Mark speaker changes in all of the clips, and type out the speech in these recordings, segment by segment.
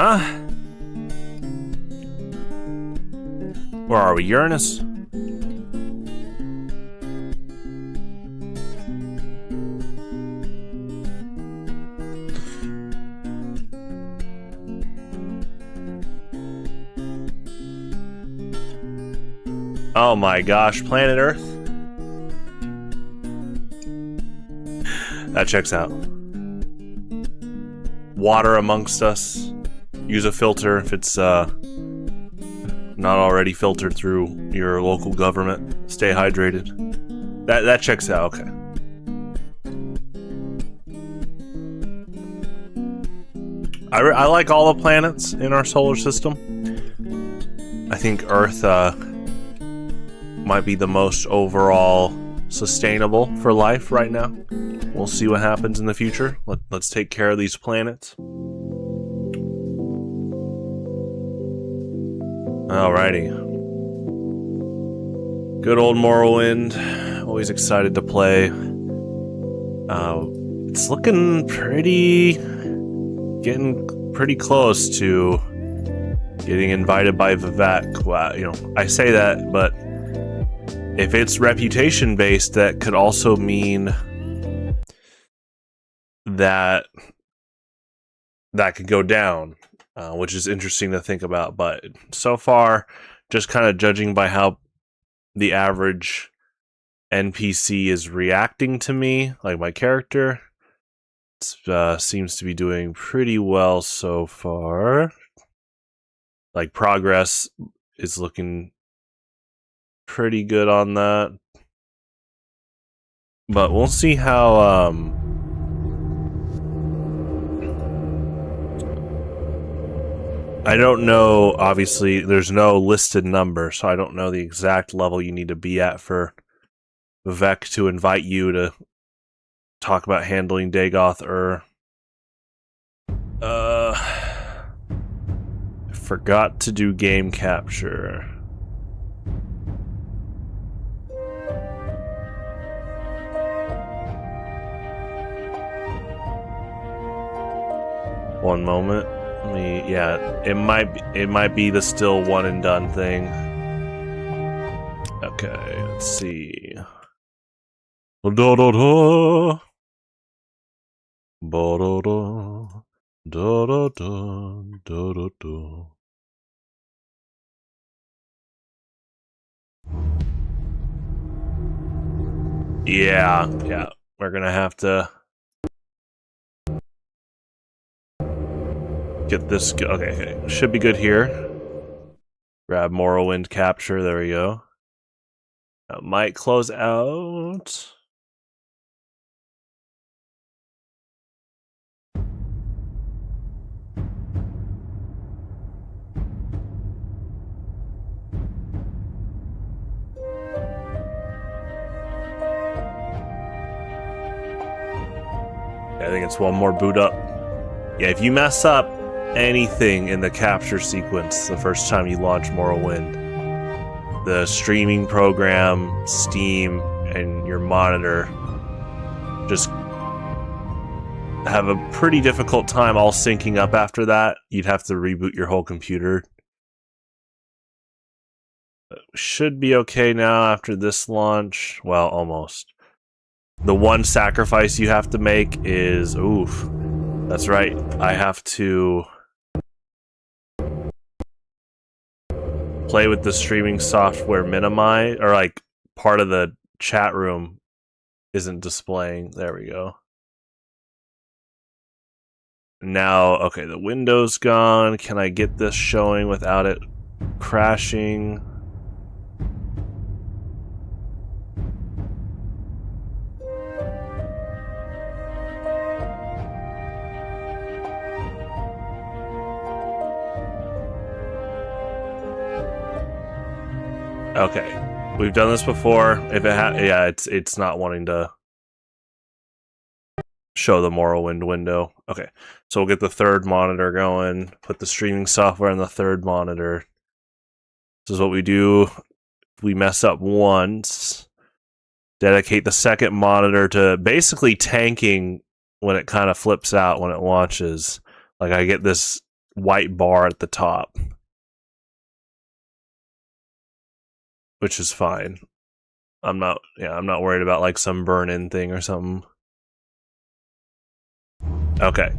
Speaker 1: Huh? Where are we? Uranus? Oh my gosh, planet Earth? That checks out. Water amongst us. Use a filter if it's not already filtered through your local government. Stay hydrated. That checks out, okay. I like all the planets in our solar system. I think Earth might be the most overall sustainable for life right now. We'll see what happens in the future. Let's take care of these planets. Alrighty. Good old Morrowind. Always excited to play. It's looking getting pretty close to getting invited by Vivec. Wow, you know, I say that, but if it's reputation based, that could also mean that could go down, which is interesting to think about. But so far, just kind of judging by how the average NPC is reacting to me, like my character, seems to be doing pretty well so far. Like progress is looking pretty good on that. But we'll see how I don't know, obviously there's no listed number, so I don't know the exact level you need to be at for Vivec to invite you to talk about handling Dagoth I forgot to do game capture. One moment. Yeah, it might be the still one and done thing. Okay, let's see. Da da da da da da da da da da. Yeah, we're gonna have to get this. Okay, should be good here. Grab Morrowind capture. There we go. That might close out. I think it's one more boot up. Yeah, if you mess up anything in the capture sequence the first time you launch Morrowind, the streaming program, Steam, and your monitor just have a pretty difficult time all syncing up after that. You'd have to reboot your whole computer. Should be okay now after this launch. Well, almost. The one sacrifice you have to make is... Oof. That's right. I have to play with the streaming software minimize, or like part of the chat room isn't displaying. There we go. Now, okay, the window's gone. Can I get this showing without it crashing? Okay, we've done this before. If it it's not wanting to show the Morrowind window. Okay, so we'll get the third monitor going. Put the streaming software on the third monitor. This is what we do. We mess up once. Dedicate the second monitor to basically tanking when it kind of flips out when it launches. Like I get this white bar at the top, which is fine. I'm not worried about like some burn-in thing or something. Okay.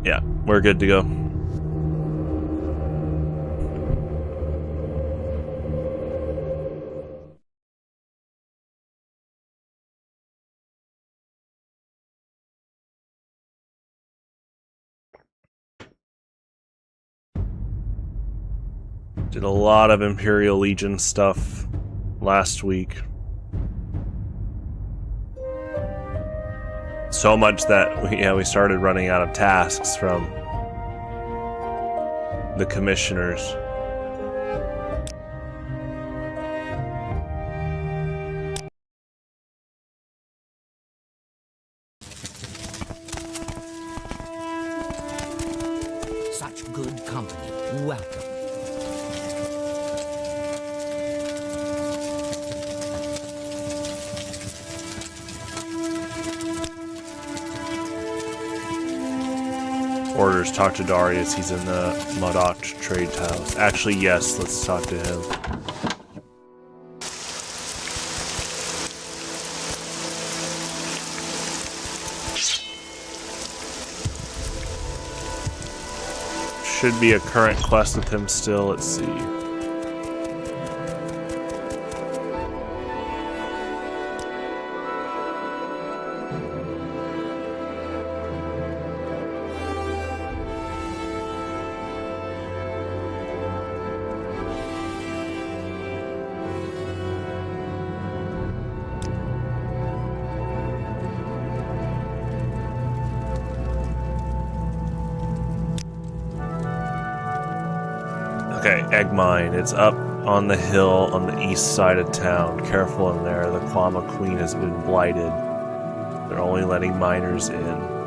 Speaker 1: Yeah, we're good to go. Did a lot of Imperial Legion stuff last week. So much that we started running out of tasks from the commissioners.
Speaker 2: Such good company. Welcome.
Speaker 1: Orders, talk to Darius. He's in the Modoc trade house. Actually, yes, let's talk to him. Should be a current quest with him still. Let's see. Okay, egg mine. It's up on the hill on the east side of town. Careful in there. The Kwama Queen has been blighted. They're only letting miners in.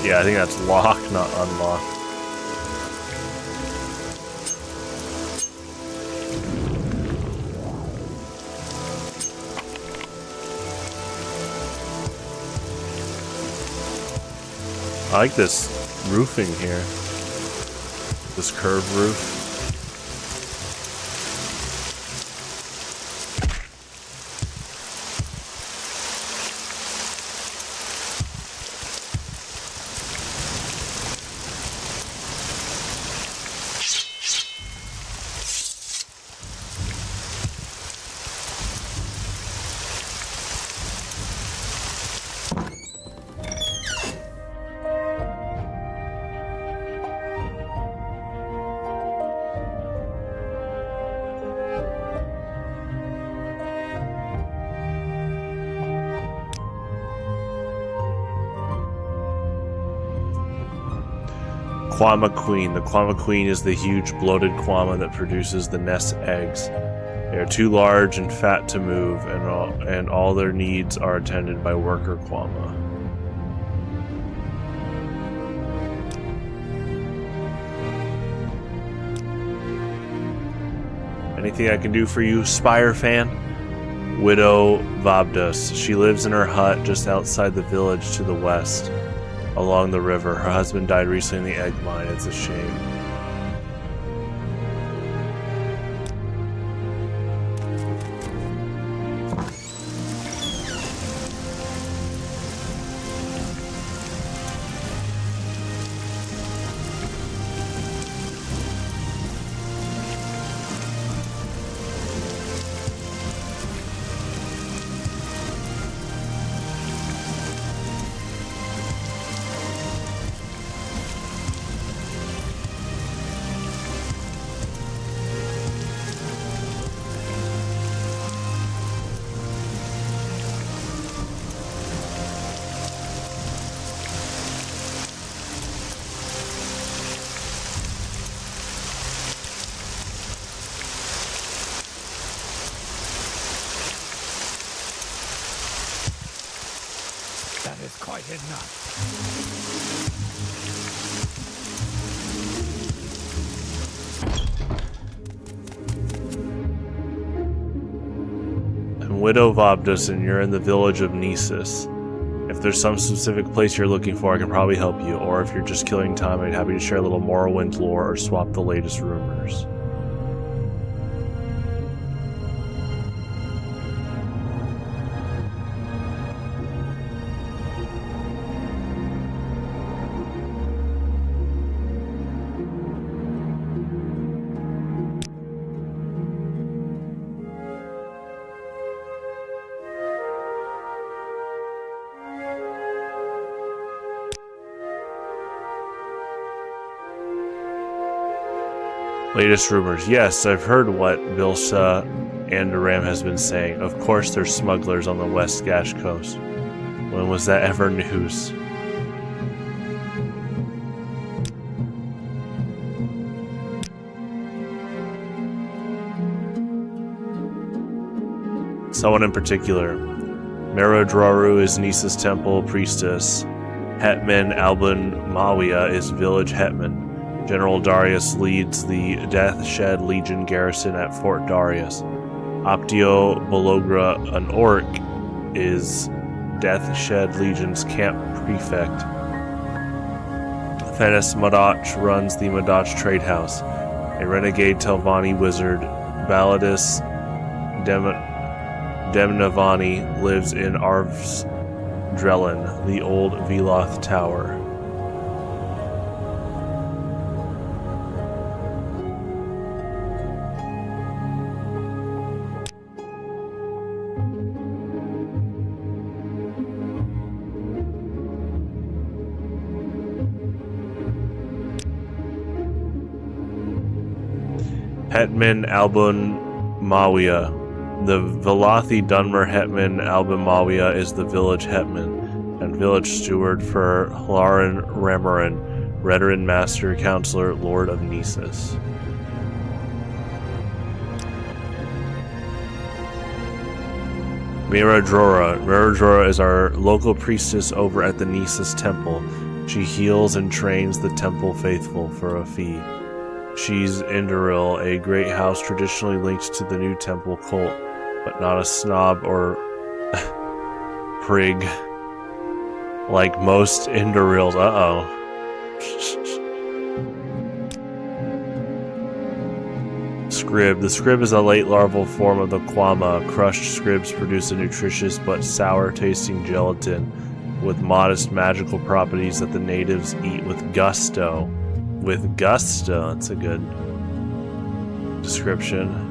Speaker 1: Yeah, I think that's locked, not unlocked. I like this roofing here. This curved roof. Kwama Queen. The Kwama Queen is the huge bloated Kwama that produces the nest eggs. They are too large and fat to move, and all their needs are attended by worker Kwama. Anything I can do for you, Spire fan? Widow Vabdus. She lives in her hut just outside the village to the west, along the river. Her husband died recently in the egg mine. It's a shame.
Speaker 2: That is quite enough.
Speaker 1: I'm Widow Vabdus, and you're in the village of Menace. If there's some specific place you're looking for, I can probably help you. Or if you're just killing time, I'd be happy to share a little Morrowind lore or swap the latest rumors. Latest rumors. Yes, I've heard what Bilsa Andoram has been saying. Of course there's smugglers on the West Gash coast. When was that ever news? Someone in particular. Merodroru is Nisa's temple priestess. Hetman Albin Mawia is village hetman. General Darius leads the Death Shed Legion garrison at Fort Darius. Optio Bologra, an orc, is Death Shed Legion's camp prefect. Fenis Madach runs the Madach Trade House. A renegade Telvanni wizard, Baladis Demnavani, lives in Arvs Drellin, the old Veloth Tower. Hetman Albun Mawia. The Velothi Dunmer Hetman Albun Mawia is the village hetman and village steward for Hlaran Ramaran, Redarin Master Counselor, Lord of Nessus. Miradrora. Miradrora is our local priestess over at the Nessus Temple. She heals and trains the temple faithful for a fee. She's Indoril, a great house traditionally linked to the new temple cult, but not a snob or prig like most Indorils. Scrib. The scrib is a late larval form of the quama. Crushed scribs produce a nutritious but sour-tasting gelatin with modest magical properties that the natives eat with gusto. With gusto, that's a good description.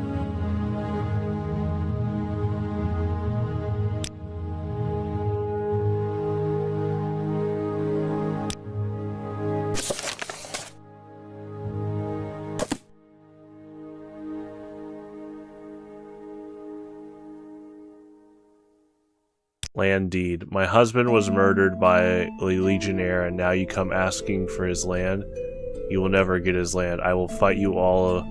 Speaker 1: Land deed. My husband was murdered by a legionnaire, and now you come asking for his land? You will never get his land. I will fight you. All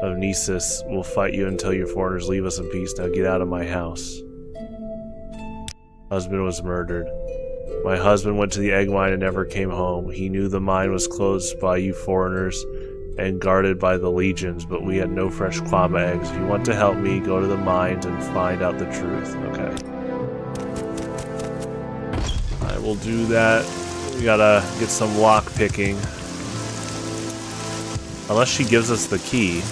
Speaker 1: of Nessus will fight you until you foreigners leave us in peace. Now get out of my house. Husband was murdered. My husband went to the egg mine and never came home. He knew the mine was closed by you foreigners and guarded by the legions, but we had no fresh Kwama eggs. If you want to help me, go to the mines and find out the truth. Okay. I will do that. We gotta get some lock picking. Unless she gives us the key.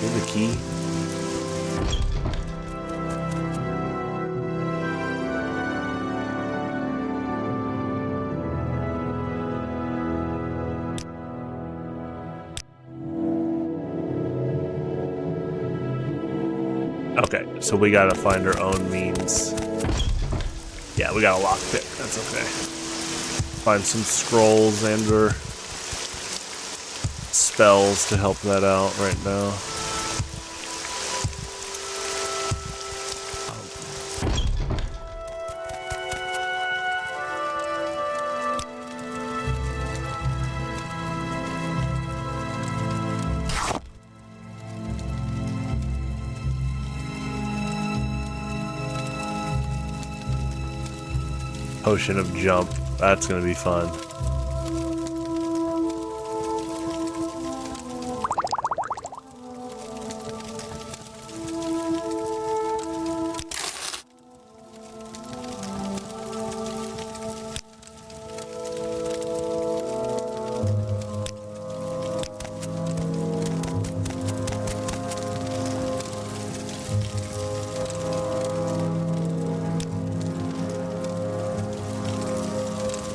Speaker 1: Give the key. Okay, so we gotta find our own means. Yeah, we got a lockpick. That's okay. Find some scrolls and or spells to help that out right now. Potion of jump. That's gonna be fun.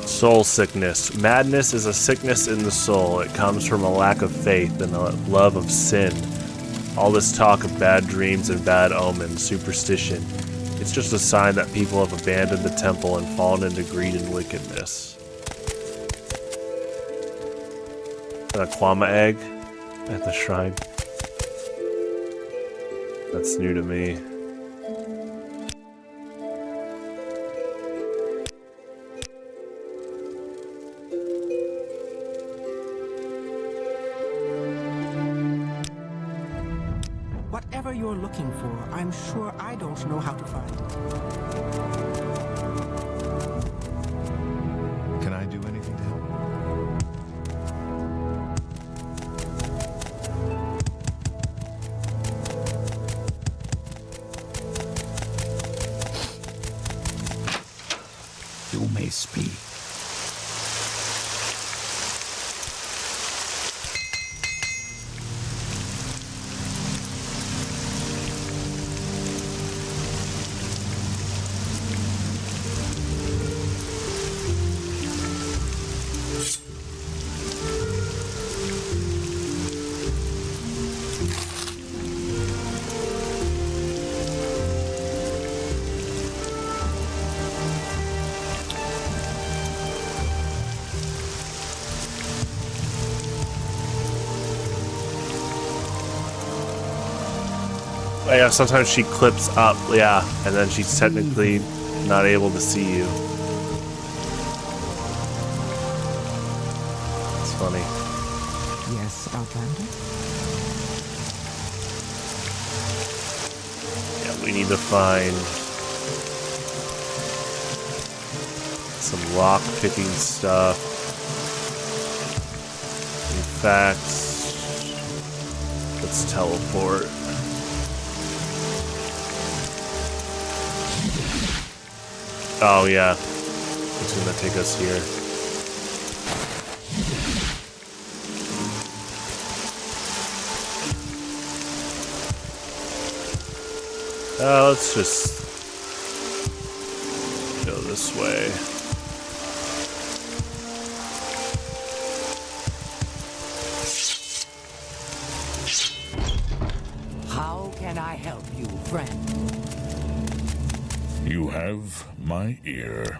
Speaker 1: Soul sickness. Madness is a sickness in the soul. It comes from a lack of faith and a love of sin. All this talk of bad dreams and bad omens, superstition, it's just a sign that people have abandoned the temple and fallen into greed and wickedness. A Kwama egg at the shrine. That's new to me.
Speaker 3: Whatever you're looking for, I'm sure I don't know how to find it.
Speaker 4: Can I do anything to help?
Speaker 2: You may speak.
Speaker 1: Yeah, sometimes she clips up, yeah, and then she's technically not able to see you. It's funny.
Speaker 3: Yes, Outlander?
Speaker 1: Yeah, we need to find some lock picking stuff. In fact, let's teleport. Oh yeah, it's gonna take us here. Let's just go this way.
Speaker 2: How can I help you, friend?
Speaker 5: You have my ear.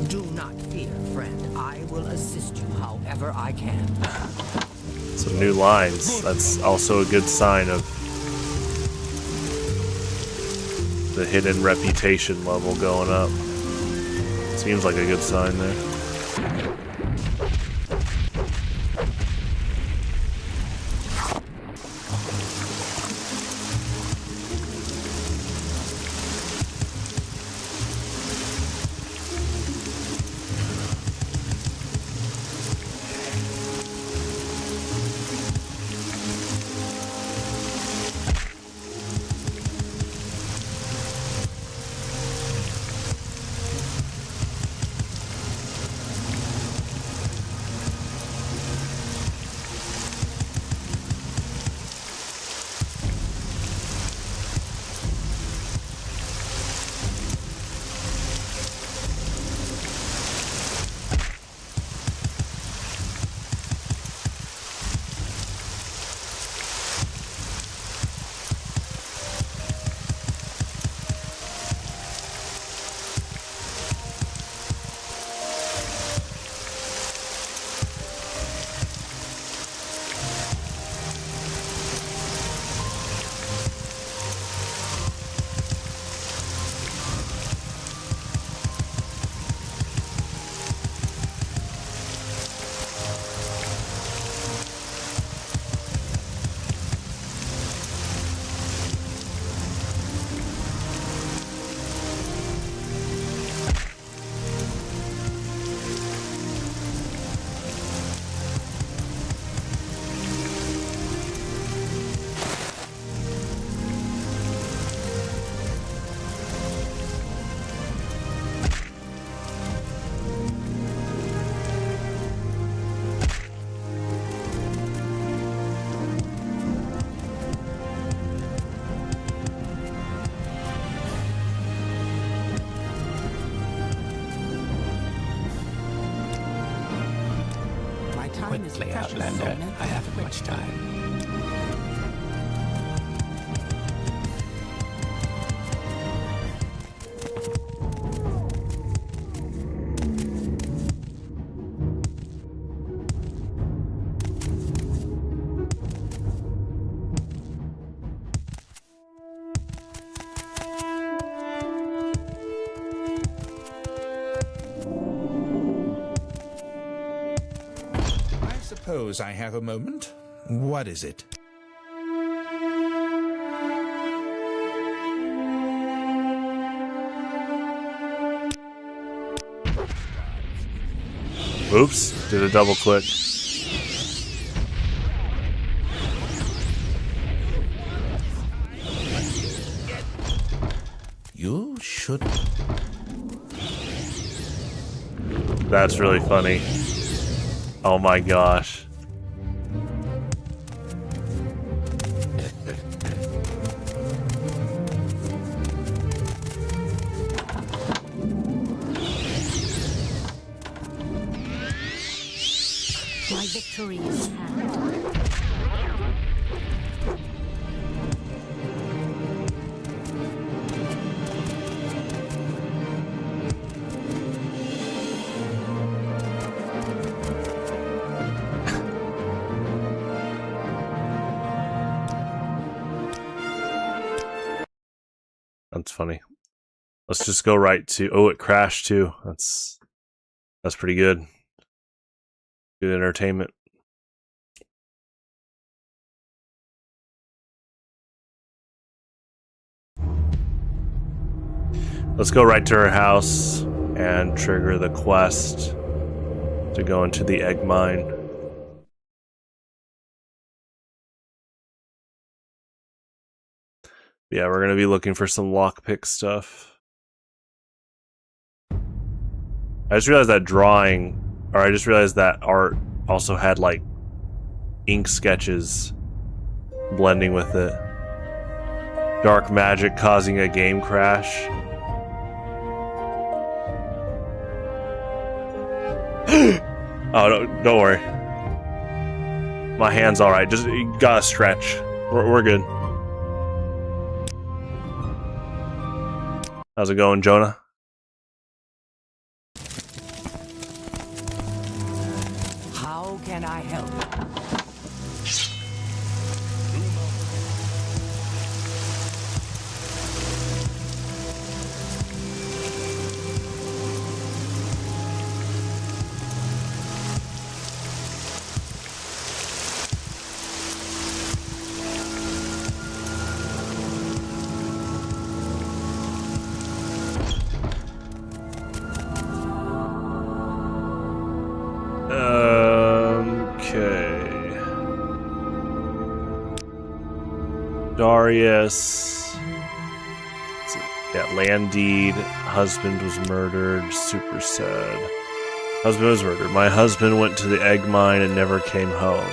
Speaker 2: Do not fear, friend. I will assist you however I can.
Speaker 1: Some new lines. That's also a good sign of the hidden reputation level going up. Seems like a good sign there.
Speaker 3: Time is
Speaker 4: quickly,
Speaker 3: precious,
Speaker 4: Outlander.
Speaker 3: so men
Speaker 4: I haven't much time. I suppose I have a moment. What is it?
Speaker 1: Oops, did a double click.
Speaker 4: You should.
Speaker 1: That's really funny. Oh my gosh.
Speaker 6: My victory is hand.
Speaker 1: That's funny. Let's just go right to. Oh, it crashed too. That's pretty good. Good entertainment. Let's go right to her house and trigger the quest to go into the egg mine. Yeah, we're gonna be looking for some lockpick stuff. I just realized that drawing, or I just realized that art also had like ink sketches blending with it. Dark magic causing a game crash. Oh, no, don't worry. My hand's alright. Just you gotta stretch. We're good. How's it going, Jonah?
Speaker 2: How can I help?
Speaker 1: Okay. Darius. Yeah, land deed. Husband was murdered. Super sad. Husband was murdered. My husband went to the egg mine and never came home.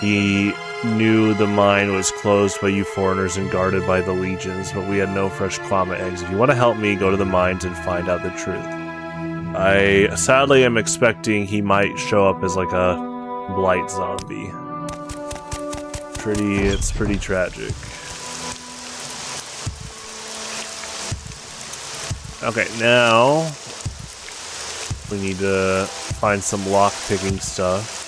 Speaker 1: He knew the mine was closed by you foreigners and guarded by the legions, but we had no fresh llama eggs. If you want to help me, go to the mines and find out the truth. I sadly am expecting he might show up as like a blight zombie. It's pretty tragic. Okay, now we need to find some lock picking stuff.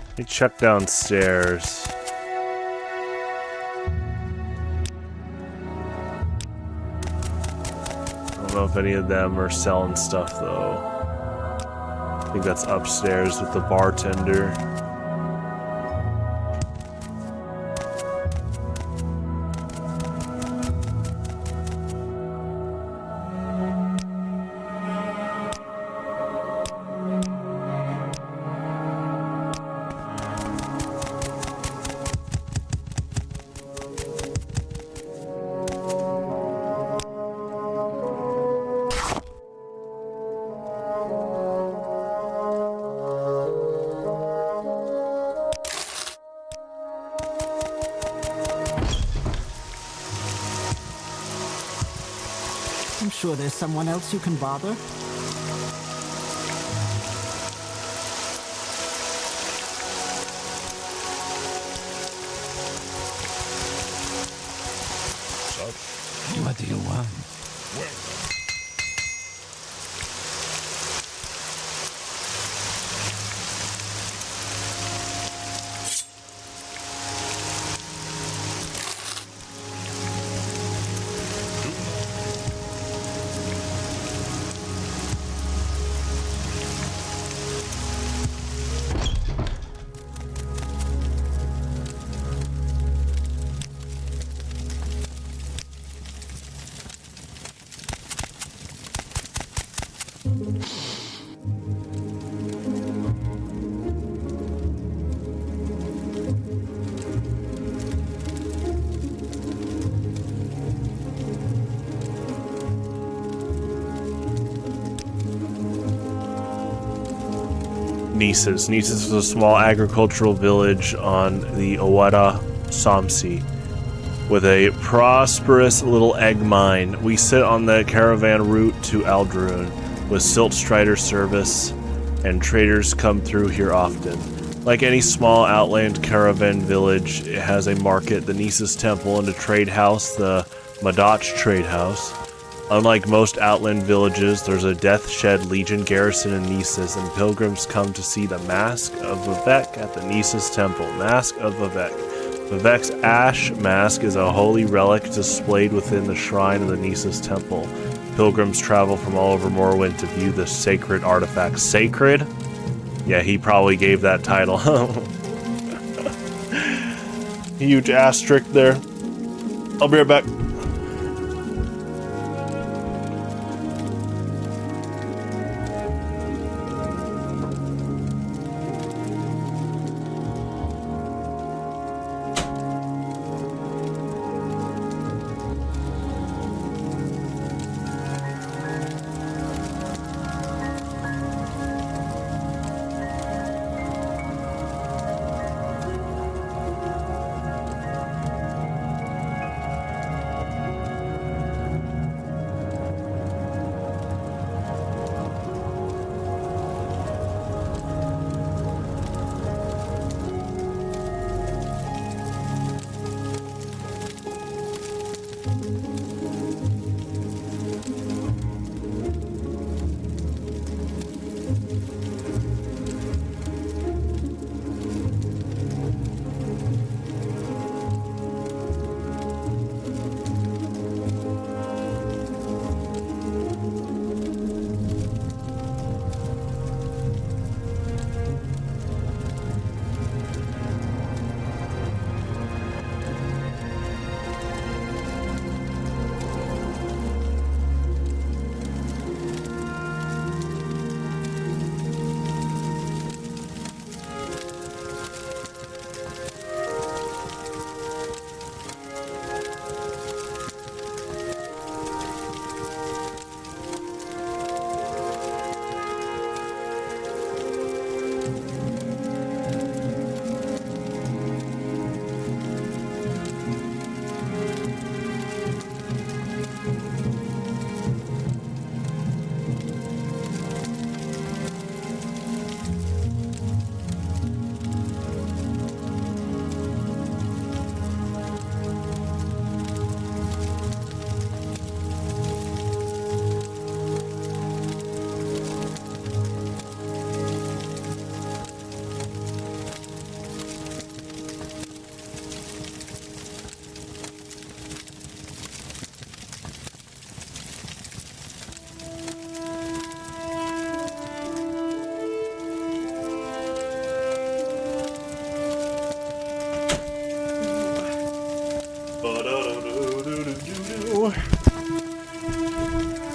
Speaker 1: Let me check downstairs. I don't know if any of them are selling stuff though. I think that's upstairs with the bartender.
Speaker 3: I'm sure there's someone else you can bother.
Speaker 2: What do you want?
Speaker 1: Nisus. Nisus is a small agricultural village on the Owada Somsi with a prosperous little egg mine. We sit on the caravan route to Aldrune with silt strider service, and traders come through here often. Like any small outland caravan village, it has a market, the Nisus Temple, and a trade house, the Madach Trade House. Unlike most outland villages, there's a Death Shed Legion garrison in Nisus, and pilgrims come to see the Mask of Vivec at the Nisus Temple. Mask of Vivec. Vivec's ash mask is a holy relic displayed within the shrine of the Nisus Temple. Pilgrims travel from all over Morrowind to view this sacred artifact. Sacred? Yeah, he probably gave that title. Huge asterisk there. I'll be right back.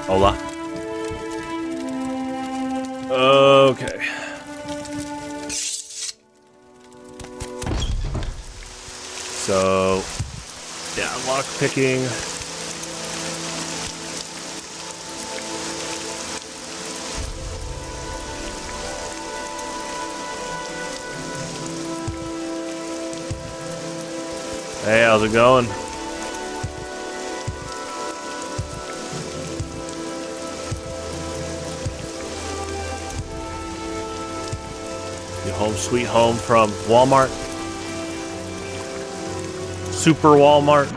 Speaker 1: Hola. Okay. So, yeah, lock picking. Hey, how's it going? New home sweet home from Walmart. Super Walmart.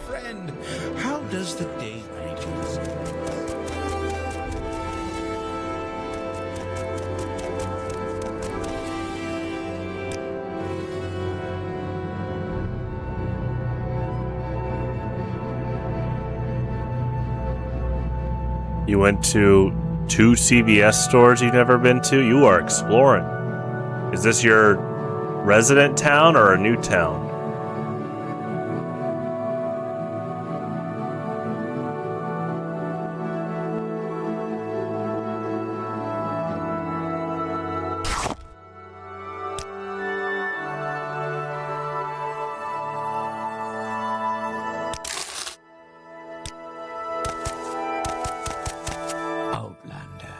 Speaker 4: Friend, how does the day greet you?
Speaker 1: You went to 2 CVS stores you've never been to? You are exploring. Is this your resident town or a new town?
Speaker 2: Outlander.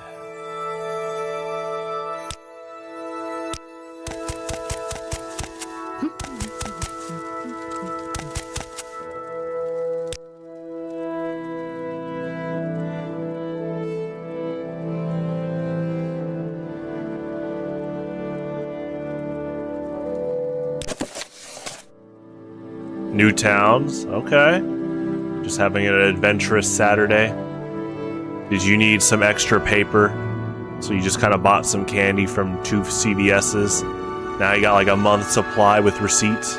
Speaker 1: New towns? Okay. Just having an adventurous Saturday. Did you need some extra paper? So you just kind of bought some candy from 2 CVS's. Now you got like a month's supply with receipts.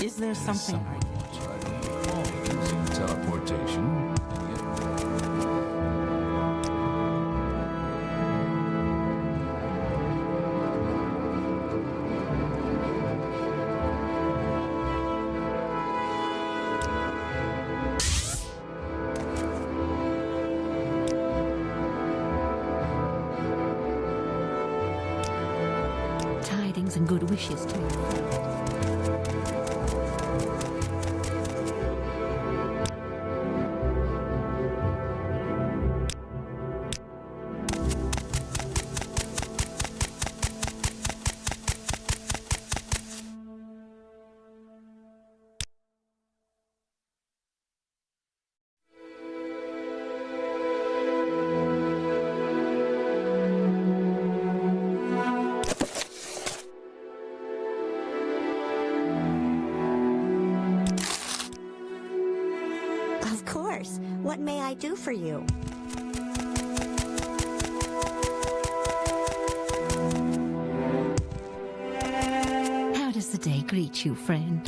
Speaker 3: Is there something I
Speaker 5: Using teleportation.
Speaker 6: Tidings and good wishes to you.
Speaker 7: Of course. What may I do for you?
Speaker 6: How does the day greet you, friend?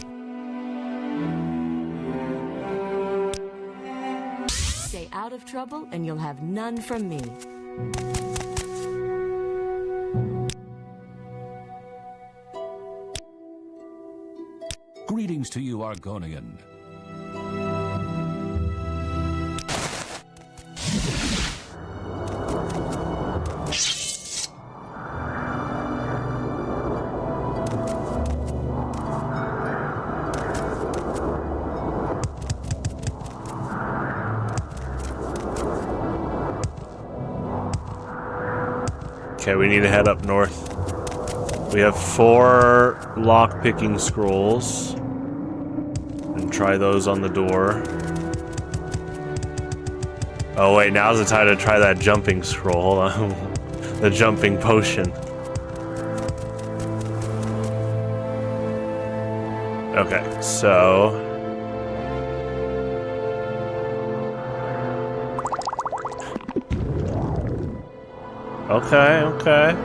Speaker 8: Stay out of trouble and you'll have none from me.
Speaker 5: Greetings to you, Argonian.
Speaker 1: Okay, we need to head up north. We have 4 lock-picking scrolls. And try those on the door. Oh wait, now's the time to try that jumping scroll. Hold on. The jumping potion. Okay, so... Okay.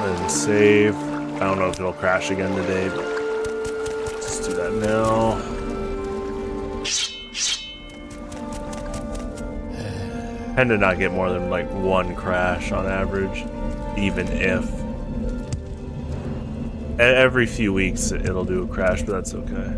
Speaker 1: And save. I don't know if it'll crash again today, but let's do that now. Tend to not get more than like one crash on average, even if. Every few weeks it'll do a crash, but that's okay.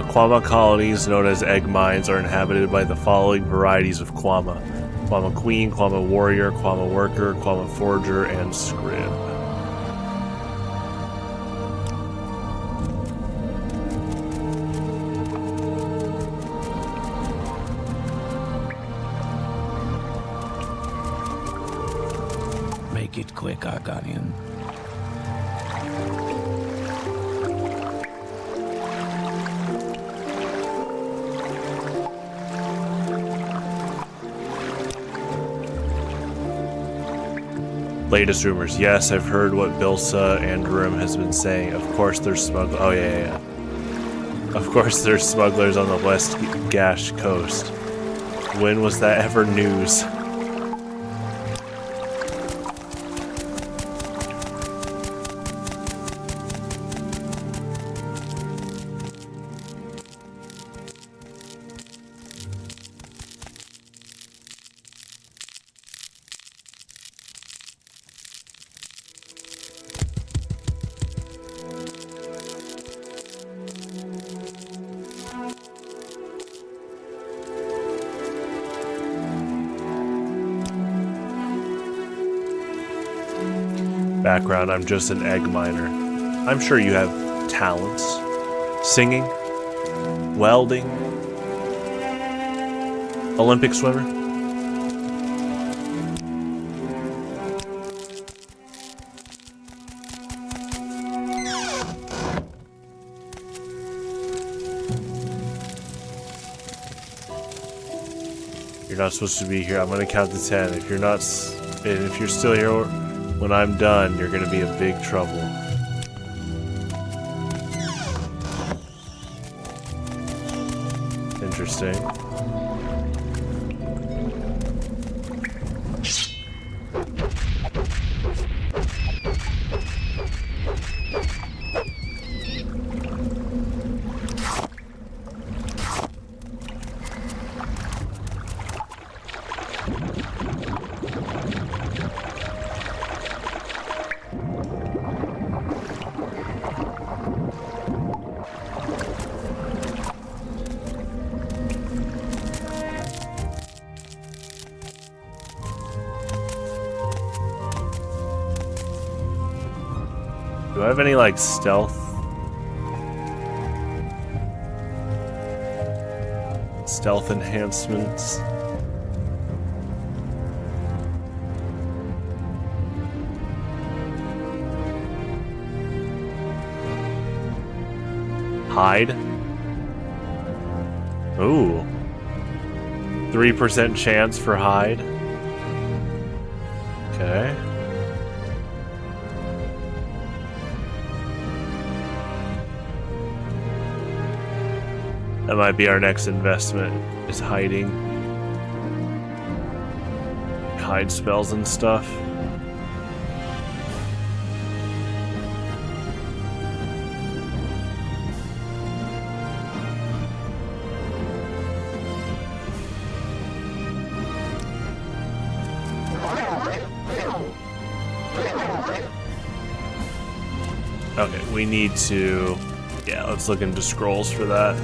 Speaker 1: Quama colonies known as egg mines are inhabited by the following varieties of Quama: Quama Queen, Quama Warrior, Quama Worker, Quama Forger, and Scrib.
Speaker 5: Make it quick, Argonian.
Speaker 1: Latest rumors. Yes, I've heard what Bilsa and Room has been saying. Of course there's smugglers. Oh, yeah. Of course there's smugglers on the West Gash coast. When was that ever news? Background, I'm just an egg miner. I'm sure you have talents. Singing, welding, Olympic swimmer. You're not supposed to be here. I'm gonna count to 10. If you're not, and if you're still here when I'm done, you're gonna be in big trouble. Interesting. Do I have any, like, stealth? Stealth enhancements? Hide? Ooh. 3% chance for hide. Okay. That might be our next investment, is hiding. Hide spells and stuff. Okay, we need to... Yeah, let's look into scrolls for that.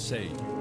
Speaker 5: say you?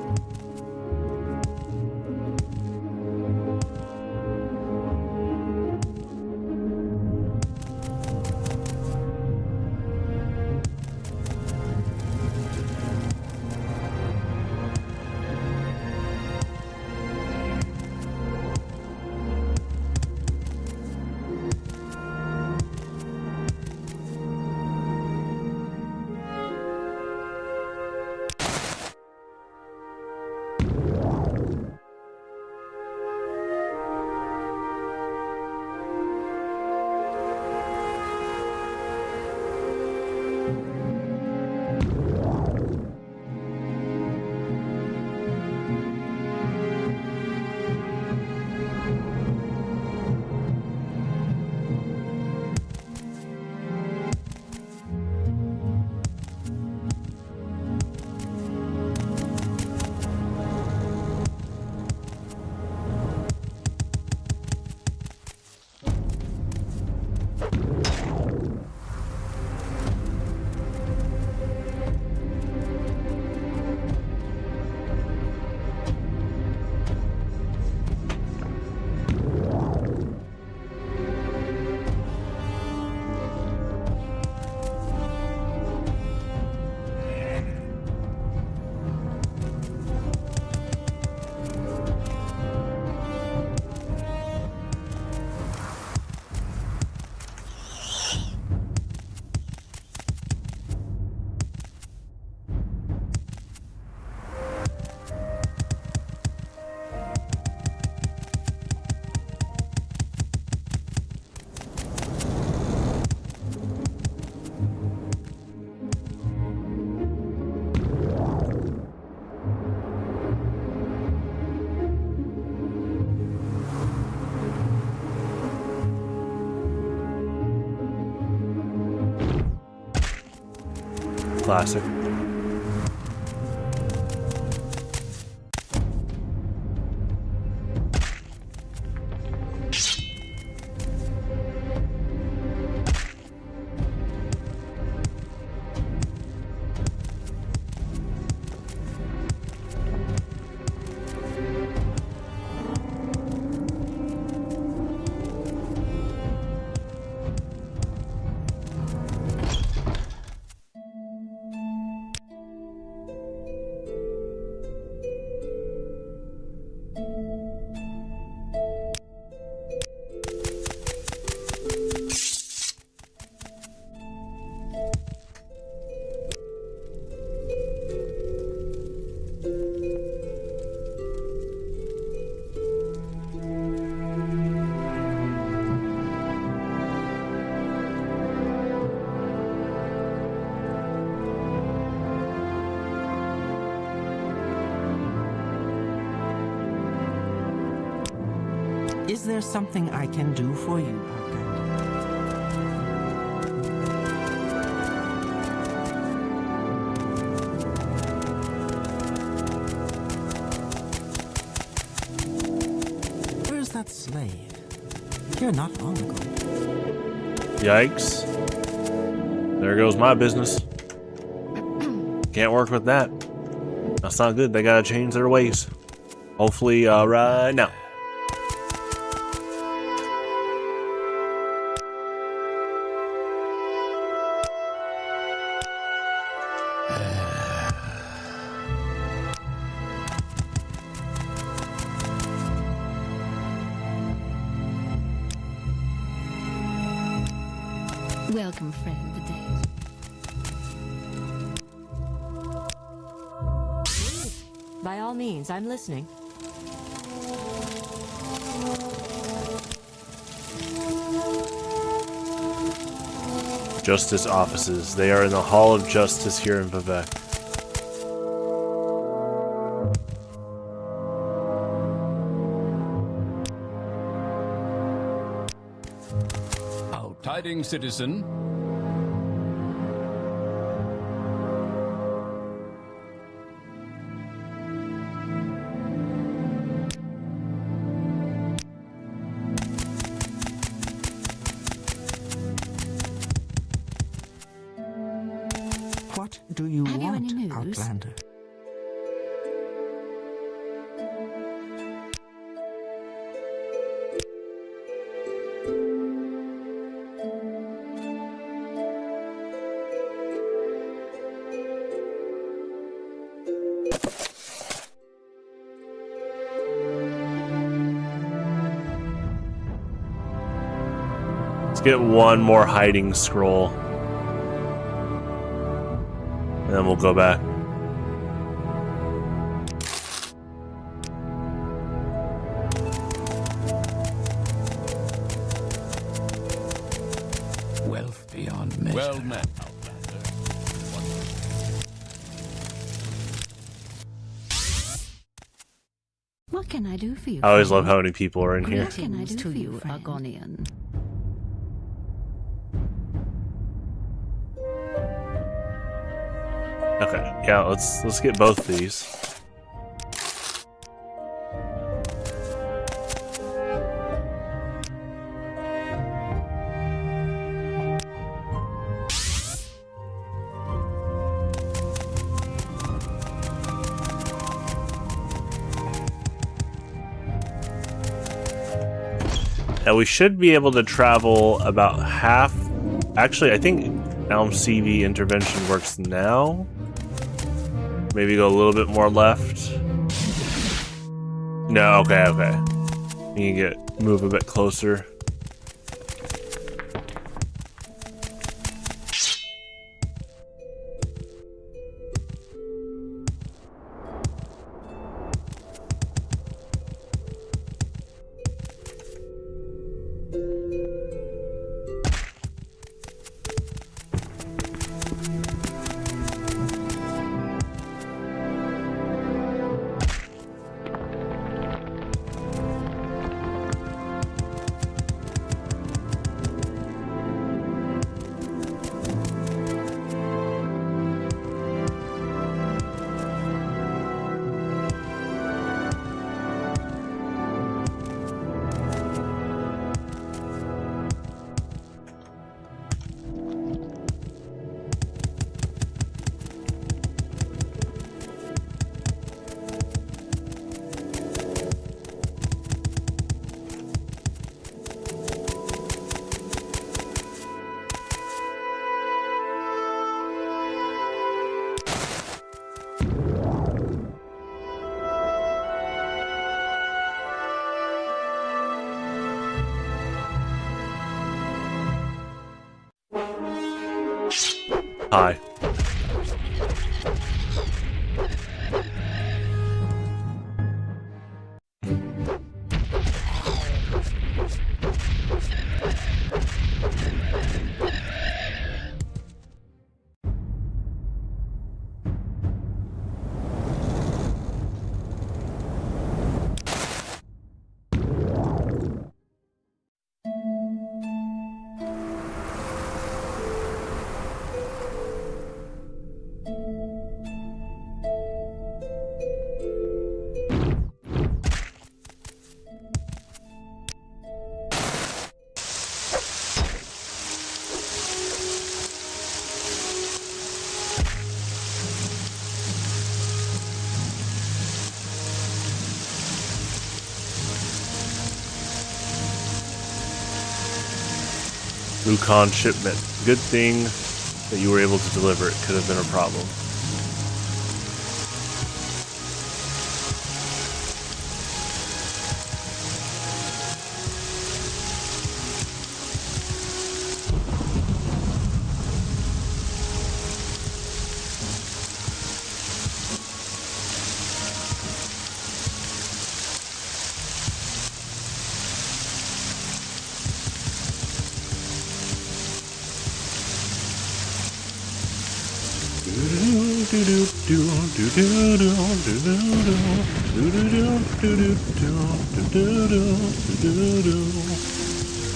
Speaker 1: Classic.
Speaker 3: Is there something I can do for you, Outlander? Where's that slave? Here not long ago.
Speaker 1: Yikes. There goes my business. Can't work with that. That's not good. They gotta change their ways. Hopefully, right now.
Speaker 6: Welcome, friend, the day.
Speaker 8: By all means, I'm listening.
Speaker 1: Justice offices. They are in the Hall of Justice here in Vivec.
Speaker 5: Tidings, citizen.
Speaker 3: What do you
Speaker 6: Have you
Speaker 3: want,
Speaker 6: any news?
Speaker 3: Outlander?
Speaker 1: Let's get one more hiding scroll. And then we'll go back.
Speaker 5: Wealth beyond measure. Well met, Outlander.
Speaker 6: What can I do for you?
Speaker 1: I always love
Speaker 6: friend?
Speaker 1: how many people are in here.
Speaker 6: What can I do for you, Argonian?
Speaker 1: Okay, yeah, let's get both of these. Now we should be able to travel about half. Actually, I think Elm CV intervention works now. Maybe go a little bit more left. No, okay. You can move a bit closer. Hi. Lucon shipment. Good thing that you were able to deliver it. Could have been a problem.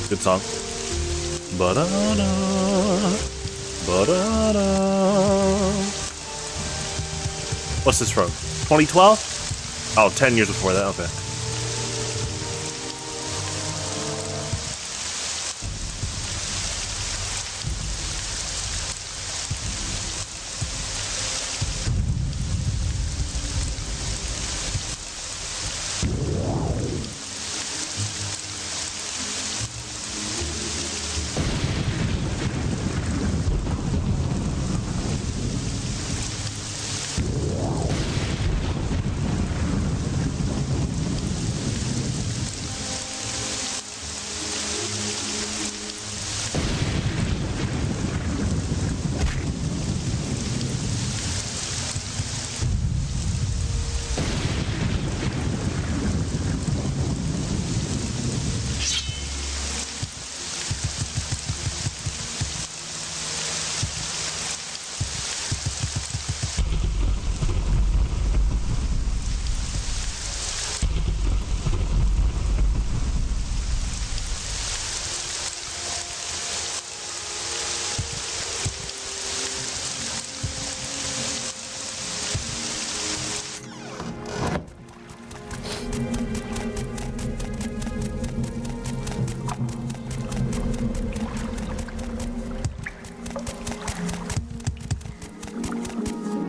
Speaker 1: Good song. Ba-da-da, ba-da-da. What's this from? 2012? Oh, 10 years before that, okay.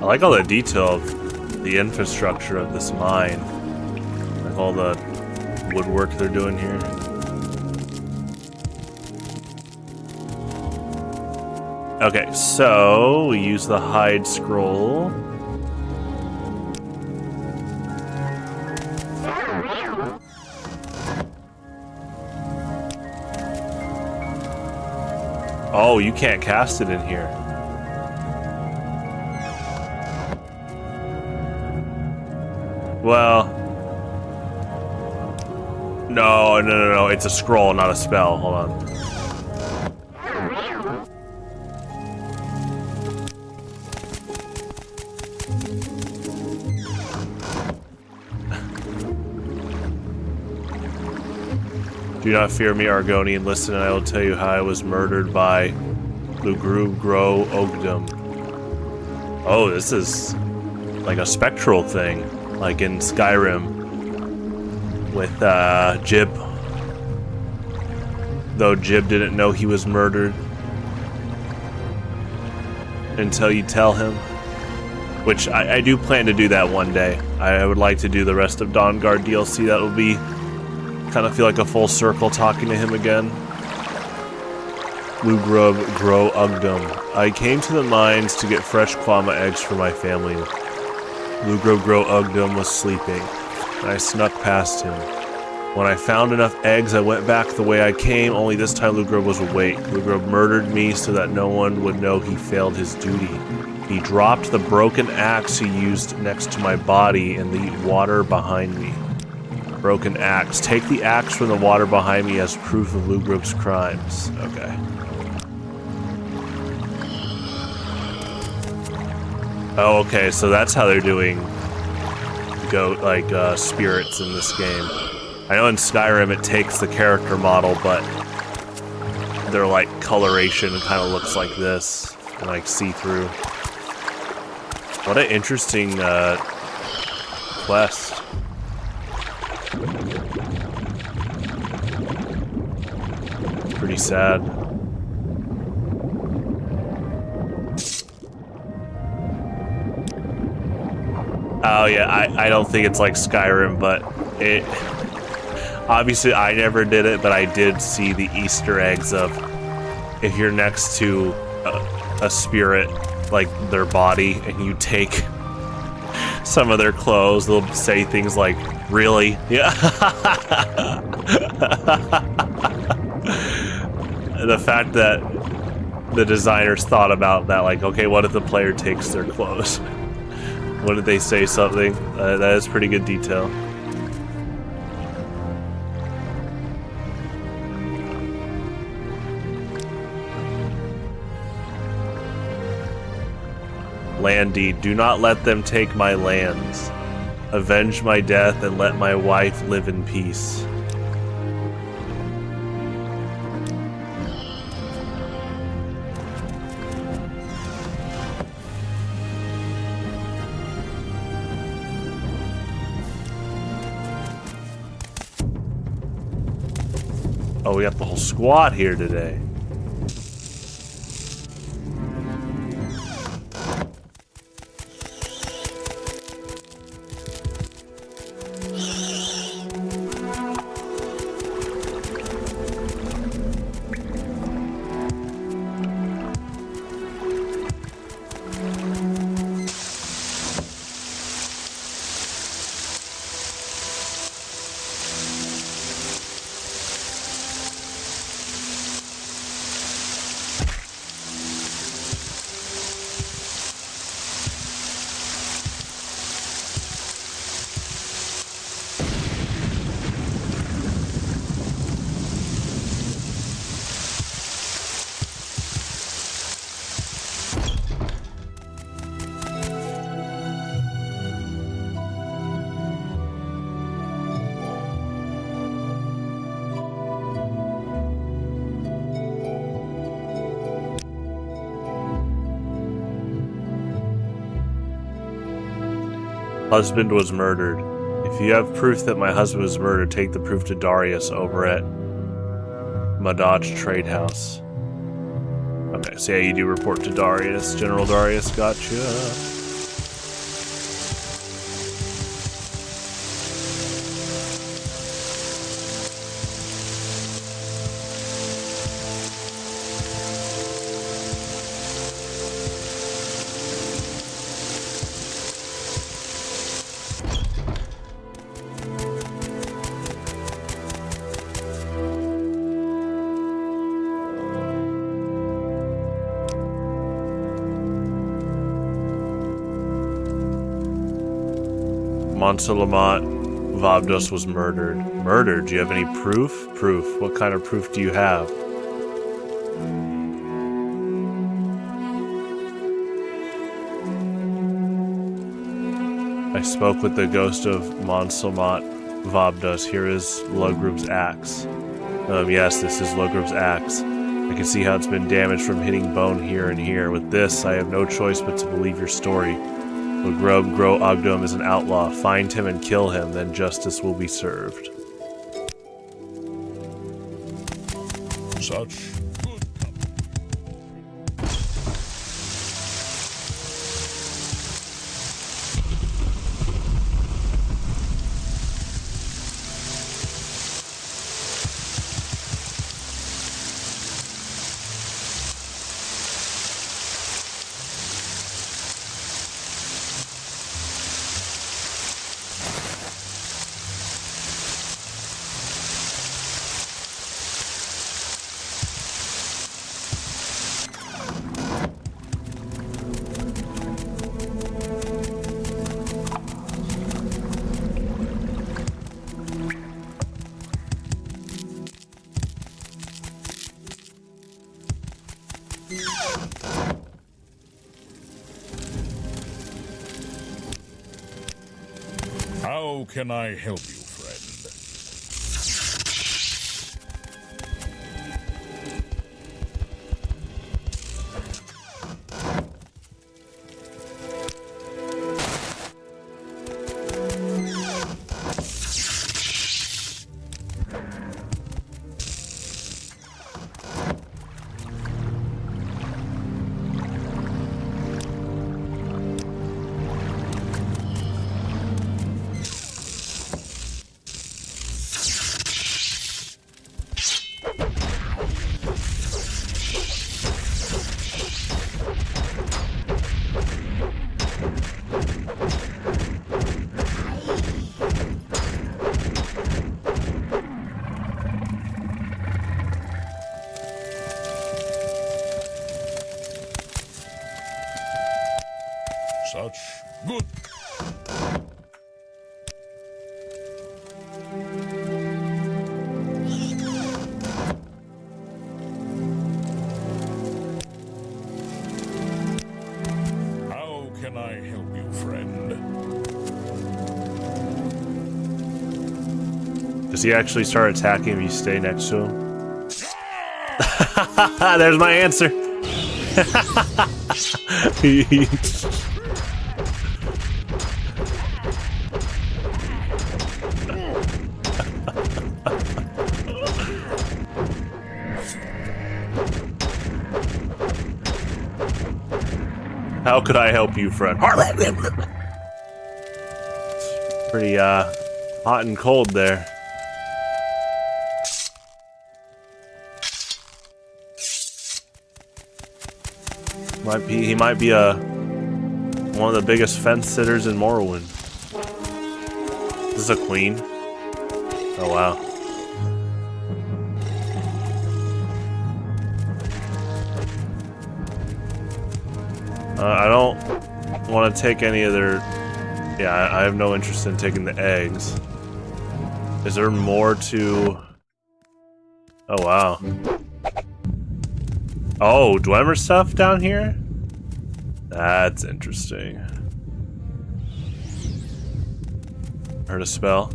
Speaker 1: like all the detail of the infrastructure of this mine. Like all the woodwork they're doing here. Okay, so we use the hide scroll. Oh, you can't cast it in here. Well, no, it's a scroll, not a spell. Hold on. Do not fear me, Argonian. Listen, and I will tell you how I was murdered by Lugrub Gro Ogdum. Oh, this is like a spectral thing, like in Skyrim with Jib. Though Jib didn't know he was murdered until you tell him. Which I do plan to do that one day. I would like to do the rest of Dawnguard DLC. That will be kind of feel like a full circle talking to him again. Lugrub Gro Ugdum. I came to the mines to get fresh kwama eggs for my family. Lugrub Gro Ugdum was sleeping, and I snuck past him. When I found enough eggs, I went back the way I came, only this time Lugrub was awake. Lugrub murdered me so that no one would know he failed his duty. He dropped the broken axe he used next to my body in the water behind me. Broken axe. Take the axe from the water behind me as proof of Lugrub's crimes. Okay. Oh, okay, so that's how they're doing goat, spirits in this game. I know in Skyrim it takes the character model, but their, coloration kind of looks like this, and, see-through. What an interesting, quest. Pretty sad. Oh yeah, I don't think it's like Skyrim, but it... Obviously I never did it, but I did see the Easter eggs of if you're next to a spirit, like their body, and you take some of their clothes, they'll say things like, really? Yeah. The fact that the designers thought about that, okay, what if the player takes their clothes? What did they say something? That is pretty good detail. Land deed. Do not let them take my lands. Avenge my death and let my wife live in peace. Oh, we got the whole squad here today. Husband was murdered. If you have proof that my husband was murdered, take the proof to Darius over at Madaj Trade House. Okay, so yeah, you do report to Darius. General Darius, gotcha. Monsalamat Vabdos was murdered. Murdered? Do you have any proof? Proof. What kind of proof do you have? I spoke with the ghost of Monsalamat Vabdos. Here is Lugrub's axe. Yes, this is Lugrub's axe. I can see how it's been damaged from hitting bone here and here. With this, I have no choice but to believe your story. Lugrub Gro Ogdom is an outlaw. Find him and kill him, then justice will be served.
Speaker 5: Such good How can I help you, friend? Such good. How can I help you, friend?
Speaker 1: Does he actually start attacking if you stay next to him? There's my answer. How could I help you, friend? Pretty hot and cold there. He might be one of the biggest fence sitters in Morrowind. Is this a queen? Oh wow. I don't want to take any of their... Yeah, I have no interest in taking the eggs. Is there more to... Oh wow. Oh, Dwemer stuff down here? That's interesting. Heard a spell.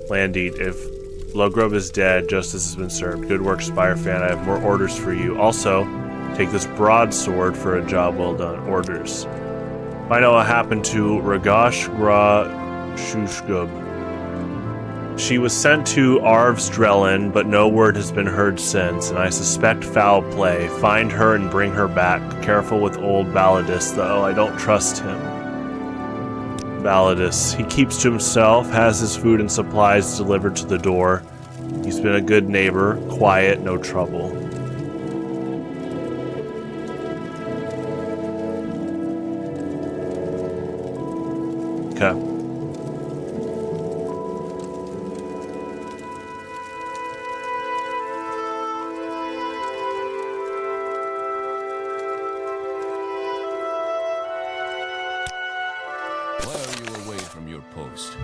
Speaker 1: Landdeed, if Lugrub is dead, justice has been served. Good work, Spire fan. I have more orders for you. Also, take this broadsword for a job well done. Orders. Find out what happened to Ragash Gra Shushgub. She was sent to Arvstrellen, but no word has been heard since, and I suspect foul play. Find her and bring her back. Careful with old Balladus, though. I don't trust him. Balladus. He keeps to himself, has his food and supplies delivered to the door. He's been a good neighbor, quiet, no trouble. Okay.
Speaker 9: Why are you away from your post?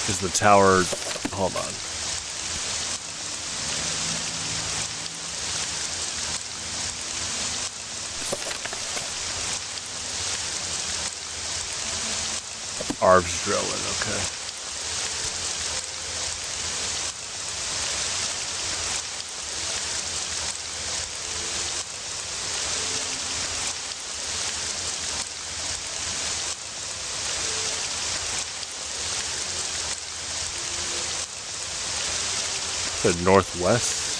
Speaker 1: Is the tower... Hold on. Arvstrellen, okay. The northwest.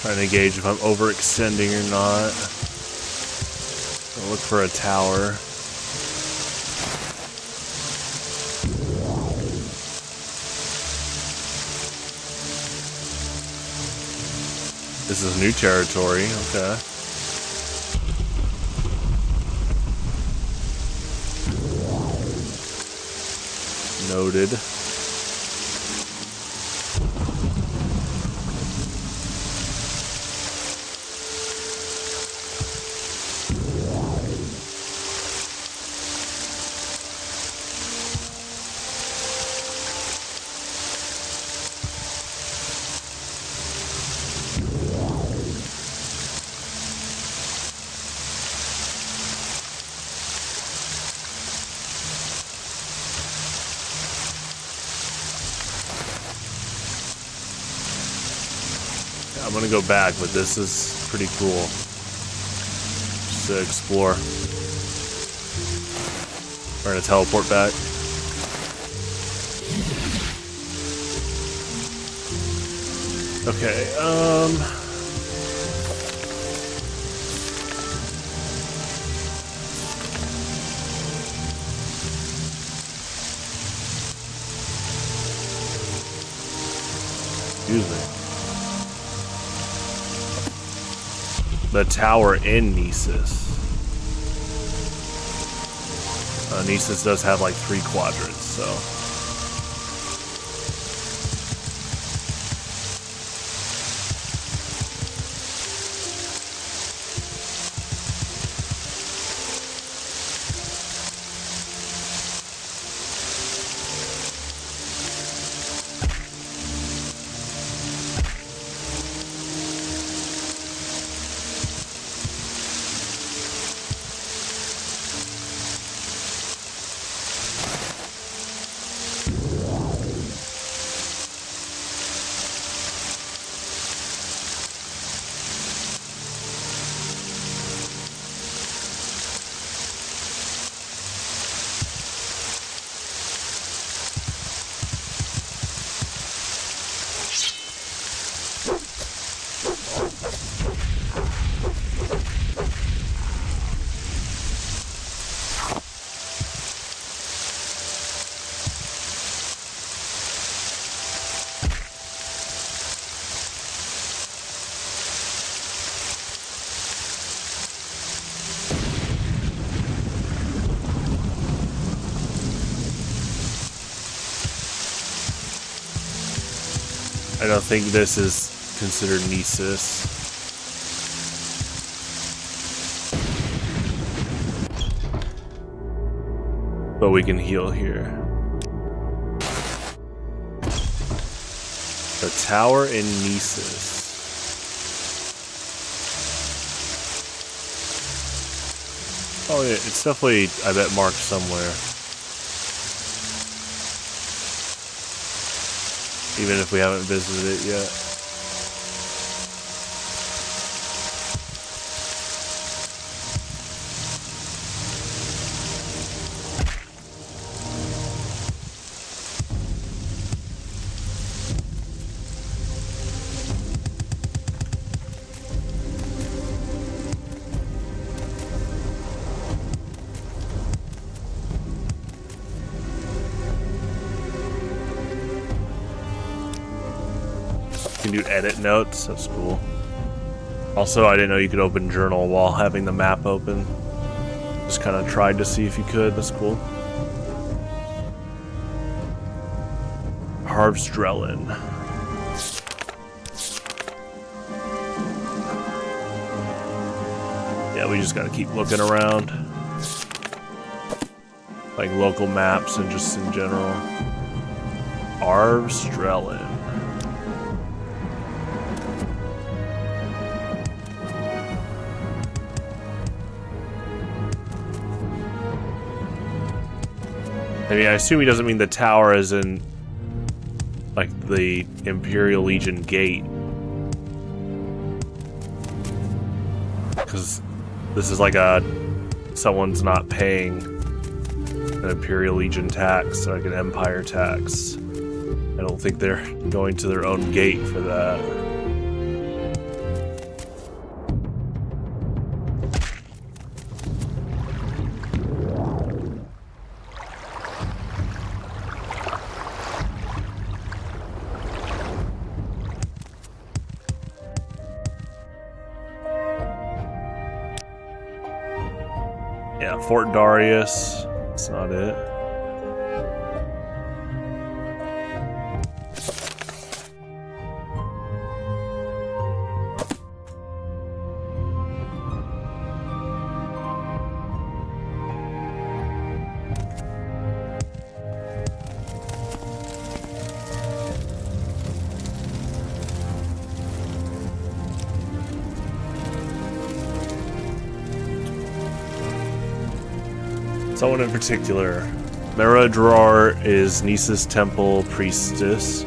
Speaker 1: Trying to gauge if I'm overextending or not. I'll look for a tower. This is new territory, okay. Noted. I'm gonna go back, but this is pretty cool. Just to explore. We're gonna teleport back. Okay, excuse me. the tower in Nesis. Nesis does have like 3 quadrants, so. I don't think this is considered Nesis. But we can heal here. The tower in Nesis. Oh yeah, it's definitely, I bet, marked somewhere. Even if we haven't visited it yet. You can do edit notes, that's cool. Also, I didn't know you could open journal while having the map open. Just kind of tried to see if you could, that's cool. Harvstrellen. Yeah, we just gotta keep looking around. Like local maps and just in general. Harvstrellen. I mean, I assume he doesn't mean the tower as in, like, the Imperial Legion gate. Because this is like someone's not paying an Imperial Legion tax, like an Empire tax. I don't think they're going to their own gate for that. Yeah, Fort Darius. That's not it. Someone in particular. Meradrar is Nesis Temple Priestess.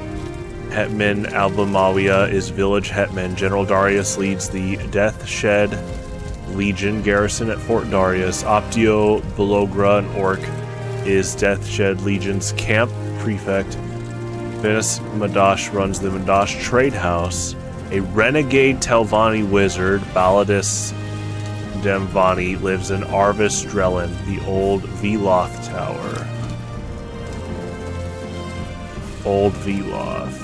Speaker 1: Hetman Albamawiya is Village Hetman. General Darius leads the Death Shed Legion garrison at Fort Darius. Optio Belogra, an orc, is Death Shed Legion's camp prefect. Menace Madash runs the Madash Trade House. A renegade Telvanni wizard, Baladis Demvani, lives in Arvistrellen, the old Veloth Tower. Old Veloth.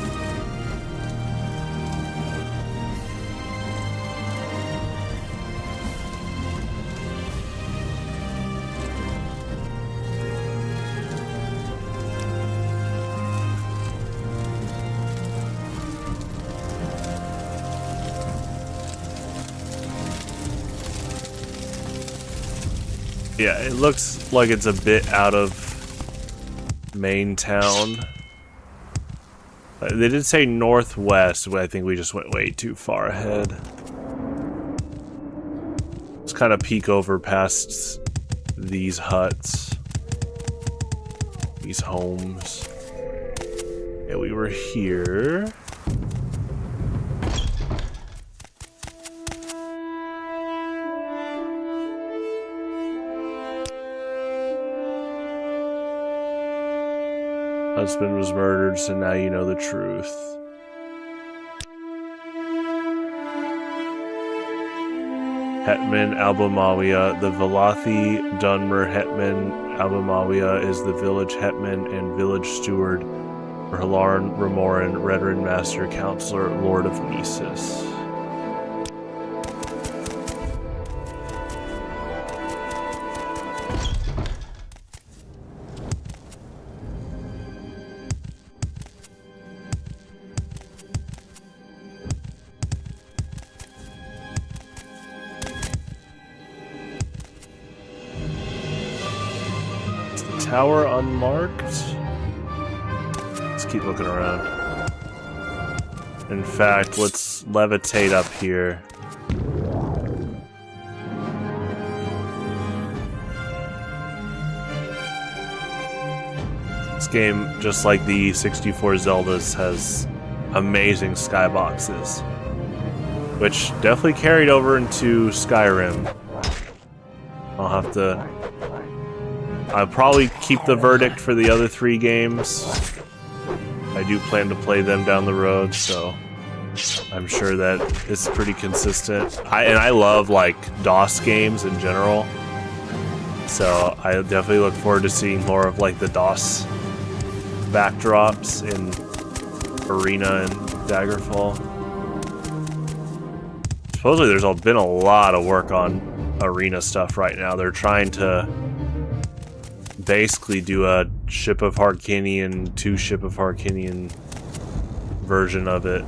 Speaker 1: Yeah, it looks like it's a bit out of main town. They did say northwest, but I think we just went way too far ahead. Let's kind of peek over past these huts. These homes. Yeah, we were here. Husband was murdered, so now you know the truth. Hetman Albumawia. The Valathi Dunmer Hetman Albumawia is the village hetman and village steward for Halaran Ramoran, Redrin Master Counselor, Lord of Menace. Tower unmarked. Let's keep looking around. In fact, let's levitate up here. This game, just like the 64 Zeldas, has amazing skyboxes, which definitely carried over into Skyrim. I'll probably keep the verdict for the other 3 games. I do plan to play them down the road, so I'm sure that it's pretty consistent. I love like DOS games in general, so I definitely look forward to seeing more of like the DOS backdrops in Arena and Daggerfall. Supposedly there's been a lot of work on Arena stuff right now. They're trying to basically do a Ship of Harkinian, 2 Ship of Harkinian version of it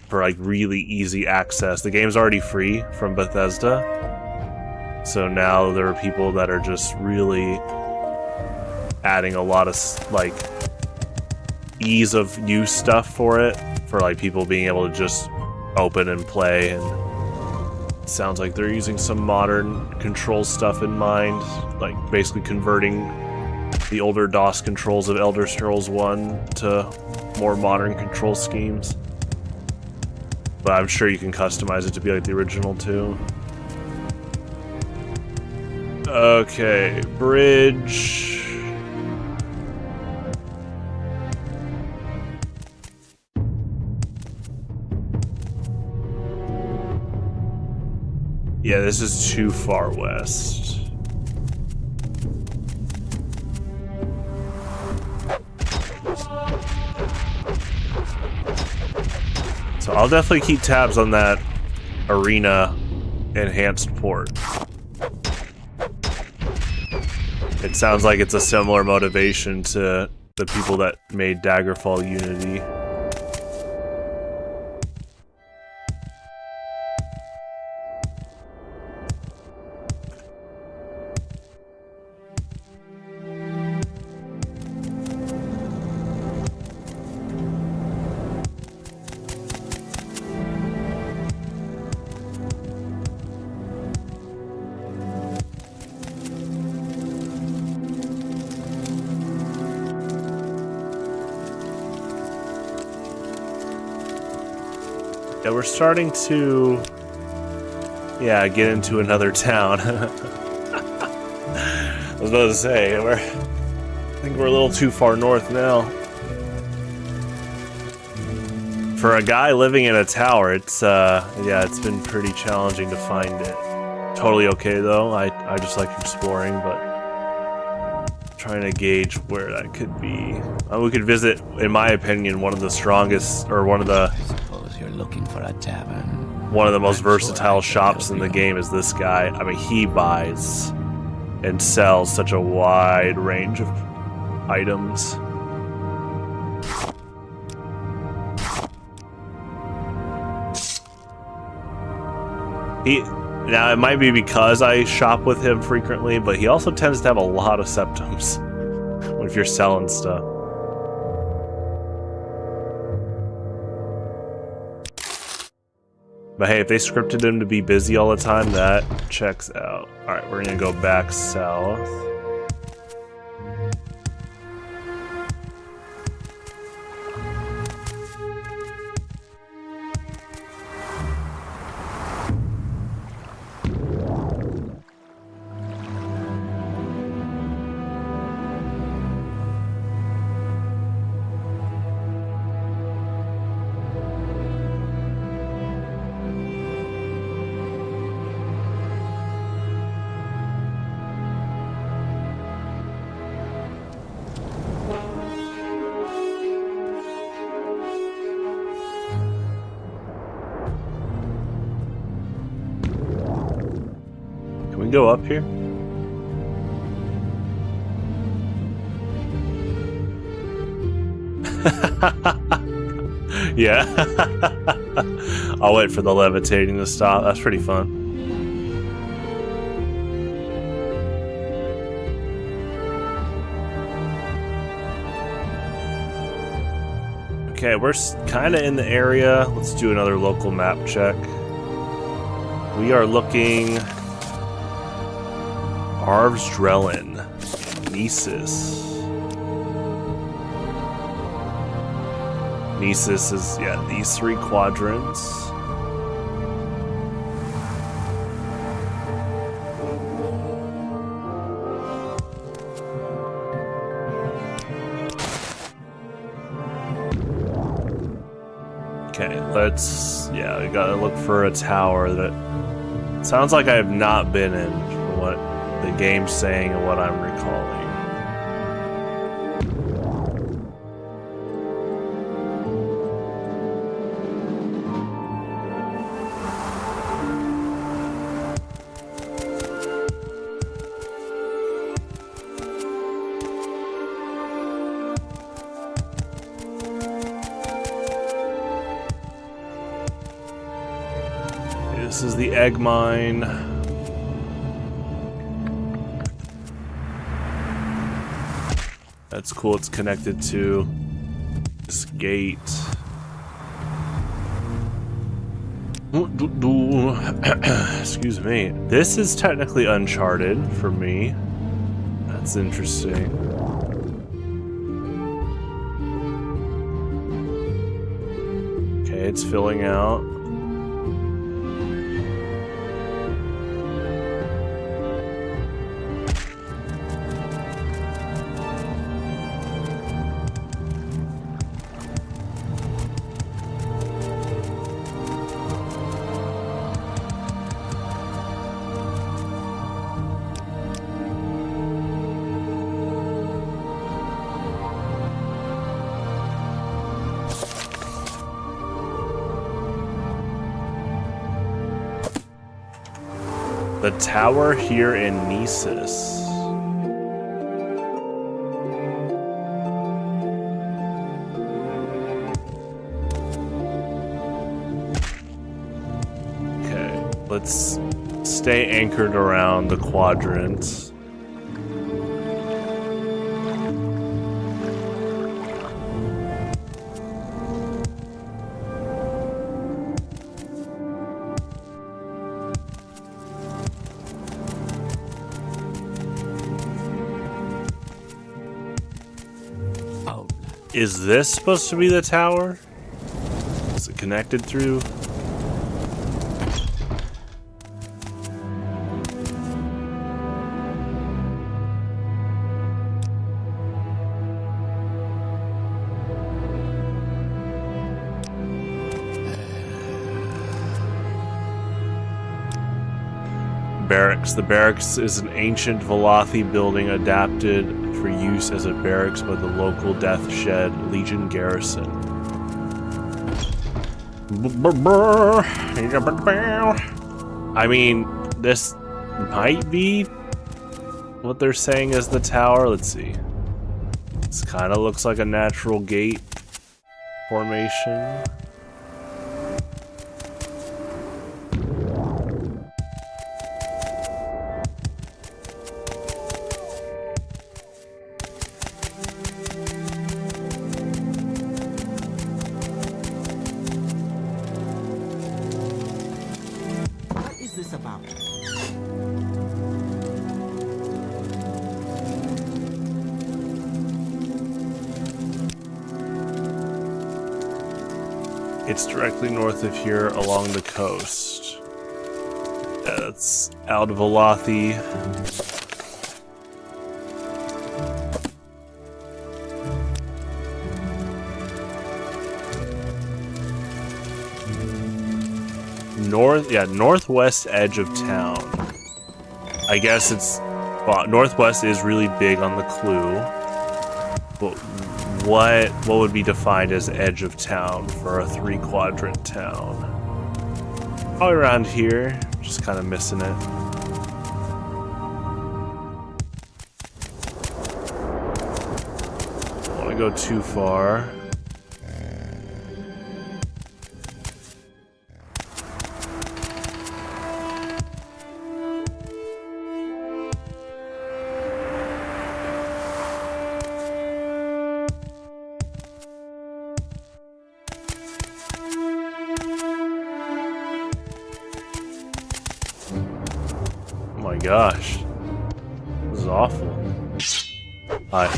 Speaker 1: for like really easy access. The game's already free from Bethesda, so now there are people that are just really adding a lot of like ease of use stuff for it, for like people being able to just open and play. And it sounds like they're using some modern control stuff in mind, like basically converting the older DOS controls of Elder Scrolls 1 to more modern control schemes. But I'm sure you can customize it to be like the original too. Okay, bridge. Yeah, this is too far west. So I'll definitely keep tabs on that Arena enhanced port. It sounds like it's a similar motivation to the people that made Daggerfall Unity. Yeah, we're starting to, get into another town. I was about to say, I think we're a little too far north now. For a guy living in a tower, it's been pretty challenging to find it. Totally okay though. I just like exploring, but trying to gauge where that could be. We could visit, in my opinion, one of the strongest, or one of the
Speaker 2: Looking for a tavern.
Speaker 1: One of the most versatile shops in the game is this guy. I mean, he buys and sells such a wide range of items. Now, it might be because I shop with him frequently, but he also tends to have a lot of septums if you're selling stuff. But hey, if they scripted him to be busy all the time, that checks out. Alright, we're gonna go back south. Can we go up here? Yeah. I'll wait for the levitating to stop. That's pretty fun. Okay, we're kind of in the area. Let's do another local map check. We are looking... Arvsdrellen, Menace. Menace is, yeah, these three quadrants. Okay, let's, yeah, we gotta look for a tower that sounds like I have not been in, from what the game's saying and what I'm recalling. This is the egg mine. That's cool, it's connected to this gate. Excuse me. This is technically Uncharted for me. That's interesting. Okay, it's filling out. The tower here in Menace. Okay, let's stay anchored around the quadrants. Is this supposed to be the tower? Is it connected through? Barracks. The barracks is an ancient Velothi building adapted for use as a barracks by the local Death Shed Legion garrison. I mean, this might be what they're saying is the tower. Let's see. This kind of looks like a natural gate formation.
Speaker 3: this about?
Speaker 1: It's directly north of here along the coast. That's out of Elathi. Northwest edge of town. I guess it's, well, northwest is really big on the clue. But what would be defined as edge of town for a 3-quadrant town? Probably around here, just kind of missing it. Don't want to go too far. Gosh, this is awful. Hi.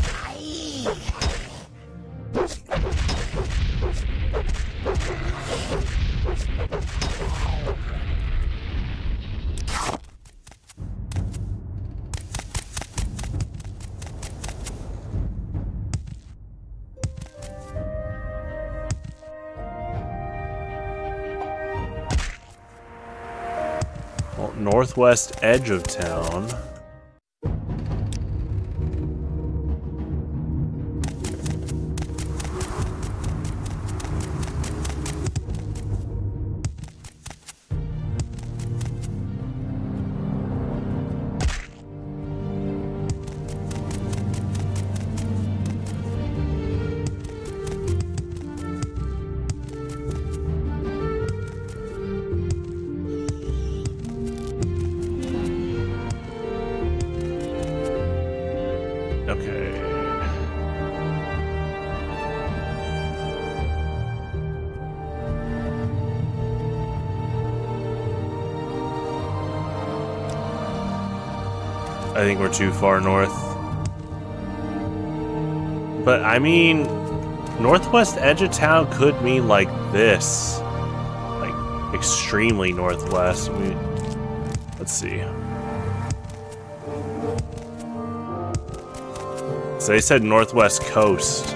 Speaker 1: Northwest edge of town. I think we're too far north. But I mean, northwest edge of town could mean like this. Like extremely northwest. Let's see. So they said northwest coast.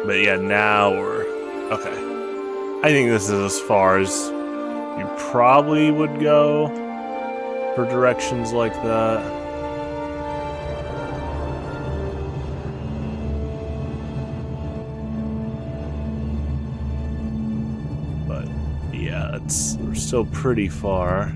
Speaker 1: But yeah, now we're okay. I think this is as far as you probably would go for directions like that. But yeah, we're still pretty far.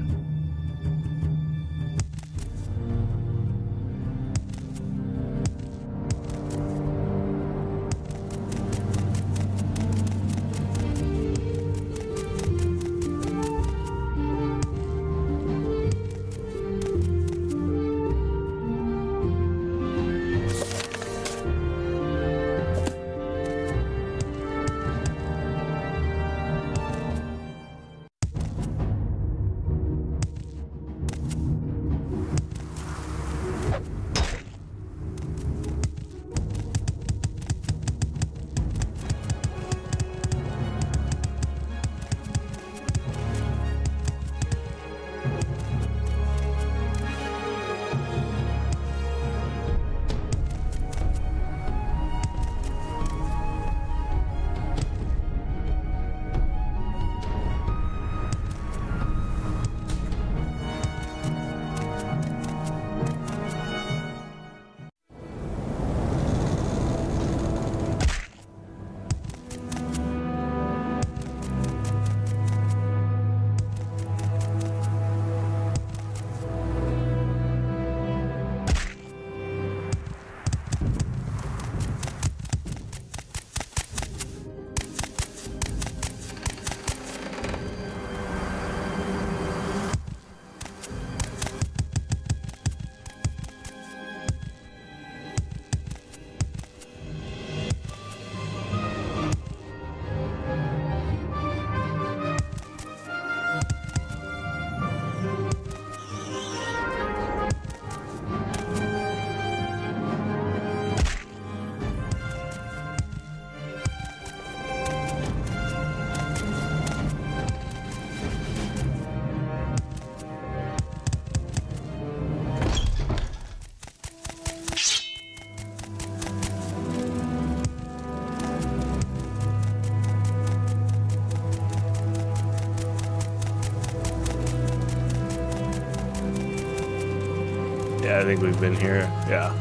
Speaker 1: Yeah, I think we've been here. Yeah.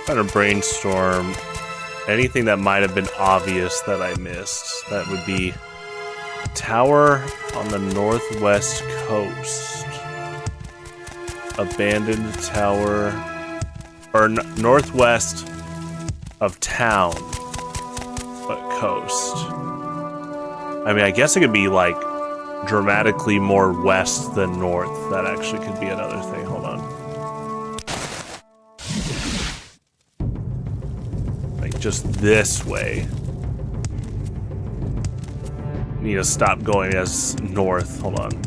Speaker 1: Trying to brainstorm anything that might have been obvious that I missed. That would be tower on the northwest coast, abandoned tower, or northwest of town, but coast. I mean, I guess it could be like dramatically more west than north. That actually could be another thing. Hold on. Just this way. Need to stop going as north. Hold on.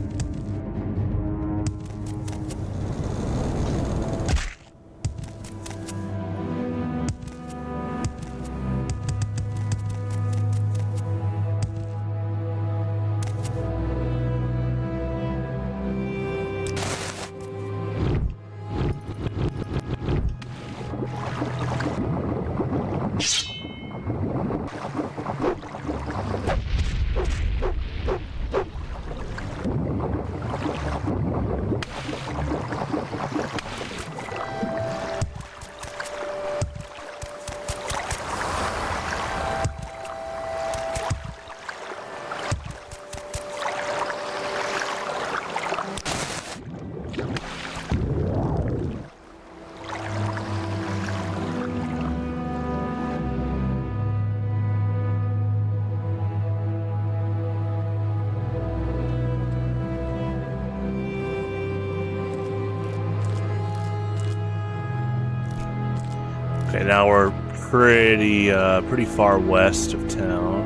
Speaker 1: Okay, now we're pretty far west of town.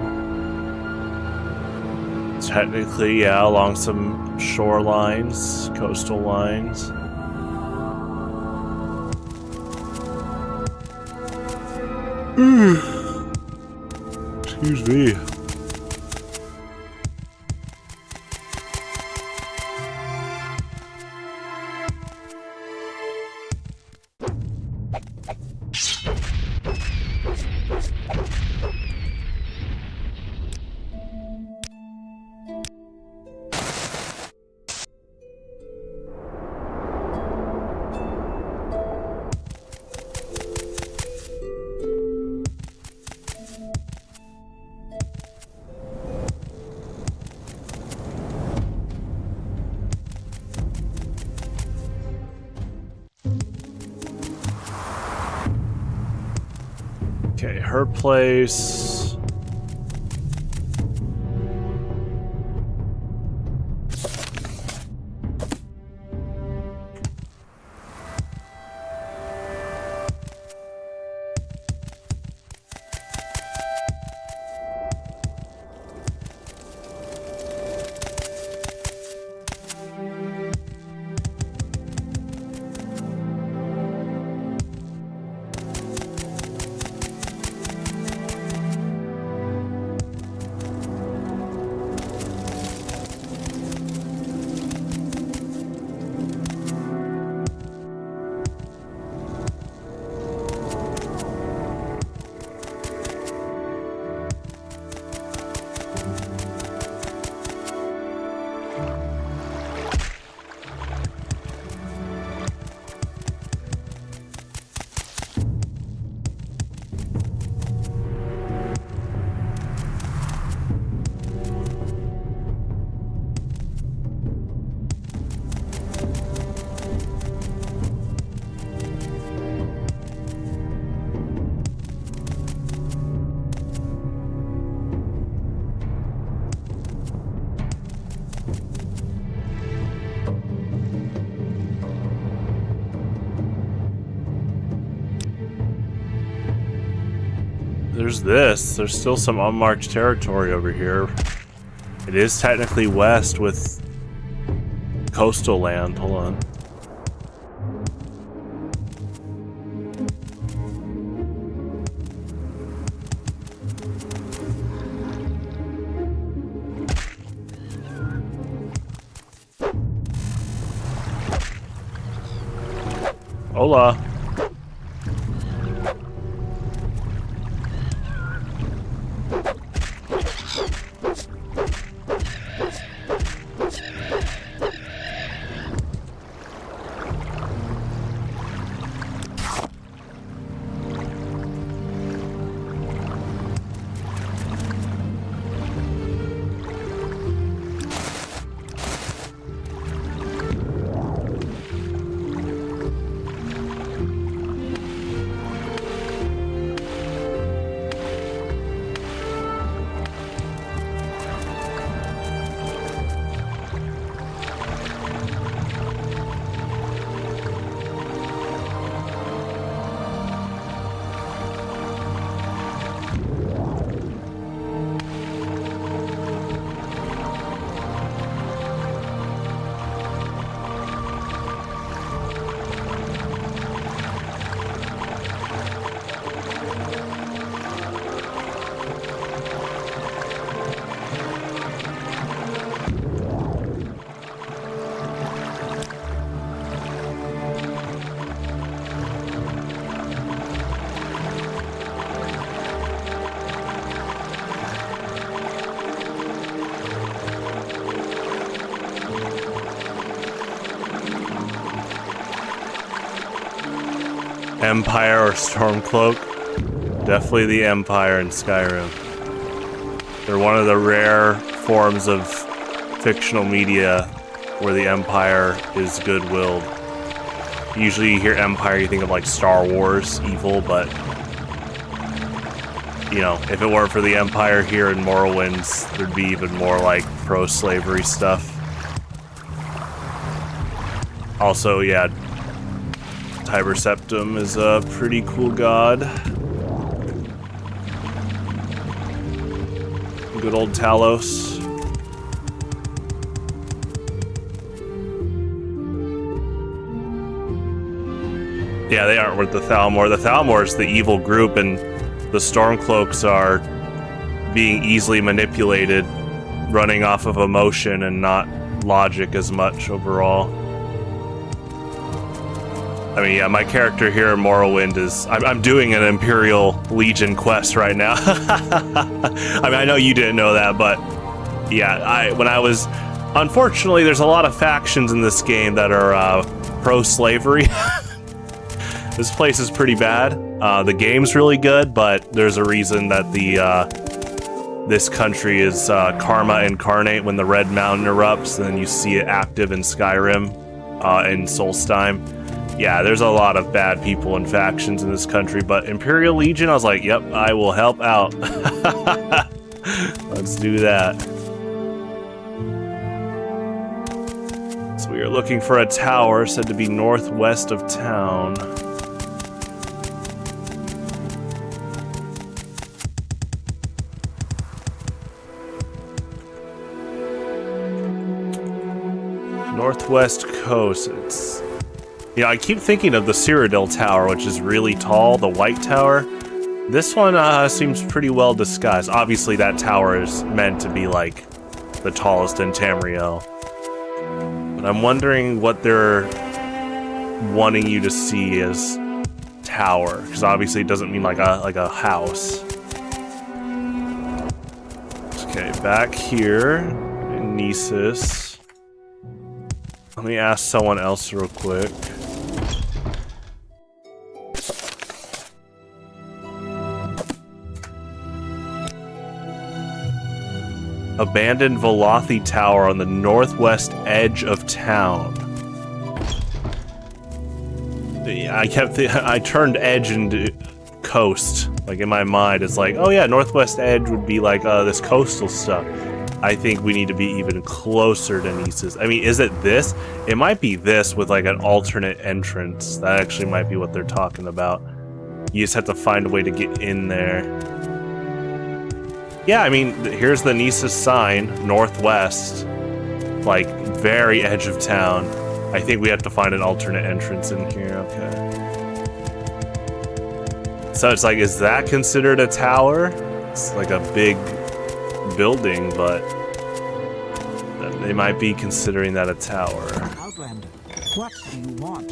Speaker 1: Technically, yeah, along some shorelines, coastal lines. Excuse me. Okay, her place. There's this. There's still some unmarked territory over here. It is technically west with coastal land. Hold on. Hola. Empire or Stormcloak? Definitely the Empire in Skyrim. They're one of the rare forms of fictional media where the Empire is good-willed. Usually you hear Empire, you think of like Star Wars, evil, but you know, if it weren't for the Empire here in Morrowind, there'd be even more like pro-slavery stuff. Also, yeah, Tiber Septim is a pretty cool god. Good old Talos. Yeah, they aren't worth the Thalmor. The Thalmor is the evil group, and the Stormcloaks are being easily manipulated, running off of emotion and not logic as much overall. I mean, yeah, my character here in Morrowind is... I'm doing an Imperial Legion quest right now. I mean, I know you didn't know that, but... Yeah, when I was... Unfortunately, there's a lot of factions in this game that are pro-slavery. This place is pretty bad. The game's really good, but there's a reason that this country is Karma Incarnate when the Red Mountain erupts, and then you see it active in Skyrim, in Solstheim. Yeah, there's a lot of bad people and factions in this country, but Imperial Legion, I was like, yep, I will help out. Let's do that. So we are looking for a tower said to be northwest of town. Northwest coast. It's... You know, I keep thinking of the Cyrodiil Tower, which is really tall, the white tower. This one seems pretty well disguised. Obviously, that tower is meant to be, like, the tallest in Tamriel. But I'm wondering what they're wanting you to see as tower, because obviously it doesn't mean like a house. Okay, back here in Nesis. Let me ask someone else real quick. Abandoned Velothi Tower on the northwest edge of town. I turned edge into coast. Like in my mind, it's like, oh yeah, northwest edge would be like this coastal stuff. I think we need to be even closer to Nesis. I mean, is it this? It might be this with like an alternate entrance. That actually might be what they're talking about. You just have to find a way to get in there. Yeah, I mean, here's the Nesis sign, northwest, like very edge of town. I think we have to find an alternate entrance in here, okay. So it's like, is that considered a tower? It's like a big building, but they might be considering that a tower.
Speaker 3: Outlander, what do you want?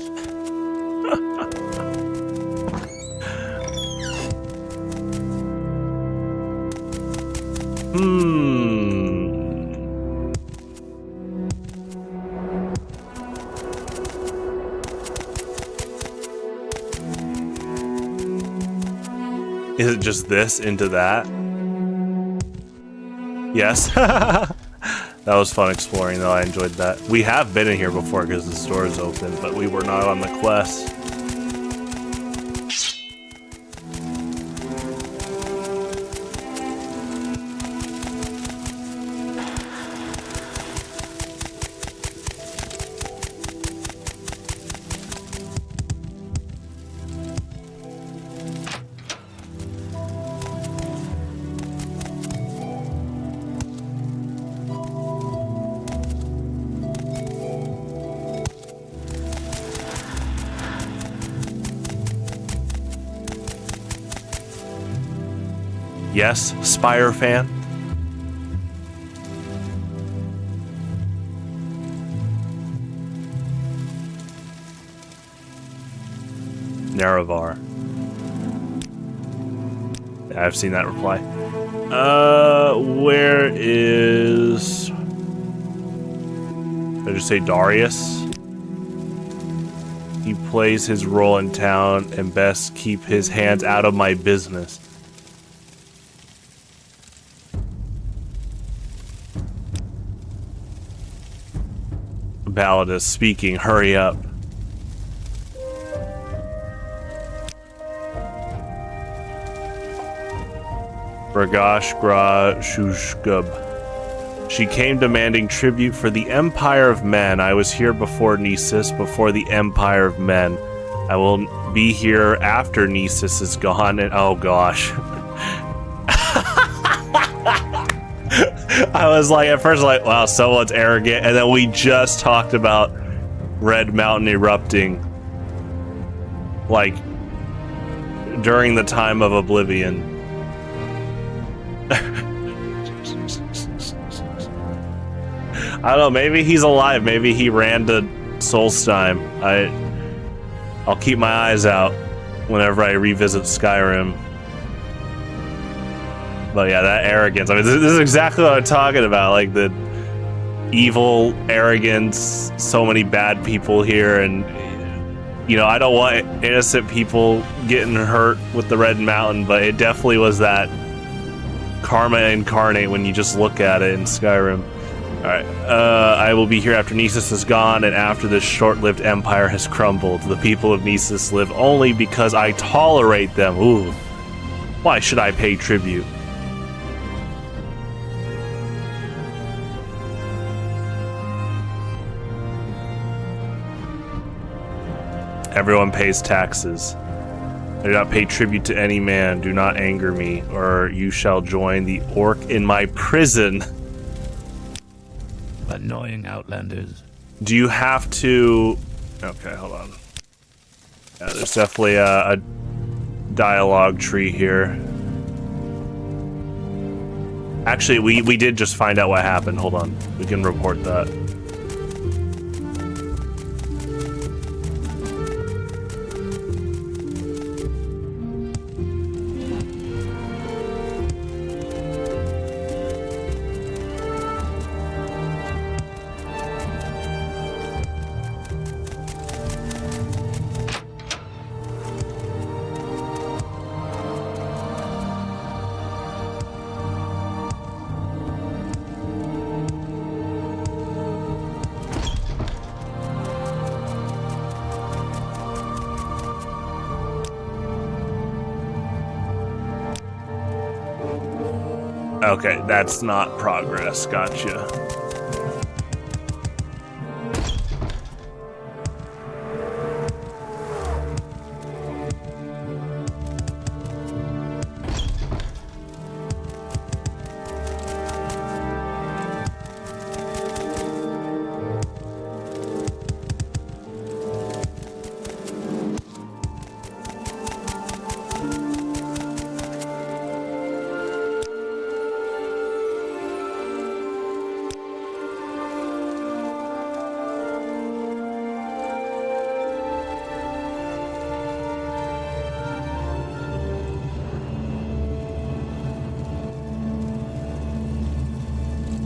Speaker 1: Is it just this into that? Yes. That was fun exploring, though. I enjoyed that. We have been in here before because the store is open, but we were not on the quest. Yes, Spire fan. Naravar. Yeah, I've seen that reply. Where is... Did I just say Darius? He plays his role in town and best keep his hands out of my business. Balladus speaking, hurry up. Bragash Gra Shushgub. She came demanding tribute for the Empire of Men. I was here before Nesis, before the Empire of Men. I will be here after Nesis is gone, and oh gosh. I was like, at first like, wow, someone's arrogant, and then we just talked about Red Mountain erupting, like, during the time of Oblivion. I don't know, maybe he's alive, maybe he ran to Solstheim. I'll keep my eyes out whenever I revisit Skyrim. But yeah, that arrogance. I mean, this is exactly what I'm talking about. Like, the evil arrogance, so many bad people here, and, you know, I don't want innocent people getting hurt with the Red Mountain, but it definitely was that karma incarnate when you just look at it in Skyrim. Alright, I will be here after Nesis is gone and after this short-lived empire has crumbled. The people of Nesis live only because I tolerate them. Ooh. Why should I pay tribute? Everyone pays taxes. I do not pay tribute to any man. Do not anger me, or you shall join the orc in my prison.
Speaker 9: Annoying outlanders.
Speaker 1: Do you have to... Okay, hold on. Yeah, there's definitely a dialogue tree here. Actually, we did just find out what happened. Hold on. We can report that. Okay, that's not progress. Gotcha.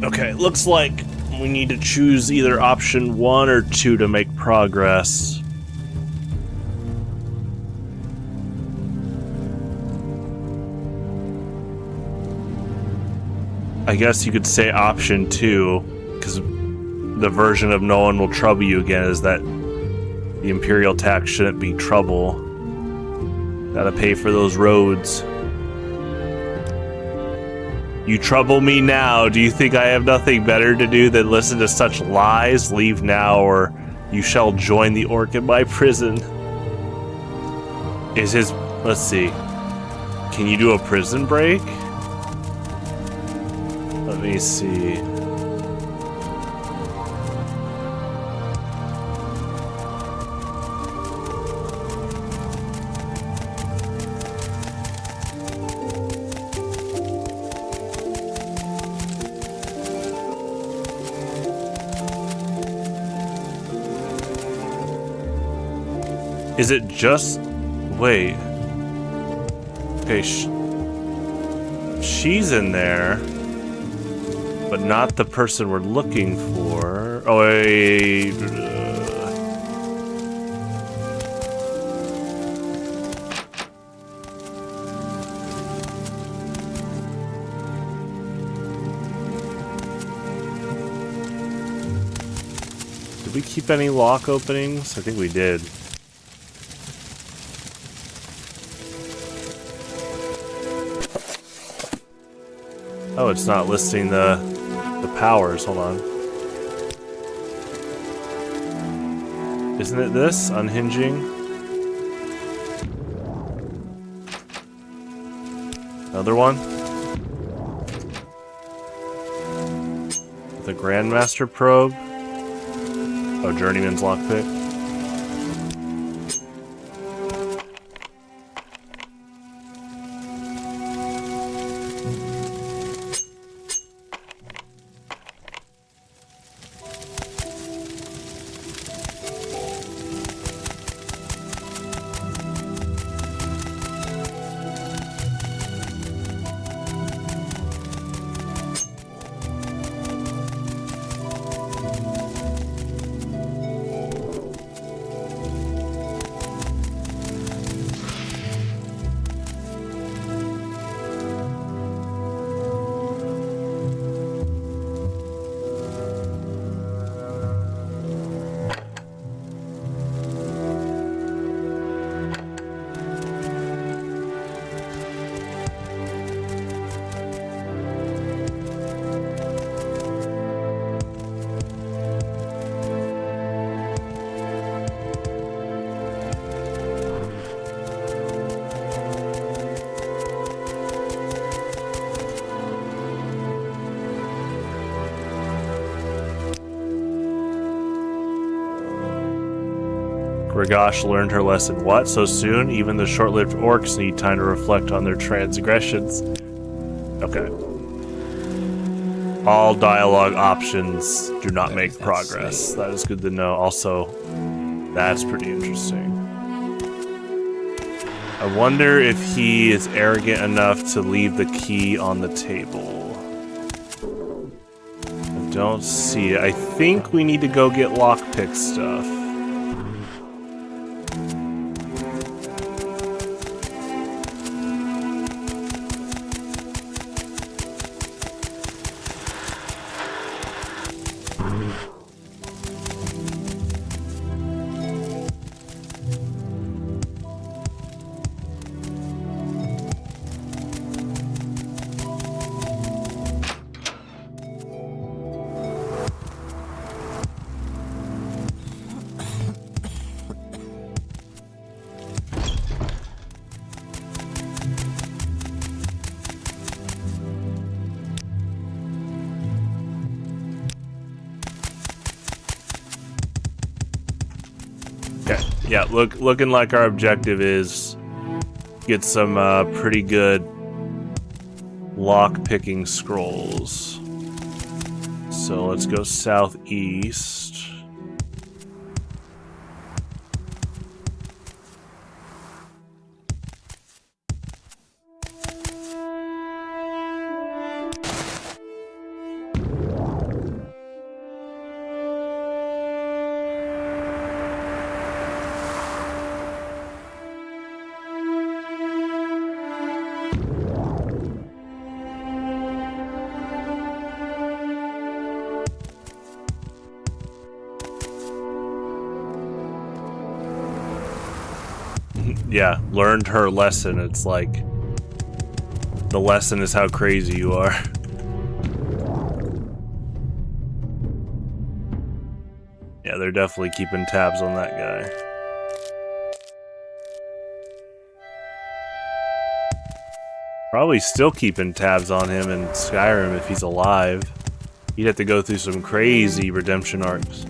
Speaker 1: Okay, looks like we need to choose either option 1 or 2 to make progress. I guess you could say option 2, because the version of no one will trouble you again is that the Imperial tax shouldn't be trouble. Gotta pay for those roads. You trouble me now. Do you think I have nothing better to do than listen to such lies? Leave now, or you shall join the orc in my prison. Is his... Let's see. Can you do a prison break? Let me see. Is it just... Wait. Okay, she's in there, but not the person we're looking for. Oh, wait. Did we keep any lock openings? I think we did. Oh, it's not listing the powers. Hold on. Isn't it this? Unhinging? Another one? The Grandmaster Probe? Oh, Journeyman's Lockpick. Ragash learned her lesson. What? So soon? Even the short-lived orcs need time to reflect on their transgressions. Okay. All dialogue options do not make progress. That is good to know. Also, that's pretty interesting. I wonder if he is arrogant enough to leave the key on the table. I don't see it. I think we need to go get lockpick stuff. Yeah, looking like our objective is get some pretty good lock-picking scrolls. So let's go southeast. yeah, learned her lesson. It's like the lesson is how crazy you are. Yeah, they're definitely keeping tabs on that guy. Probably still keeping tabs on him in Skyrim if he's alive. He'd have to go through some crazy redemption arcs.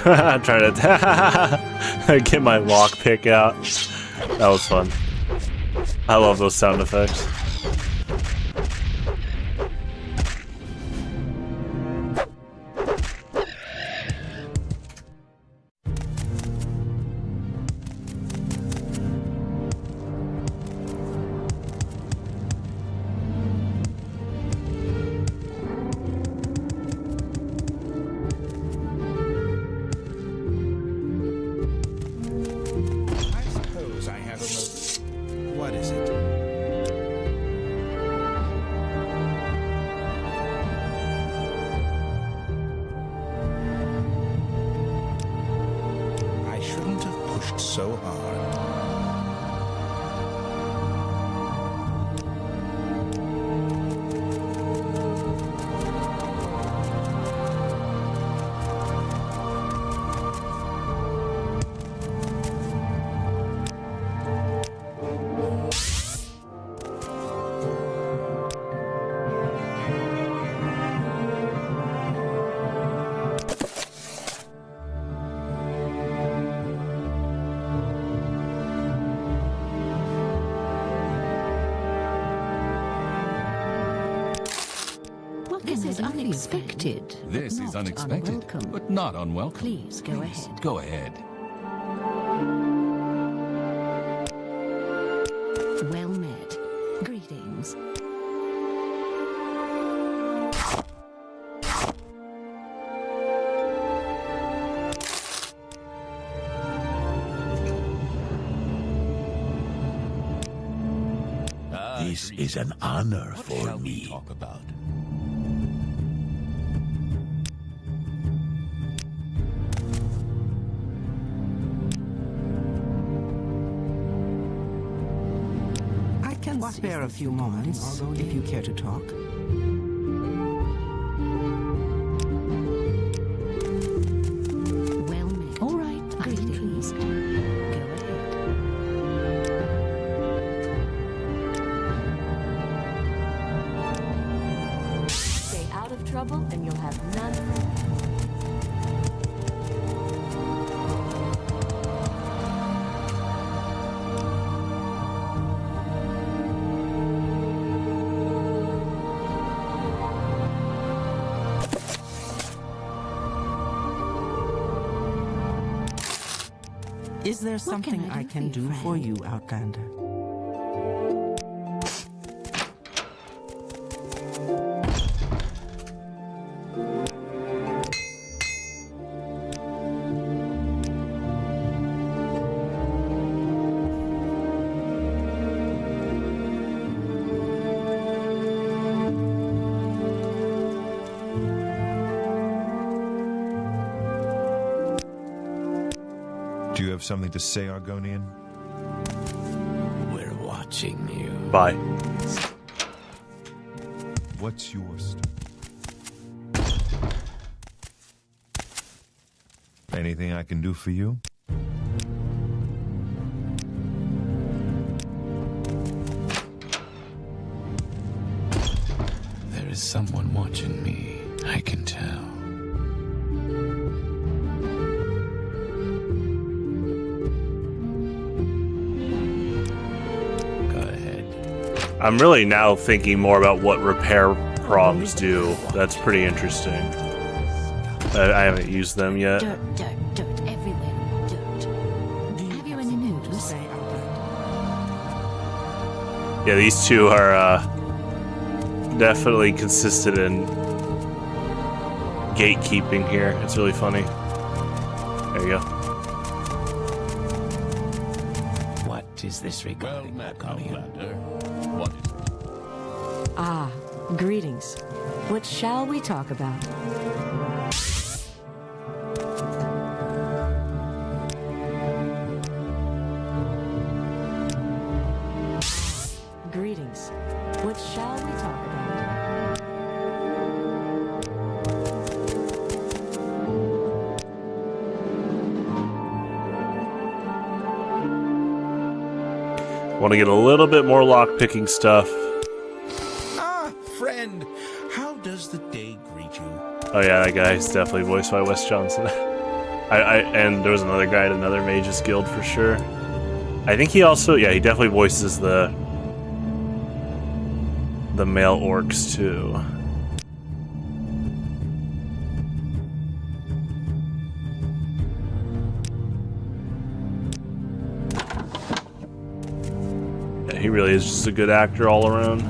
Speaker 1: I'm trying to get my lockpick out. That was fun. I love those sound effects.
Speaker 4: So hard.
Speaker 6: This is unexpected.
Speaker 9: This is unexpected, but not unwelcome.
Speaker 6: Please go ahead.
Speaker 9: Go ahead.
Speaker 6: Well met. Greetings.
Speaker 10: This is an honor for me.
Speaker 9: Talk about.
Speaker 3: I can spare a few moments if you care to talk.
Speaker 6: Well met. All right. Greetings. Go ahead.
Speaker 8: Stay out of trouble and you'll have none of it.
Speaker 3: Is there something I can do for you, Outlander?
Speaker 11: Do you have something to say, Argonian?
Speaker 10: We're watching you.
Speaker 1: Bye.
Speaker 11: What's yours? Anything I can do for you?
Speaker 10: There is someone watching me, I can tell. Go ahead.
Speaker 1: I'm really now thinking more about what repair progs do. That's pretty interesting. I haven't used them yet.
Speaker 6: Dirt, dirt, dirt everywhere. Dirt. Have you any noodles?
Speaker 1: Yeah, these two are definitely consistent in gatekeeping here. It's really funny. There you go.
Speaker 10: What is this regarding, Argonian?
Speaker 9: What is it?
Speaker 8: Ah, greetings. What shall we talk about? Greetings. What shall we talk about?
Speaker 1: Want to get a little bit more lockpicking stuff.
Speaker 4: Ah, friend, how does the day greet you?
Speaker 1: Oh yeah, that guy's definitely voiced by Wes Johnson. And there was another guy at another Mages Guild for sure. I think he also, yeah, he definitely voices the male orcs too. Yeah, he really is just a good actor all around.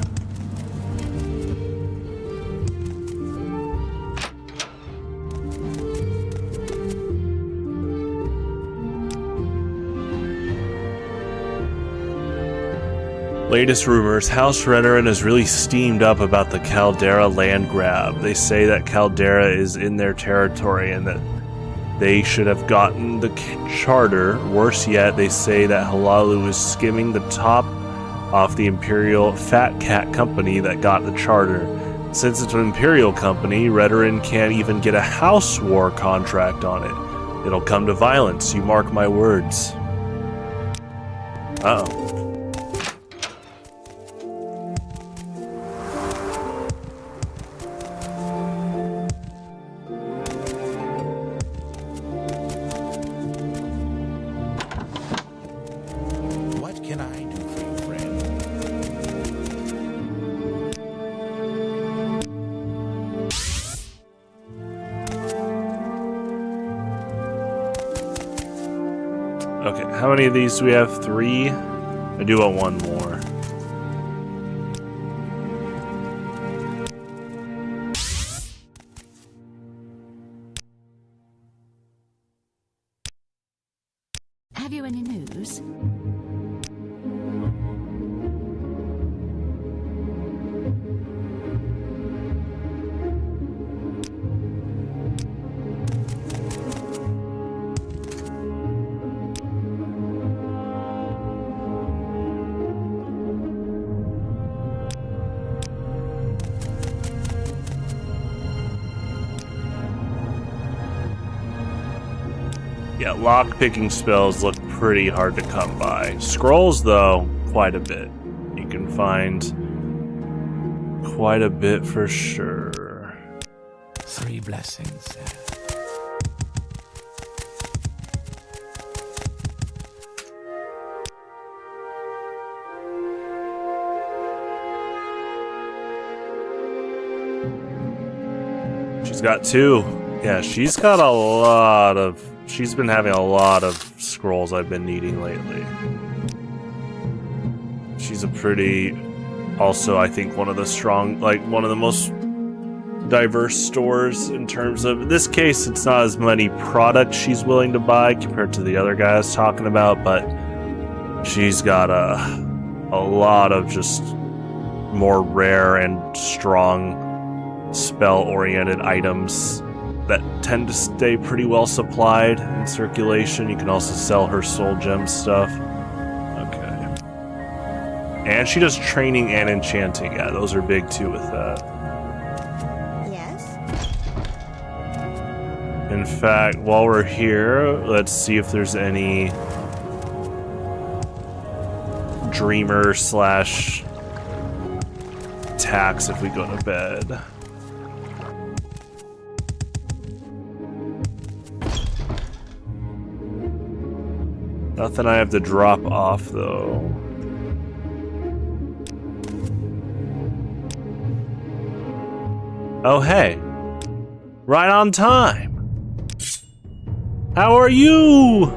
Speaker 1: Latest rumors, House Renarin is really steamed up about the Caldera land grab. They say that Caldera is in their territory and that they should have gotten the charter. Worse yet, they say that Halalu is skimming the top off the Imperial Fat Cat company that got the charter. Since it's an Imperial company, Renarin can't even get a house war contract on it. It'll come to violence, you mark my words. Uh-oh.
Speaker 4: What can I do for you, friend?
Speaker 1: Okay, how many of these do we have? 3? I do want one more.
Speaker 6: Have you any news?
Speaker 1: Yeah, lock-picking spells look pretty hard to come by. Scrolls, though, quite a bit. You can find quite a bit for sure.
Speaker 10: 3 blessings.
Speaker 1: She's got 2. Yeah, she's got a lot of... She's been having a lot of scrolls I've been needing lately. She's a pretty... Also, I think one of the strong... Like, one of the most diverse stores in terms of... In this case, it's not as many products she's willing to buy compared to the other guy I was talking about, but she's got a lot of just more rare and strong spell-oriented items that tend to stay pretty well supplied in circulation. You can also sell her soul gem stuff. Okay. And she does training and enchanting. Yeah, those are big too with that.
Speaker 7: Yes?
Speaker 1: In fact, while we're here, let's see if there's any dreamer slash tax if we go to bed. Nothing I have to drop off though. Oh hey, right on time. How are you?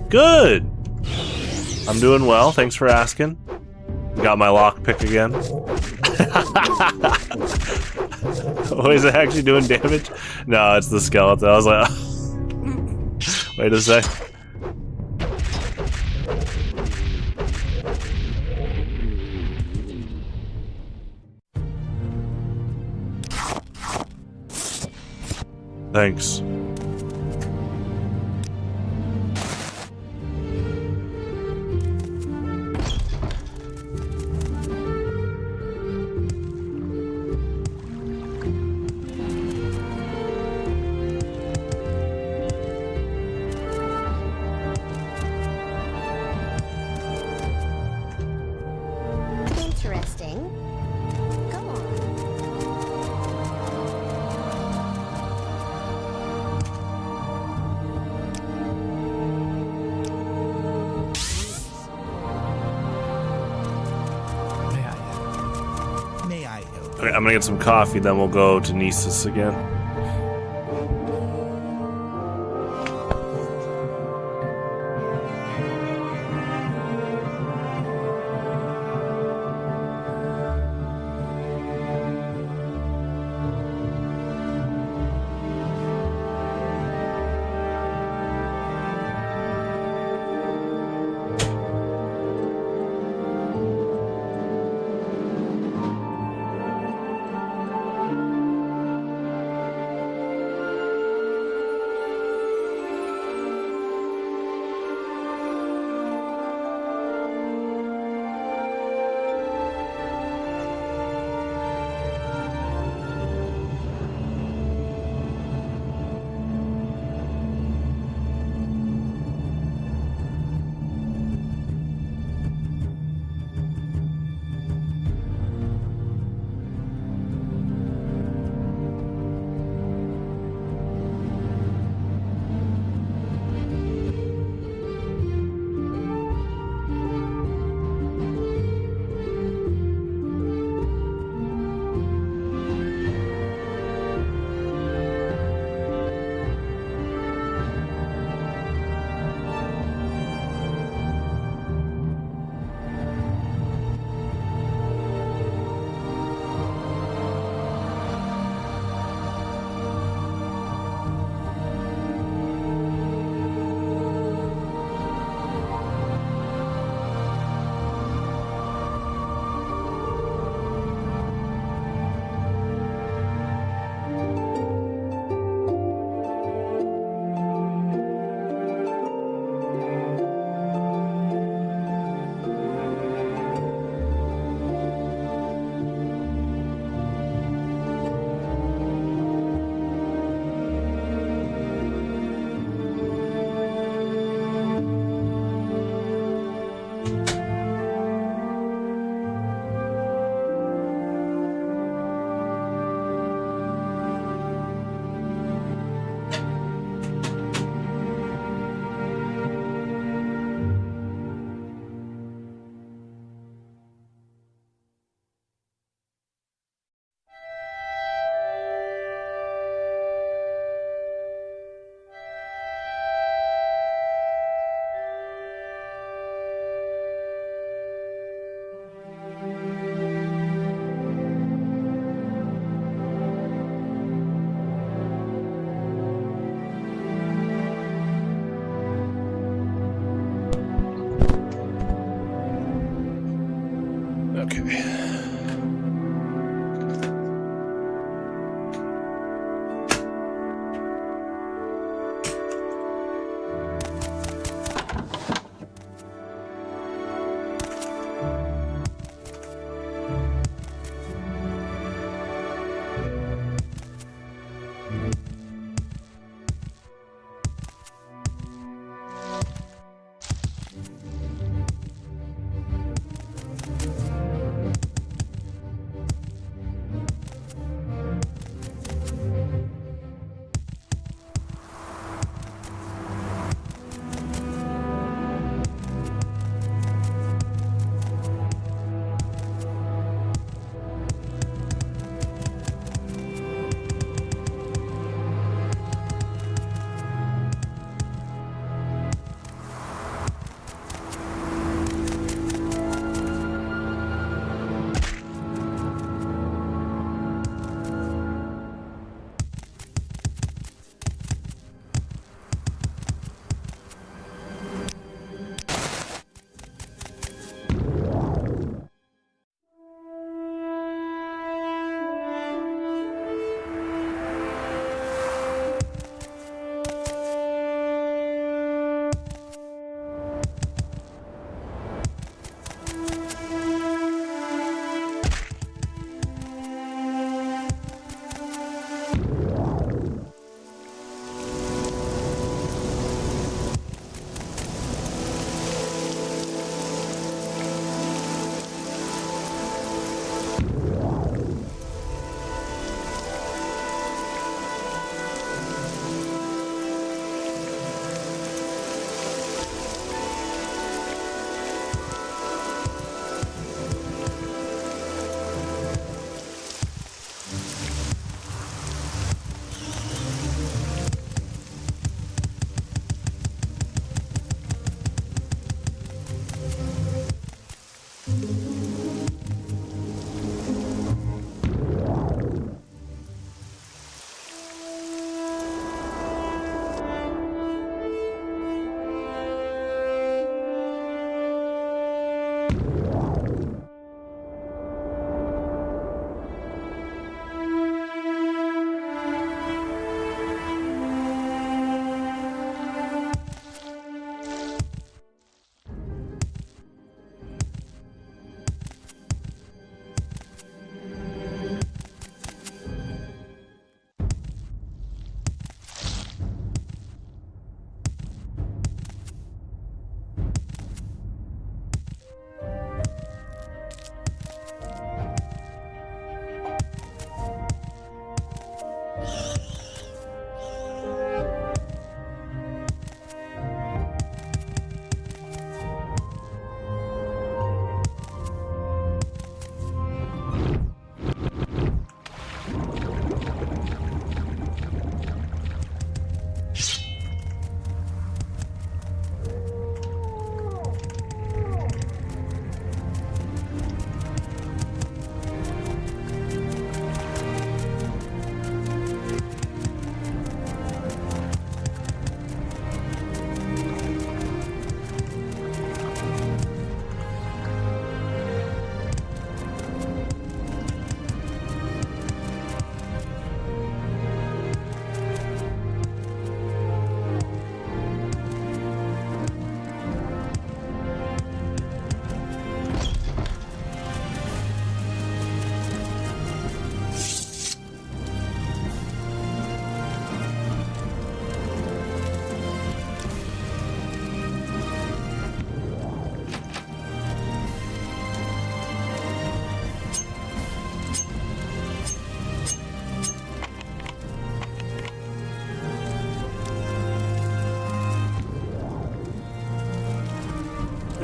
Speaker 1: Good. I'm doing well, thanks for asking. Got my lockpick again. Oh, is it actually doing damage? No, it's the skeleton. I was like, wait a sec. Thanks.
Speaker 7: Interesting. Go on.
Speaker 4: May I help?
Speaker 1: Okay, I'm gonna get some coffee, then we'll go to Nisus again.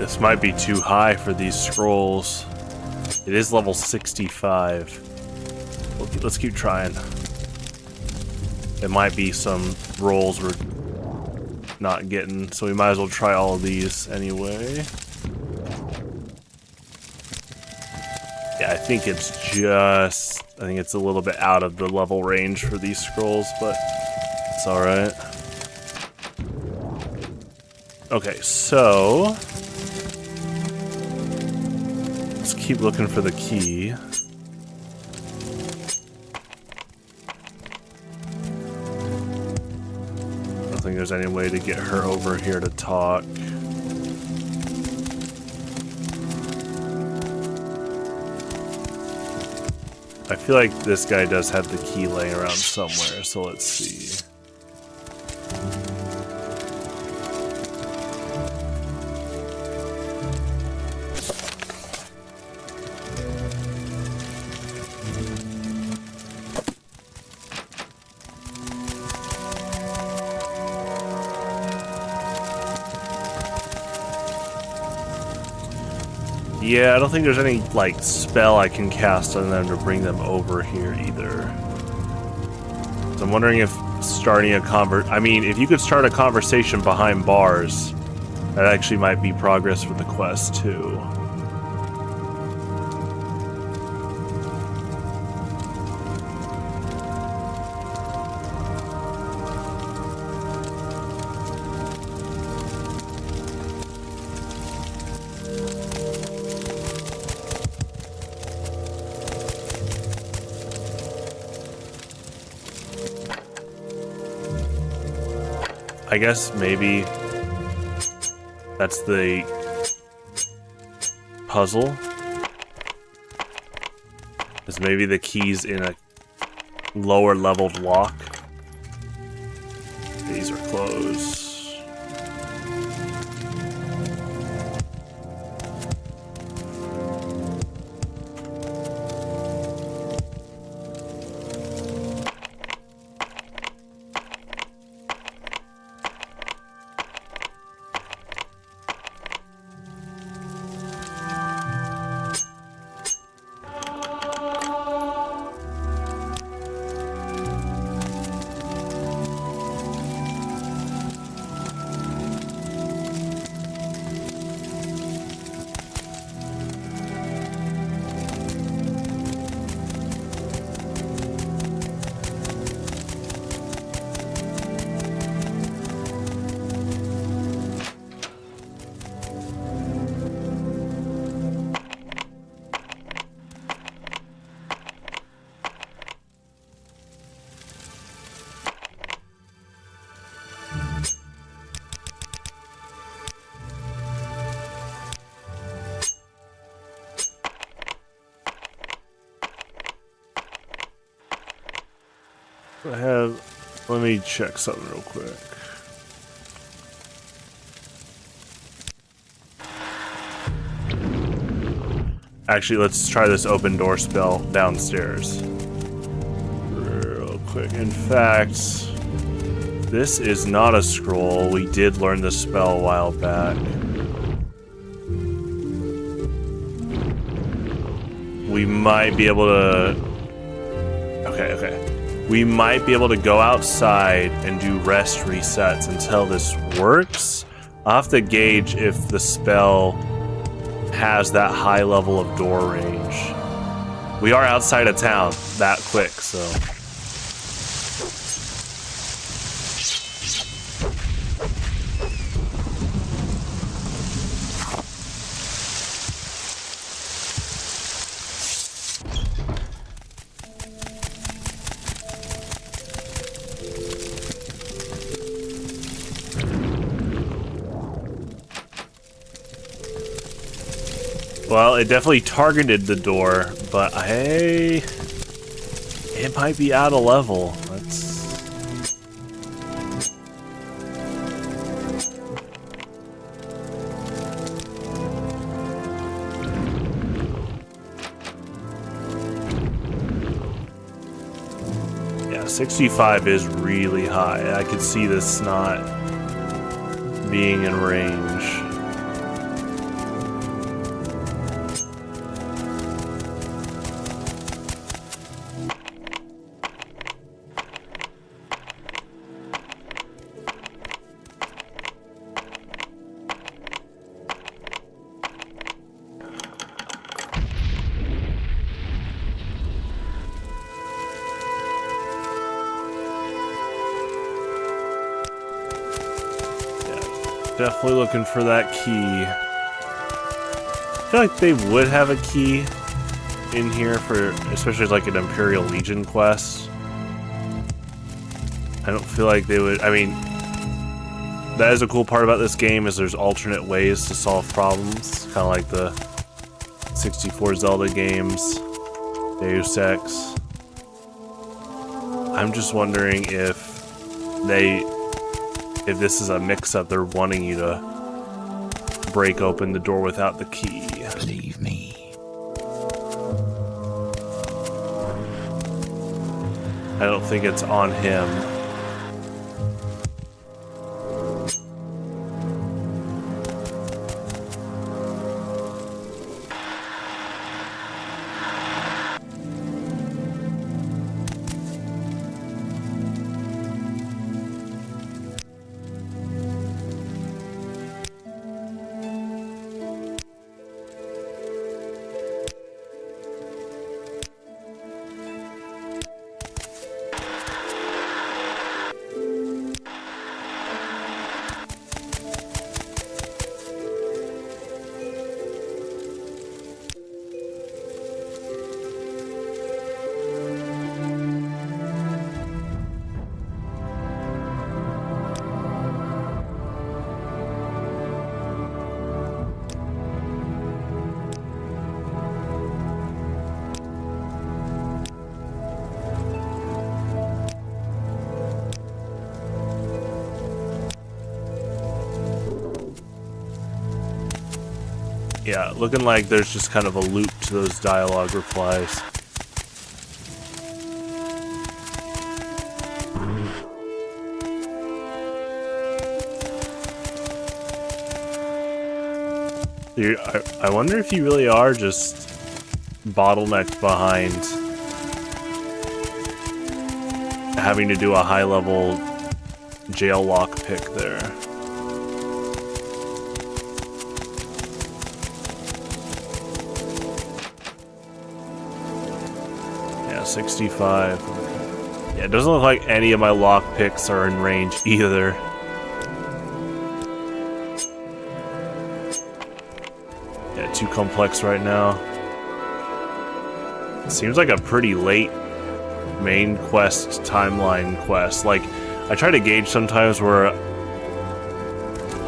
Speaker 1: This might be too high for these scrolls. It is level 65. Let's keep trying. There might be some rolls we're not getting, so we might as well try all of these anyway. Yeah, I think it's a little bit out of the level range for these scrolls, but it's alright. Okay, so let's keep looking for the key. I don't think there's any way to get her over here to talk. I feel like this guy does have the key laying around somewhere, so let's see. Yeah, I don't think there's any, like, spell I can cast on them to bring them over here either. So I'm wondering if starting if you could start a conversation behind bars, that actually might be progress for the quest, too. I guess maybe that's the puzzle. Is maybe the key's in a lower leveled lock. These are closed. Let me check something real quick. Actually, let's try this open door spell downstairs real quick. In fact, this is not a scroll. We did learn this spell a while back. We might be able to... Okay. We might be able to go outside and do rest resets until this works. I'll have to gauge if the spell has that high level of door range. We are outside of town that quick, so... Well, it definitely targeted the door, but it might be out of level. Yeah, 65 is really high. I could see this not being in range. Definitely looking for that key. I feel like they would have a key in here for, especially like an Imperial Legion quest. I don't feel like they would. I mean, that is a cool part about this game, is there's alternate ways to solve problems, kind of like the 64 Zelda games, Deus Ex. I'm just wondering if this is a mix-up, they're wanting you to break open the door without the key.
Speaker 10: Believe me.
Speaker 1: I don't think it's on him. Yeah, looking like there's just kind of a loop to those dialogue replies. I wonder if you really are just bottlenecked behind having to do a high-level jail lock pick there. Yeah, 65. Yeah, it doesn't look like any of my lock picks are in range either. Yeah, too complex right now. It seems like a pretty late main quest timeline quest. Like, I try to gauge sometimes where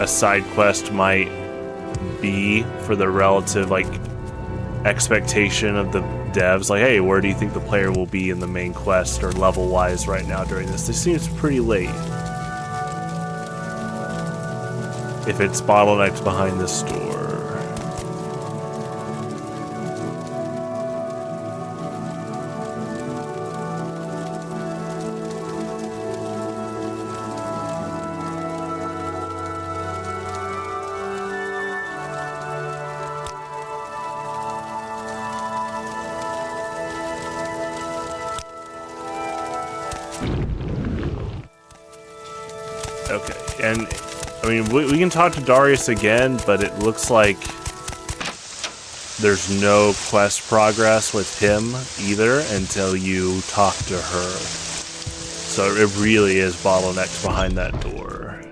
Speaker 1: a side quest might be for the relative, like, expectation of the devs. Like, hey, where do you think the player will be in the main quest or level-wise right now during this? This seems pretty late. If it's bottlenecked behind this door. Okay, and I mean, we can talk to Darius again, but it looks like there's no quest progress with him either until you talk to her. So it really is bottlenecked behind that door.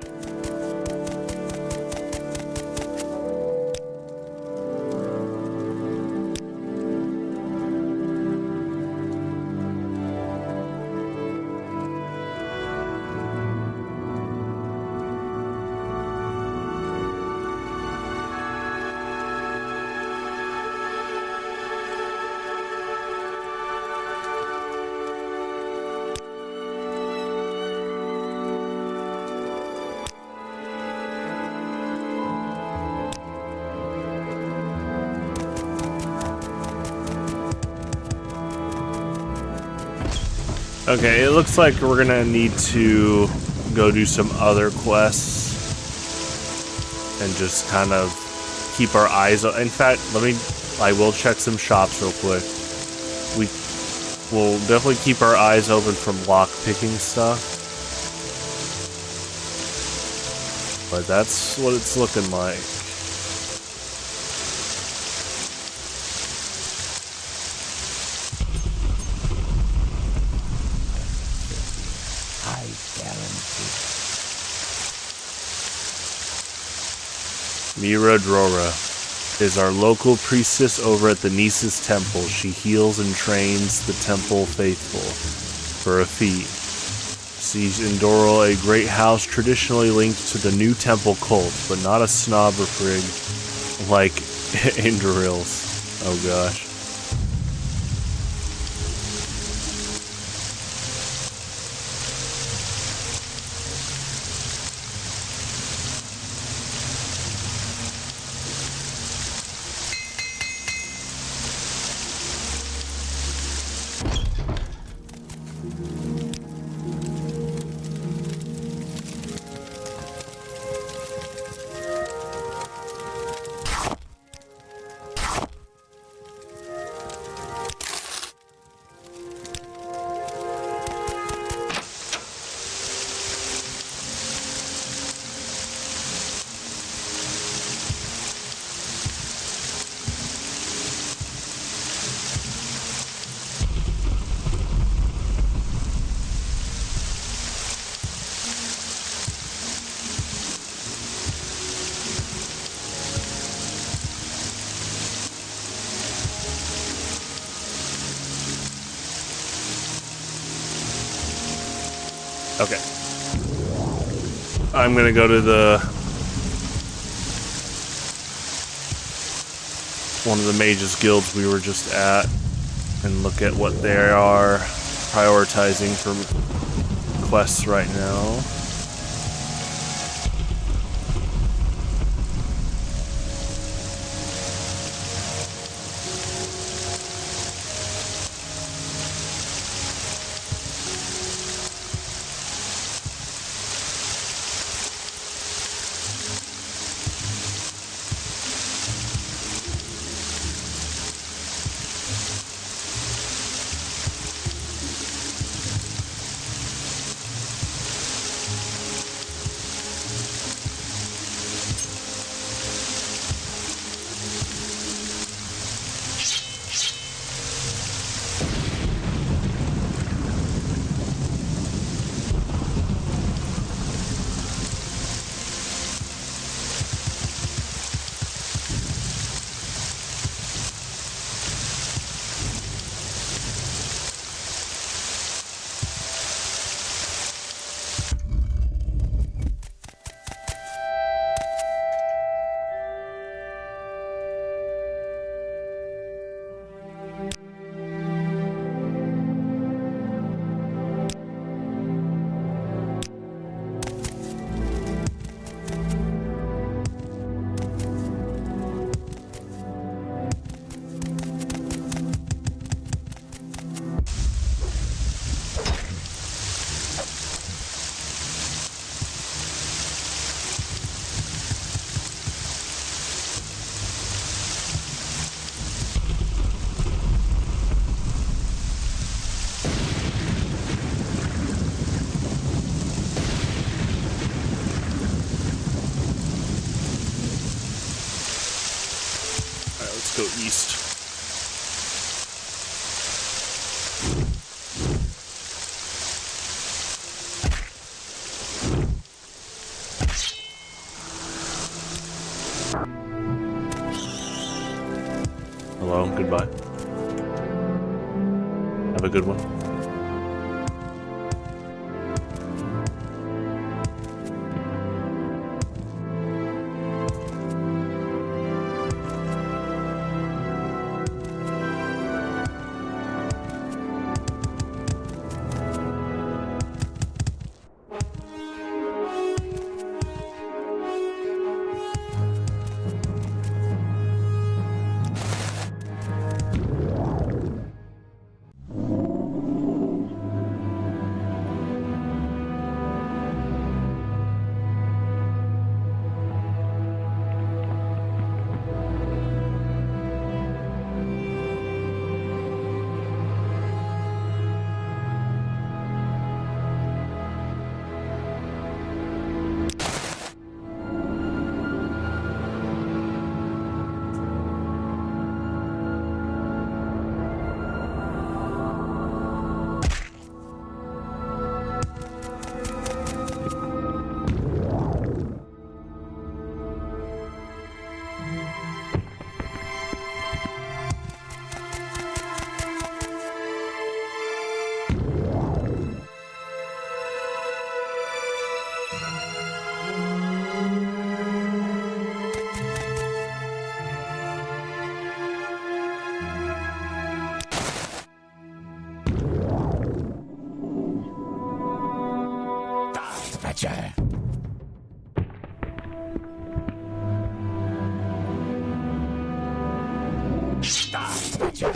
Speaker 1: Okay, it looks like we're gonna need to go do some other quests and just kind of keep our eyes on. In fact, I will check some shops real quick. We'll definitely keep our eyes open from lock picking stuff. But that's what it's looking like. Mira Drora is our local priestess over at the Nice's temple. She heals and trains the temple faithful for a fee. Sees in Doral a great house traditionally linked to the new temple cult, but not a snob or prig like Indorils. Oh gosh. Okay. I'm gonna go to one of the mages guilds we were just at and look at what they are prioritizing for quests right now. Go east. Hello, goodbye. Have a good one.
Speaker 4: Fetcher. Fetcher.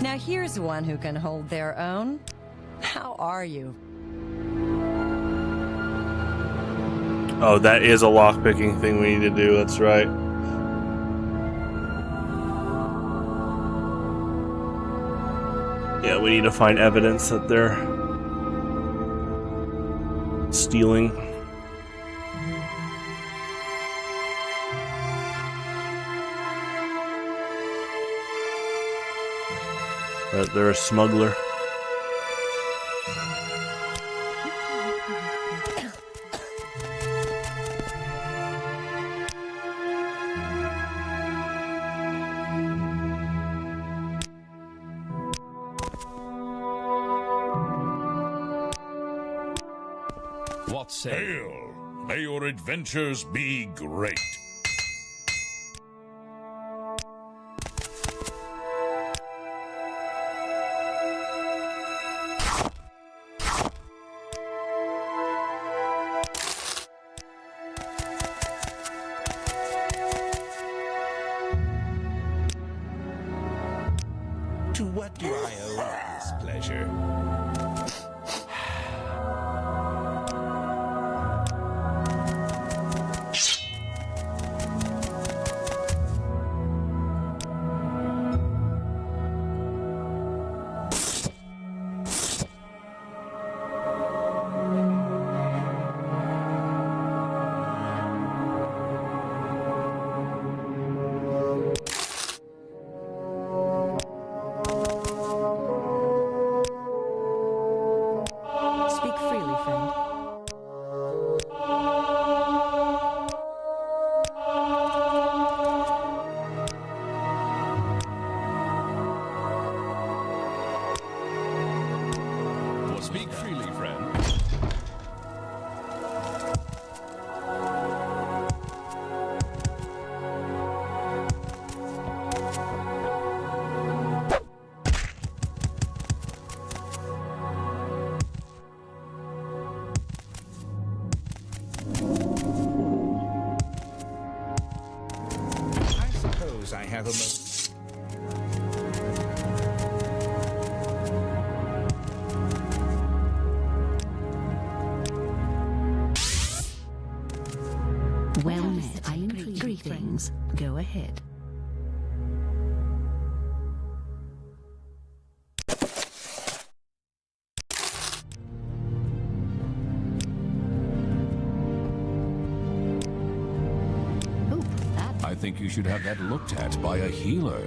Speaker 8: Now here's one who can hold their own. How are you?
Speaker 1: Oh, that is a lockpicking thing we need to do, that's right. Yeah, we need to find evidence that they're stealing. That they're a smuggler.
Speaker 5: What say? Hail! May your adventures be great.
Speaker 4: To what do I owe this pleasure?
Speaker 8: Speak freely, friend.
Speaker 9: Speak freely, friend.
Speaker 4: I suppose I have a moment.
Speaker 6: Well met. I intrigue. Greetings. Go ahead. Oh, that.
Speaker 9: I think you should have that looked at by a healer.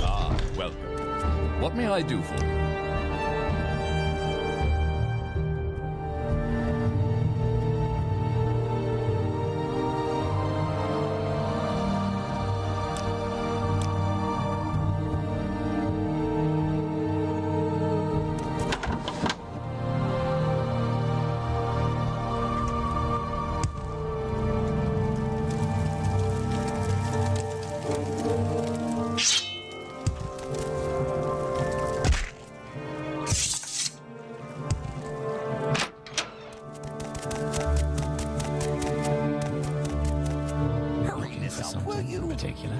Speaker 9: Ah, welcome. What may I do for you?
Speaker 10: Looking for something in particular?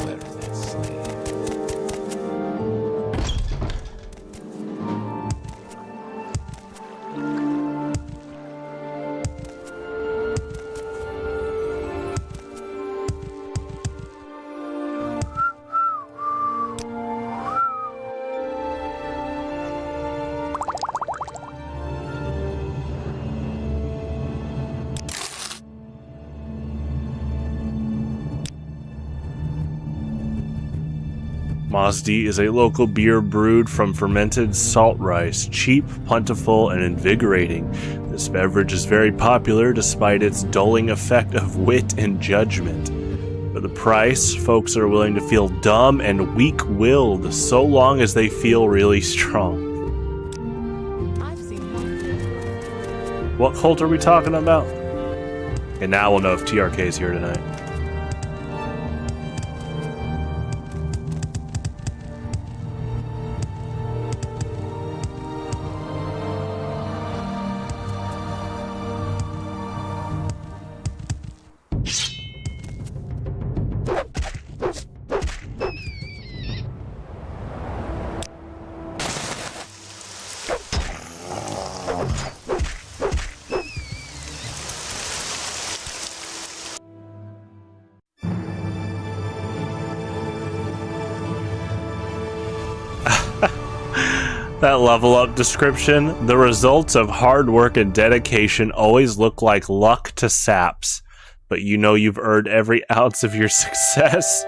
Speaker 10: Where is that slave?
Speaker 1: Mazdi is a local beer brewed from fermented salt rice, cheap, plentiful, and invigorating. This beverage is very popular despite its dulling effect of wit and judgment. For the price, folks are willing to feel dumb and weak-willed so long as they feel really strong.
Speaker 8: I've seen
Speaker 1: What cult are we talking about? And now we'll know if TRK is here tonight. That level up description, the results of hard work and dedication always look like luck to saps, but you know you've earned every ounce of your success.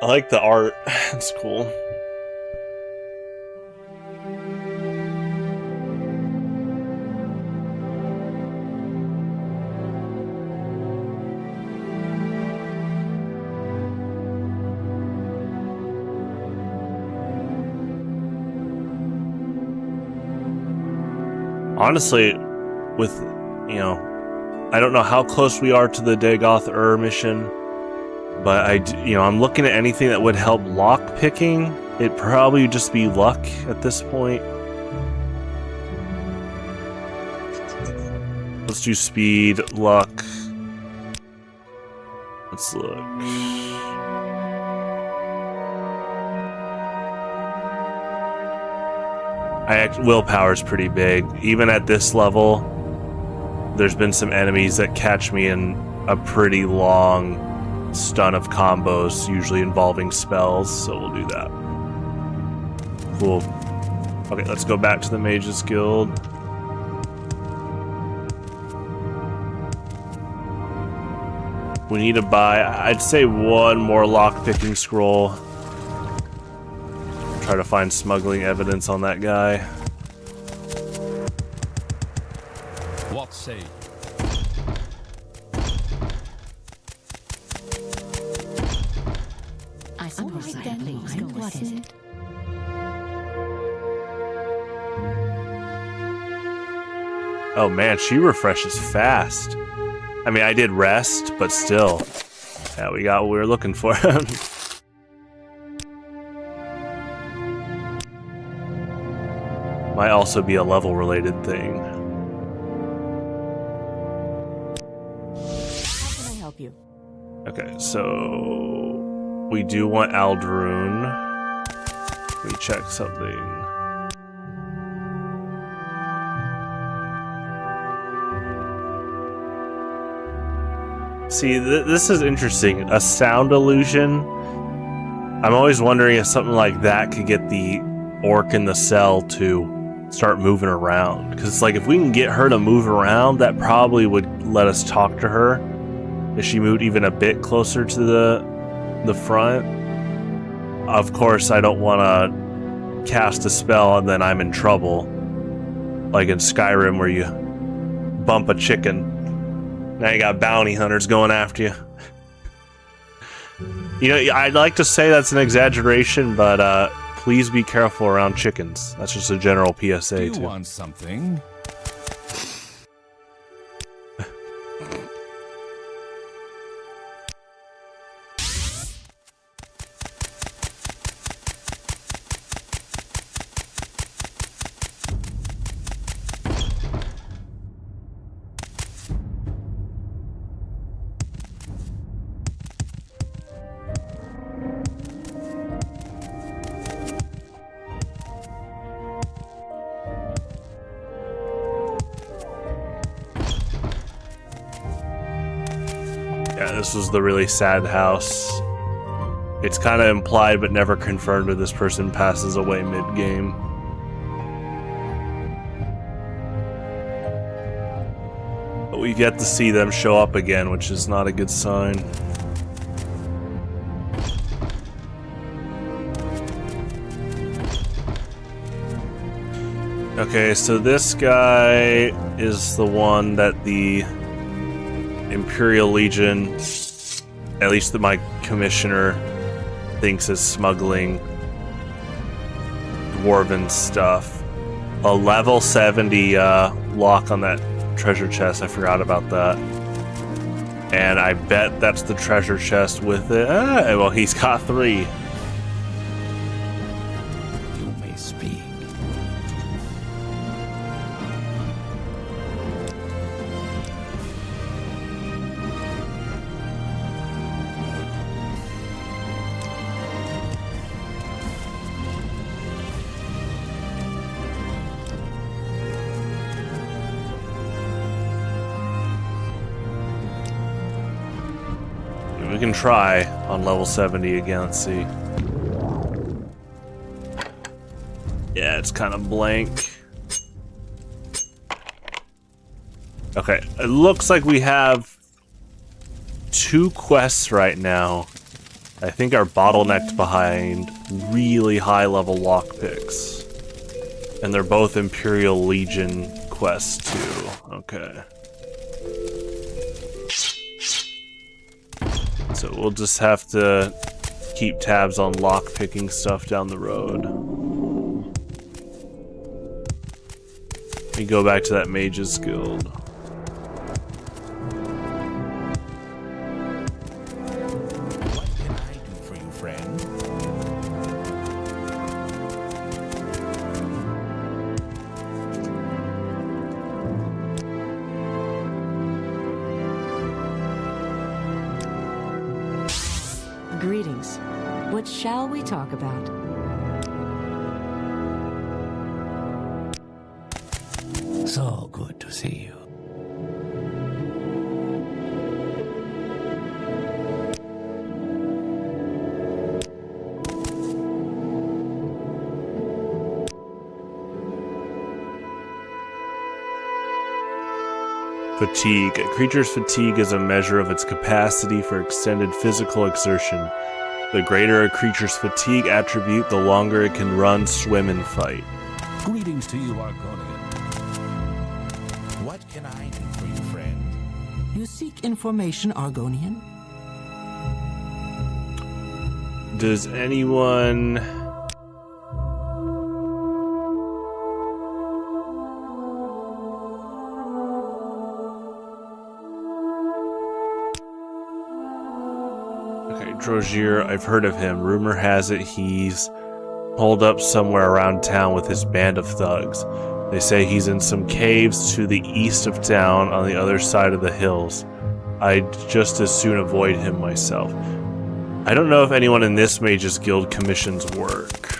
Speaker 1: I like the art. It's cool. Honestly, with, you know, I don't know how close we are to the Dagoth mission, but I'm looking at anything that would help lock picking. It'd probably just be luck at this point. Let's do speed, luck. Let's look. Willpower's pretty big. Even at this level, there's been some enemies that catch me in a pretty long stun of combos, usually involving spells, so we'll do that. Cool. Okay, let's go back to the Mages Guild. We need to buy, I'd say, one more lockpicking scroll. Try to find smuggling evidence on that guy.
Speaker 9: What say you?
Speaker 6: I suppose I at least know what is it.
Speaker 1: Oh man, she refreshes fast. I mean, I did rest, but still. Yeah, we got what we were looking for. Might also be a level-related thing.
Speaker 8: How can I help you?
Speaker 1: Okay, so we do want Aldaroon. We check something. See, this is interesting. A sound illusion. I'm always wondering if something like that could get the orc in the cell to start moving around. Because it's like, if we can get her to move around, that probably would let us talk to her. If she moved even a bit closer to the front. Of course, I don't want to cast a spell and then I'm in trouble. Like in Skyrim, where you bump a chicken. Now you got bounty hunters going after you. You know, I'd like to say that's an exaggeration, but please be careful around chickens. That's just a general PSA,
Speaker 9: Do you
Speaker 1: too.
Speaker 9: want something?
Speaker 1: Yeah, this was the really sad house. It's kind of implied but never confirmed that this person passes away mid-game. But we get to see them show up again, which is not a good sign. Okay, so this guy is the one that the Imperial Legion, at least my commissioner, thinks is smuggling dwarven stuff. A level 70 lock on that treasure chest, I forgot about that. And I bet that's the treasure chest with it. Well, he's got 3.
Speaker 10: You may speak.
Speaker 1: We can try on level 70 again, let's see. Yeah, it's kind of blank. Okay, it looks like we have 2 quests right now. I think are bottlenecked behind really high level lockpicks. And they're both Imperial Legion quests too. Okay. So we'll just have to keep tabs on lockpicking stuff down the road. me go back to that Mage's Guild.
Speaker 4: What can I do for you, friend?
Speaker 8: Greetings. What shall we talk about?
Speaker 2: So good to see you.
Speaker 1: Fatigue. A creature's fatigue is a measure of its capacity for extended physical exertion. The greater a creature's fatigue attribute, the longer it can run, swim, and fight.
Speaker 5: Greetings to you, Argonian.
Speaker 4: What can I do for you, friend?
Speaker 3: You seek information, Argonian?
Speaker 1: Does anyone... Drogier, I've heard of him. Rumor has it he's holed up somewhere around town with his band of thugs. They say he's in some caves to the east of town on the other side of the hills. I'd just as soon avoid him myself. I don't know if anyone in this Mage's Guild commissions work.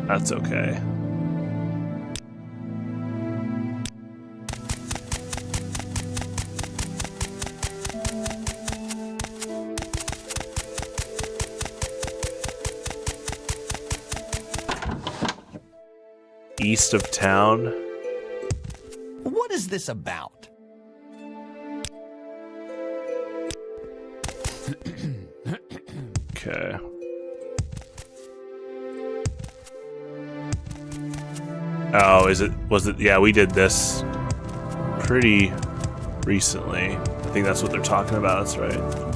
Speaker 1: That's okay. East of town.
Speaker 2: What is this about?
Speaker 1: Okay. Oh, was it? Yeah, we did this pretty recently. I think that's what they're talking about. That's right.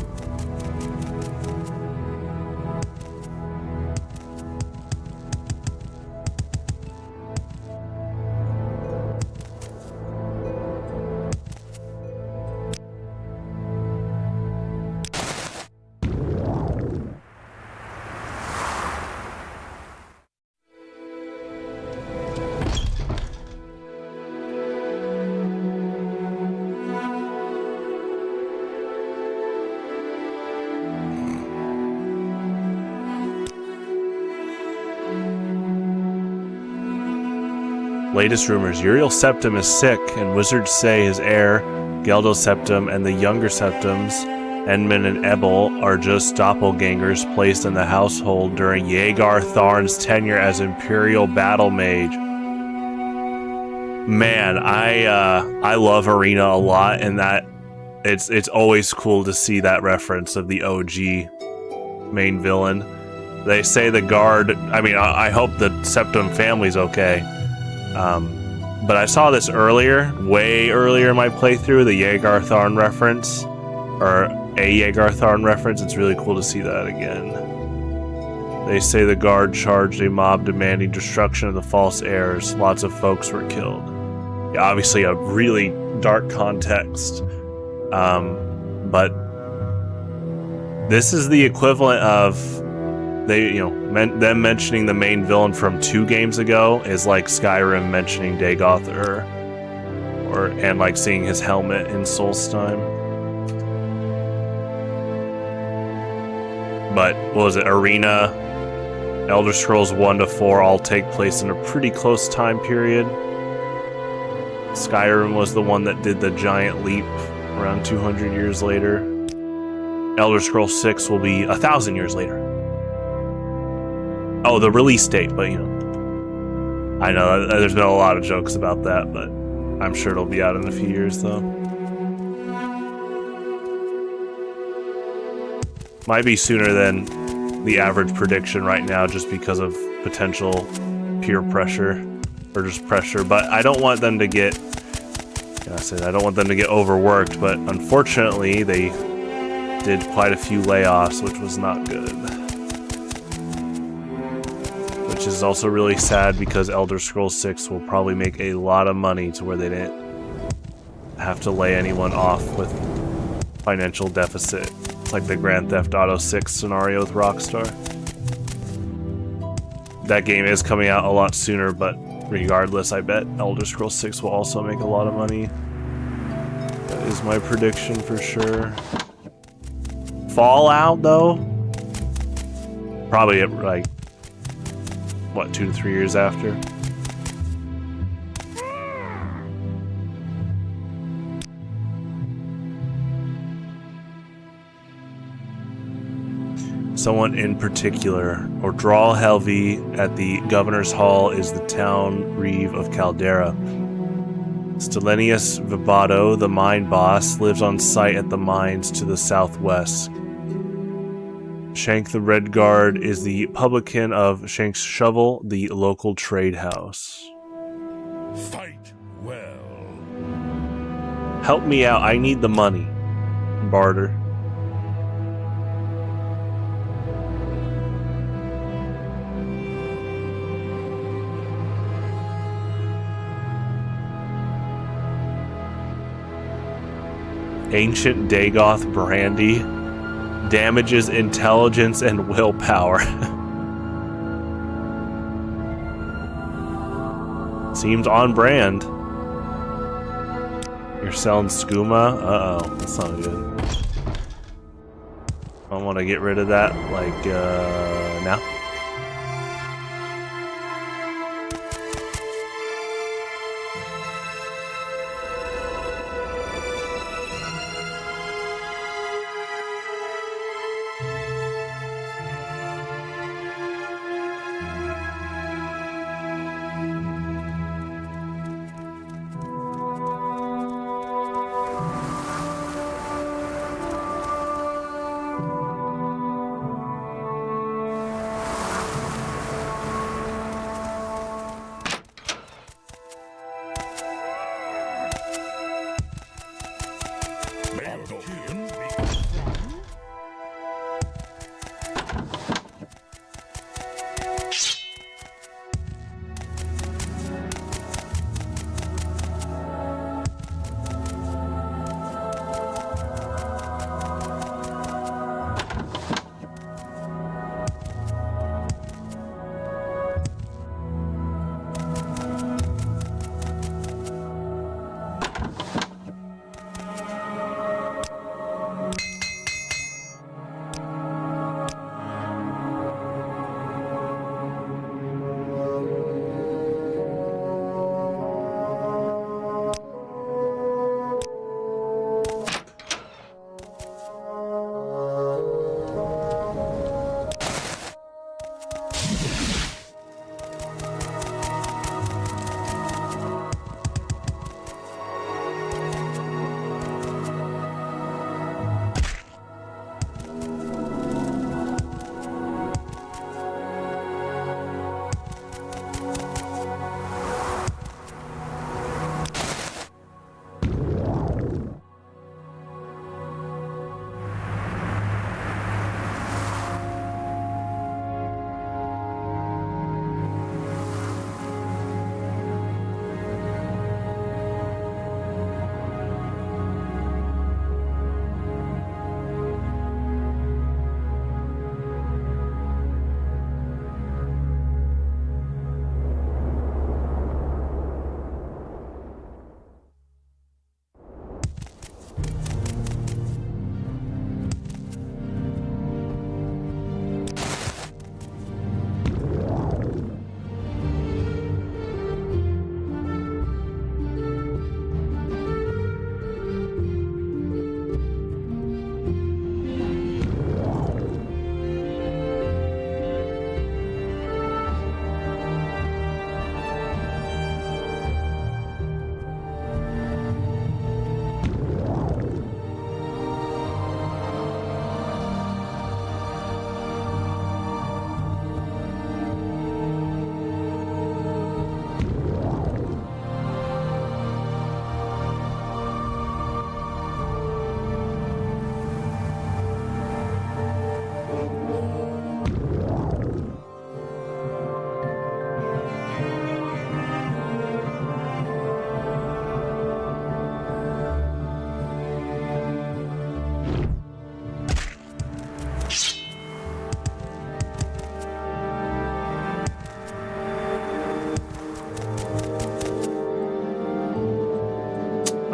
Speaker 1: Latest rumors, Uriel Septim is sick, and wizards say his heir, Geldo Septim, and the younger Septims, Enman and Ebel, are just doppelgangers placed in the household during Yegar Tharn's tenure as Imperial Battle Mage. Man, I love Arena a lot, and that it's always cool to see that reference of the OG main villain. They say the guard, I mean, I hope the Septim family's okay. But I saw this earlier, way earlier in my playthrough, the Yegar Tharn reference, or a Yegar Tharn reference. It's really cool to see that again. They say the guard charged a mob demanding destruction of the false heirs. Lots of folks were killed. Yeah, obviously a really dark context. But this is the equivalent of them mentioning the main villain from 2 games ago is like Skyrim mentioning Dagoth and like seeing his helmet in Solstheim. But what was it? Arena, Elder Scrolls 1 to 4 all take place in a pretty close time period. Skyrim was the one that did the giant leap around 200 years later. Elder Scrolls 6 will be 1,000 years later. Oh, the release date, but you know. I know, there's been a lot of jokes about that, but I'm sure it'll be out in a few years, though. Might be sooner than the average prediction right now, just because of potential peer pressure, or just pressure, but I don't want them to get, I don't want them to get overworked, but unfortunately, they did quite a few layoffs, which was not good. which is also really sad because Elder Scrolls 6 will probably make a lot of money to where they didn't have to lay anyone off with financial deficit. It's like the Grand Theft Auto 6 scenario with Rockstar. That game is coming out a lot sooner, but regardless, I bet Elder Scrolls 6 will also make a lot of money. That is my prediction for sure. Fallout, though? Probably like, what, 2 to 3 years after? Someone in particular, or Draw Helvi at the Governor's Hall is the town reeve of Caldera. Stelenius Vibato, the mine boss, lives on site at the mines to the southwest. Shank the Red Guard is the publican of Shank's Shovel, the local trade house.
Speaker 5: Fight well.
Speaker 1: Help me out, I need the money. Barter. Ancient Dagoth brandy damages intelligence and willpower. Seems on brand. You're selling skooma? Uh-oh, that's not good. I want to get rid of that, like, now.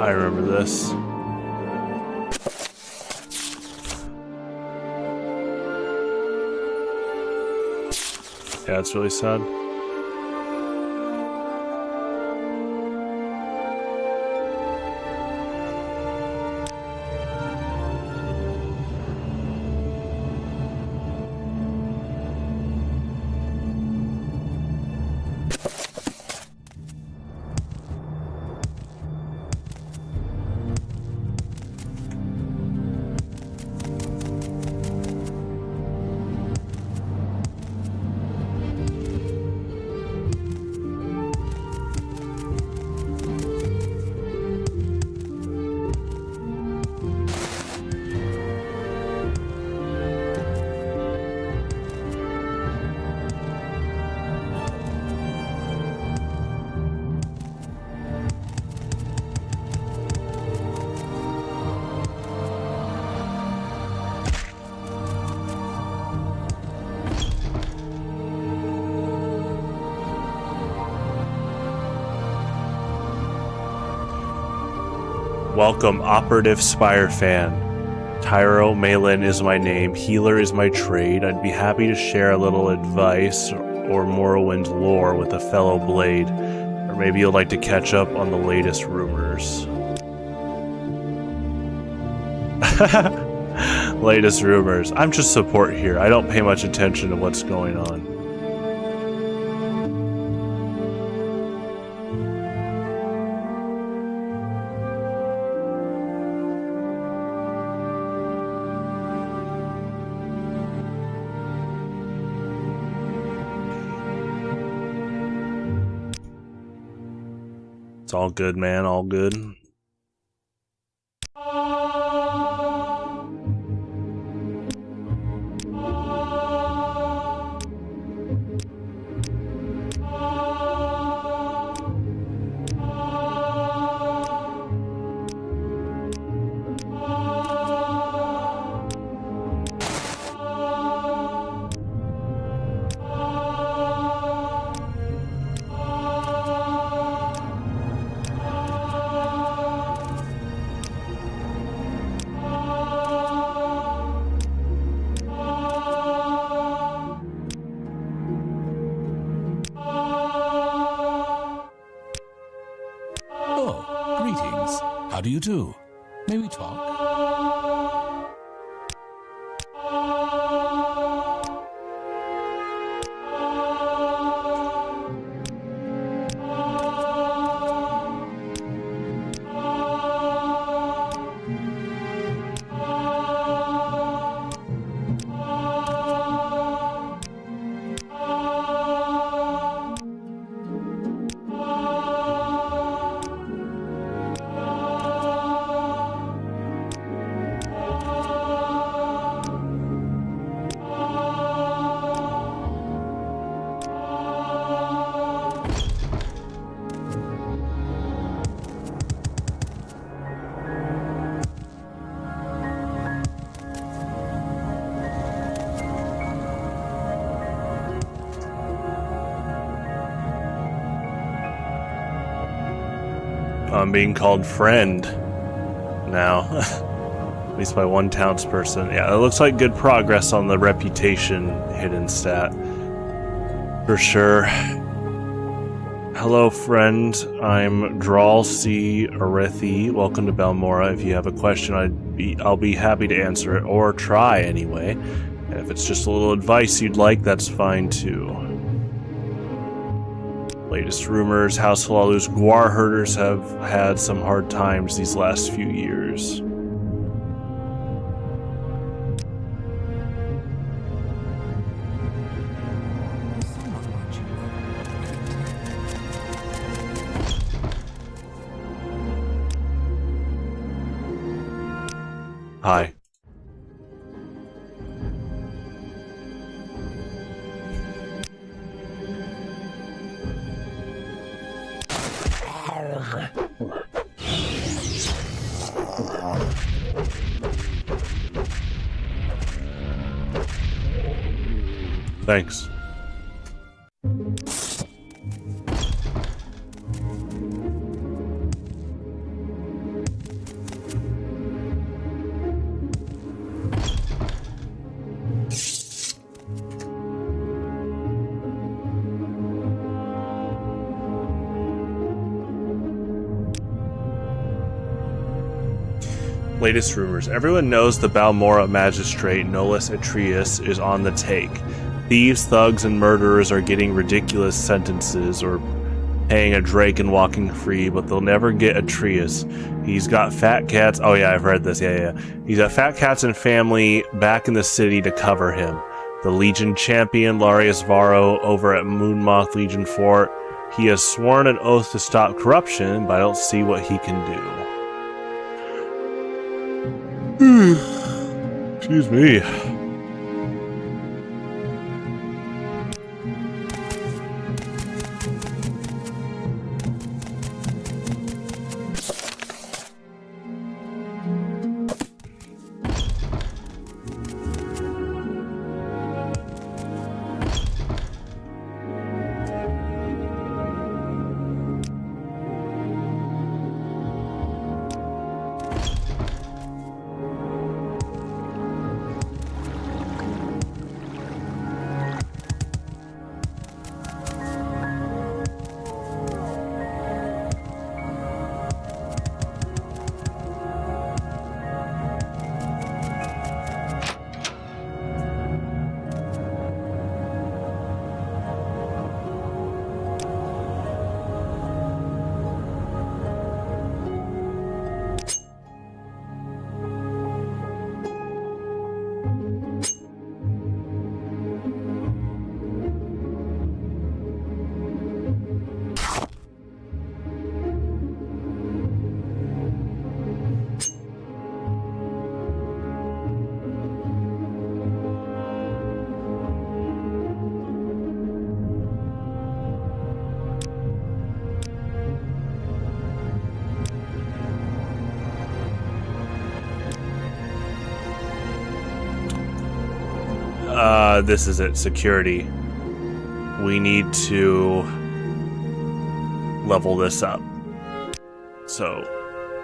Speaker 1: I remember this. Yeah, it's really sad. Welcome, Operative Spire fan. Tyro Malin is my name, healer is my trade. I'd be happy to share a little advice or Morrowind lore with a fellow blade. Or maybe you'd like to catch up on the latest rumors. Latest rumors. I'm just support here. I don't pay much attention to what's going on. It's all good, man. All good.
Speaker 5: How do you do? May we talk?
Speaker 1: I'm being called friend now. At least by one townsperson. Yeah, it looks like good progress on the reputation hidden stat. For sure. Hello, friend. I'm Drawl C. Arethi. Welcome to Balmora. If you have a question, I'll be happy to answer it, or try anyway. And if it's just a little advice you'd like, that's fine too. Latest rumors, House Halalu's Guar herders have had some hard times these last few years. Hi. Thanks. Latest rumors. Everyone knows the Balmora magistrate, Nolus Atreus, is on the take. Thieves, thugs, and murderers are getting ridiculous sentences or paying a drake and walking free, but they'll never get Atreus. He's got fat cats. Oh yeah, I've heard this. Yeah. He's got fat cats and family back in the city to cover him. The Legion champion, Larius Varro, over at Moonmoth Legion Fort. He has sworn an oath to stop corruption, but I don't see what he can do. Excuse me. This is it. Security. We need to level this up. So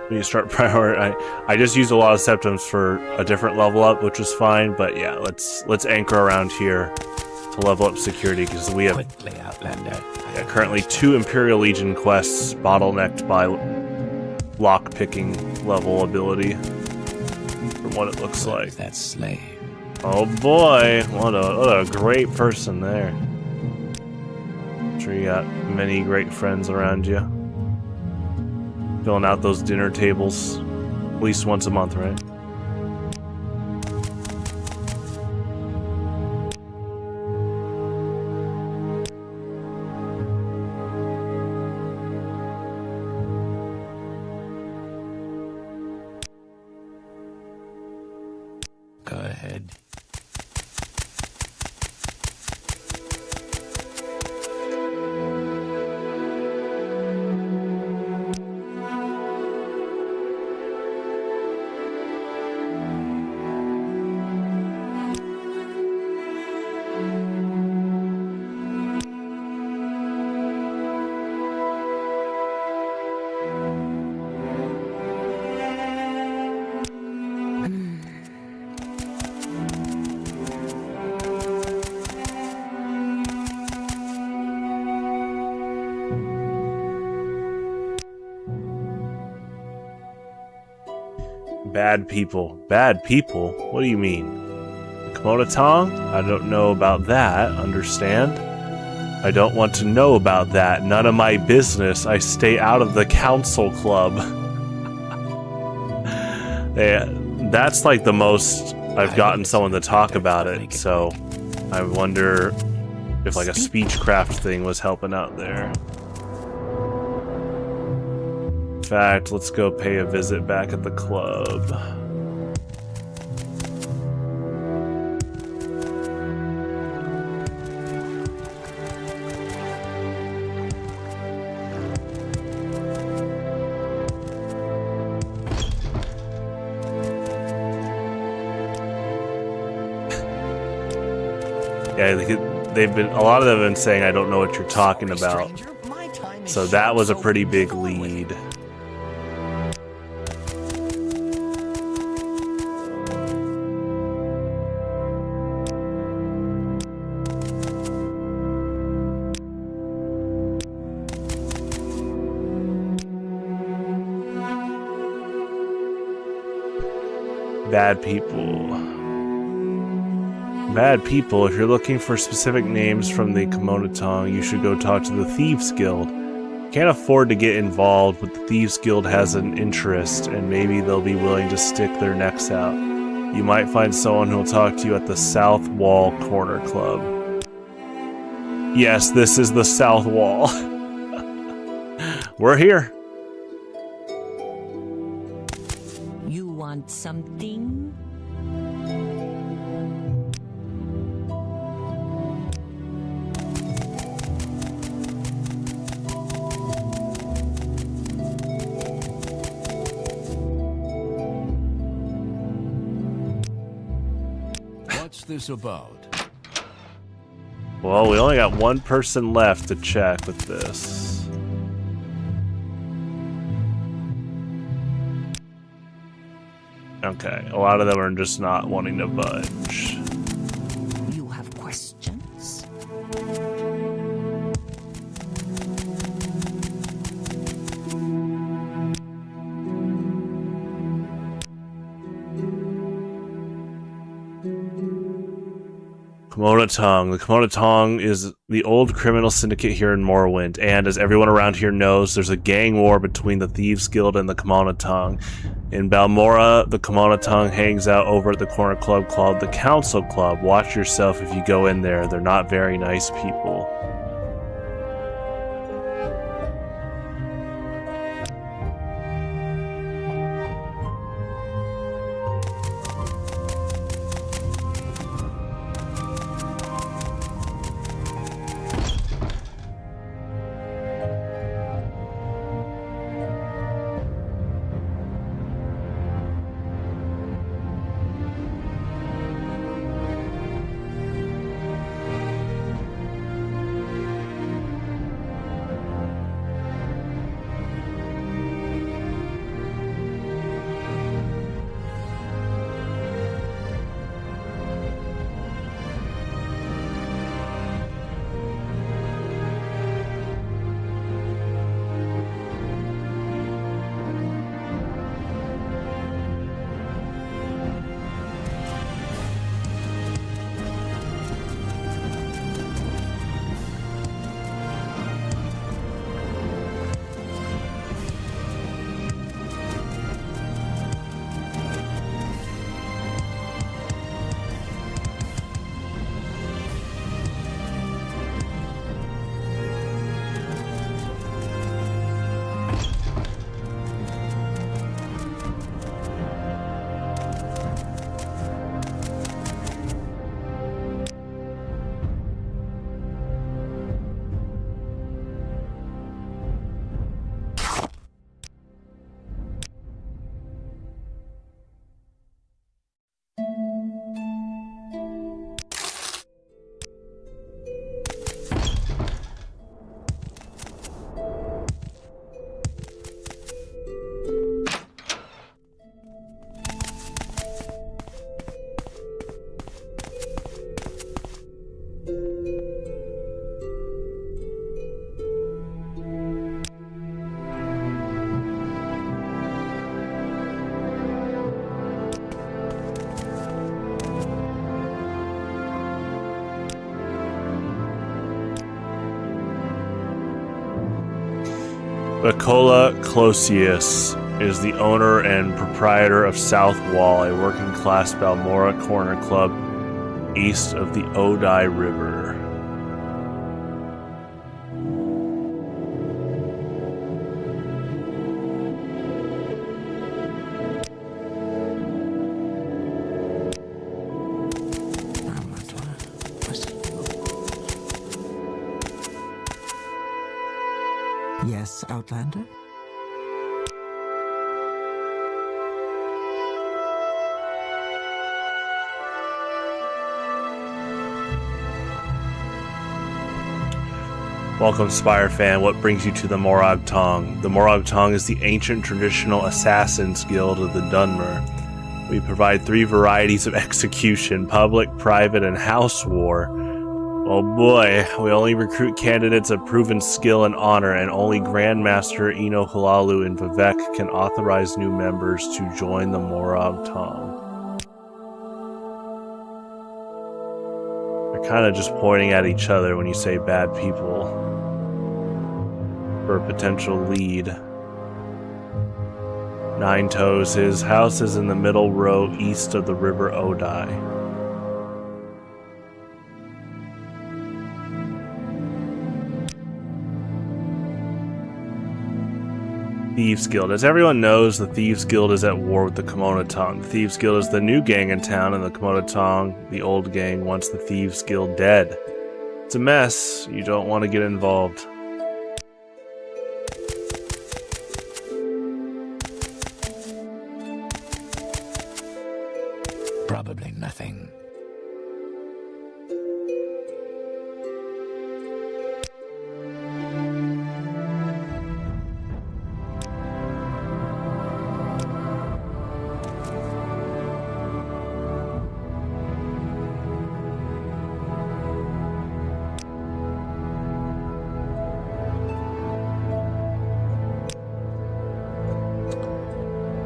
Speaker 1: we need to start I just used a lot of septums for a different level up, which was fine. But yeah, let's anchor around here to level up security because we have currently 2 Imperial Legion quests bottlenecked by lock picking level ability. From what it looks like.
Speaker 10: That slave.
Speaker 1: Oh boy, what a great person there. I'm sure you got many great friends around you. Filling out those dinner tables at least once a month, right?
Speaker 10: Go ahead.
Speaker 1: Bad people. Bad people? What do you mean? Komoda Tong? I don't know about that. Understand? I don't want to know about that. None of my business. I stay out of the council club. That's like the most I've gotten someone to talk about it, so I wonder if like a speechcraft thing was helping out there. In fact, let's go pay a visit back at the club. Yeah, they've been, a lot of them have been saying I don't know what you're talking about. So that was a pretty big lead. Bad people. Bad people. If you're looking for specific names from the Komonotong, you should go talk to the Thieves Guild. Can't afford to get involved, but the Thieves Guild has an interest, and maybe they'll be willing to stick their necks out. You might find someone who'll talk to you at the South Wall Corner Club. Yes, this is the South Wall. We're here.
Speaker 8: You want something?
Speaker 9: What's this about?
Speaker 1: Well, we only got one person left to check with this. Okay, a lot of them are just not wanting to budge.
Speaker 8: You have questions?
Speaker 1: Komonotong. The Komonotong is the old criminal syndicate here in Morrowind, and as everyone around here knows, there's a gang war between the Thieves Guild and the Komonotong. In Balmora, the Komonotong hangs out over at the corner club called the Council Club. Watch yourself if you go in there. They're not very nice people. Nicola Closius is the owner and proprietor of South Wall, a working-class Balmora corner club east of the Odai River.
Speaker 3: Yes, Outlander?
Speaker 1: Welcome, Spire fan. What brings you to the Morag Tong? The Morag Tong is the ancient traditional assassins guild of the Dunmer. We provide 3 varieties of execution: public, private, and house war. Oh boy, we only recruit candidates of proven skill and honor, and only Grandmaster Ino Halalu and Vivec can authorize new members to join the Morag Tong. kind of just pointing at each other when you say bad people for a potential lead. Nine Toes, his house is in the middle row east of the River Odai. Thieves Guild. As everyone knows, the Thieves Guild is at war with the Komoda Tong. The Thieves Guild is the new gang in town, and the Komoda Tong, the old gang, wants the Thieves Guild dead. It's a mess. You don't want to get involved.
Speaker 10: Probably nothing.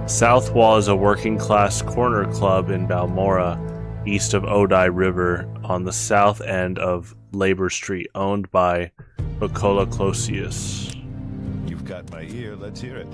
Speaker 1: South Wall is a working-class corner club in Balmora, east of Odai River, on the south end of Labor Street, owned by Bacola Closius.
Speaker 11: You've got my ear, let's hear it.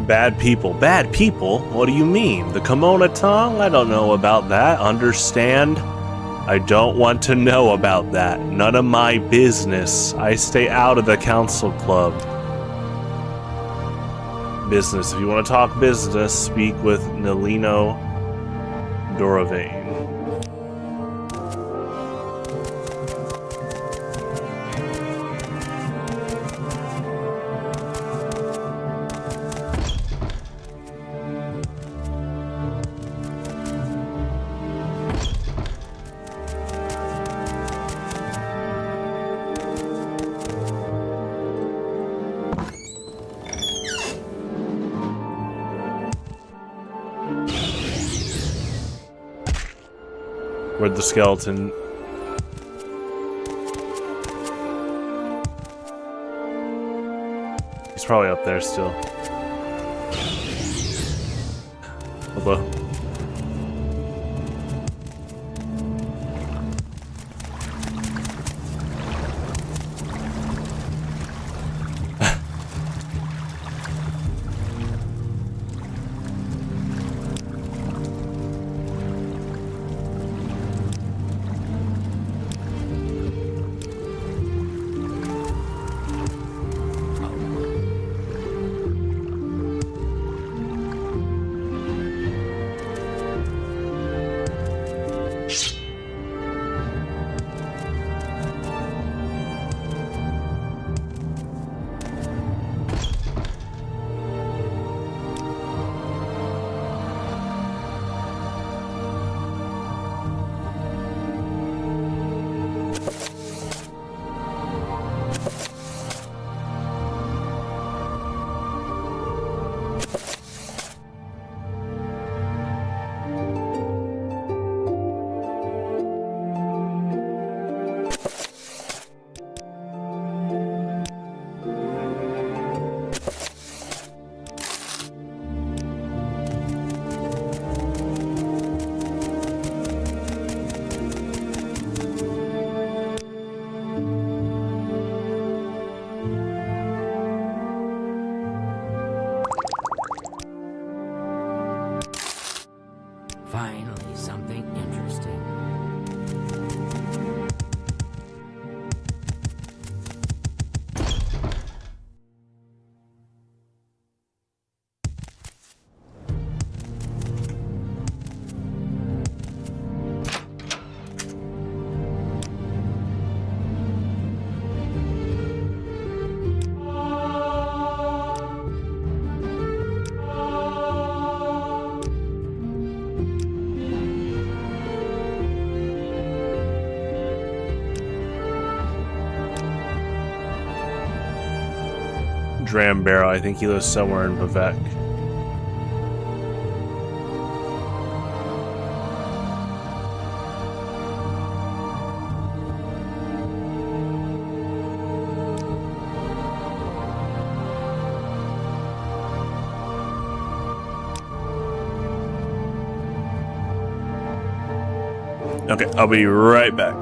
Speaker 1: Bad people. Bad people? What do you mean? The Komoda Tong? I don't know about that. Understand? I don't want to know about that. None of my business. I stay out of the council club. Business. If you want to talk business, speak with Nelino Doravane. Where'd the skeleton? He's probably up there still. Hello.
Speaker 2: Finally, something interesting.
Speaker 1: Dram Barrow. I think he lives somewhere in Vivec. Okay, I'll be right back.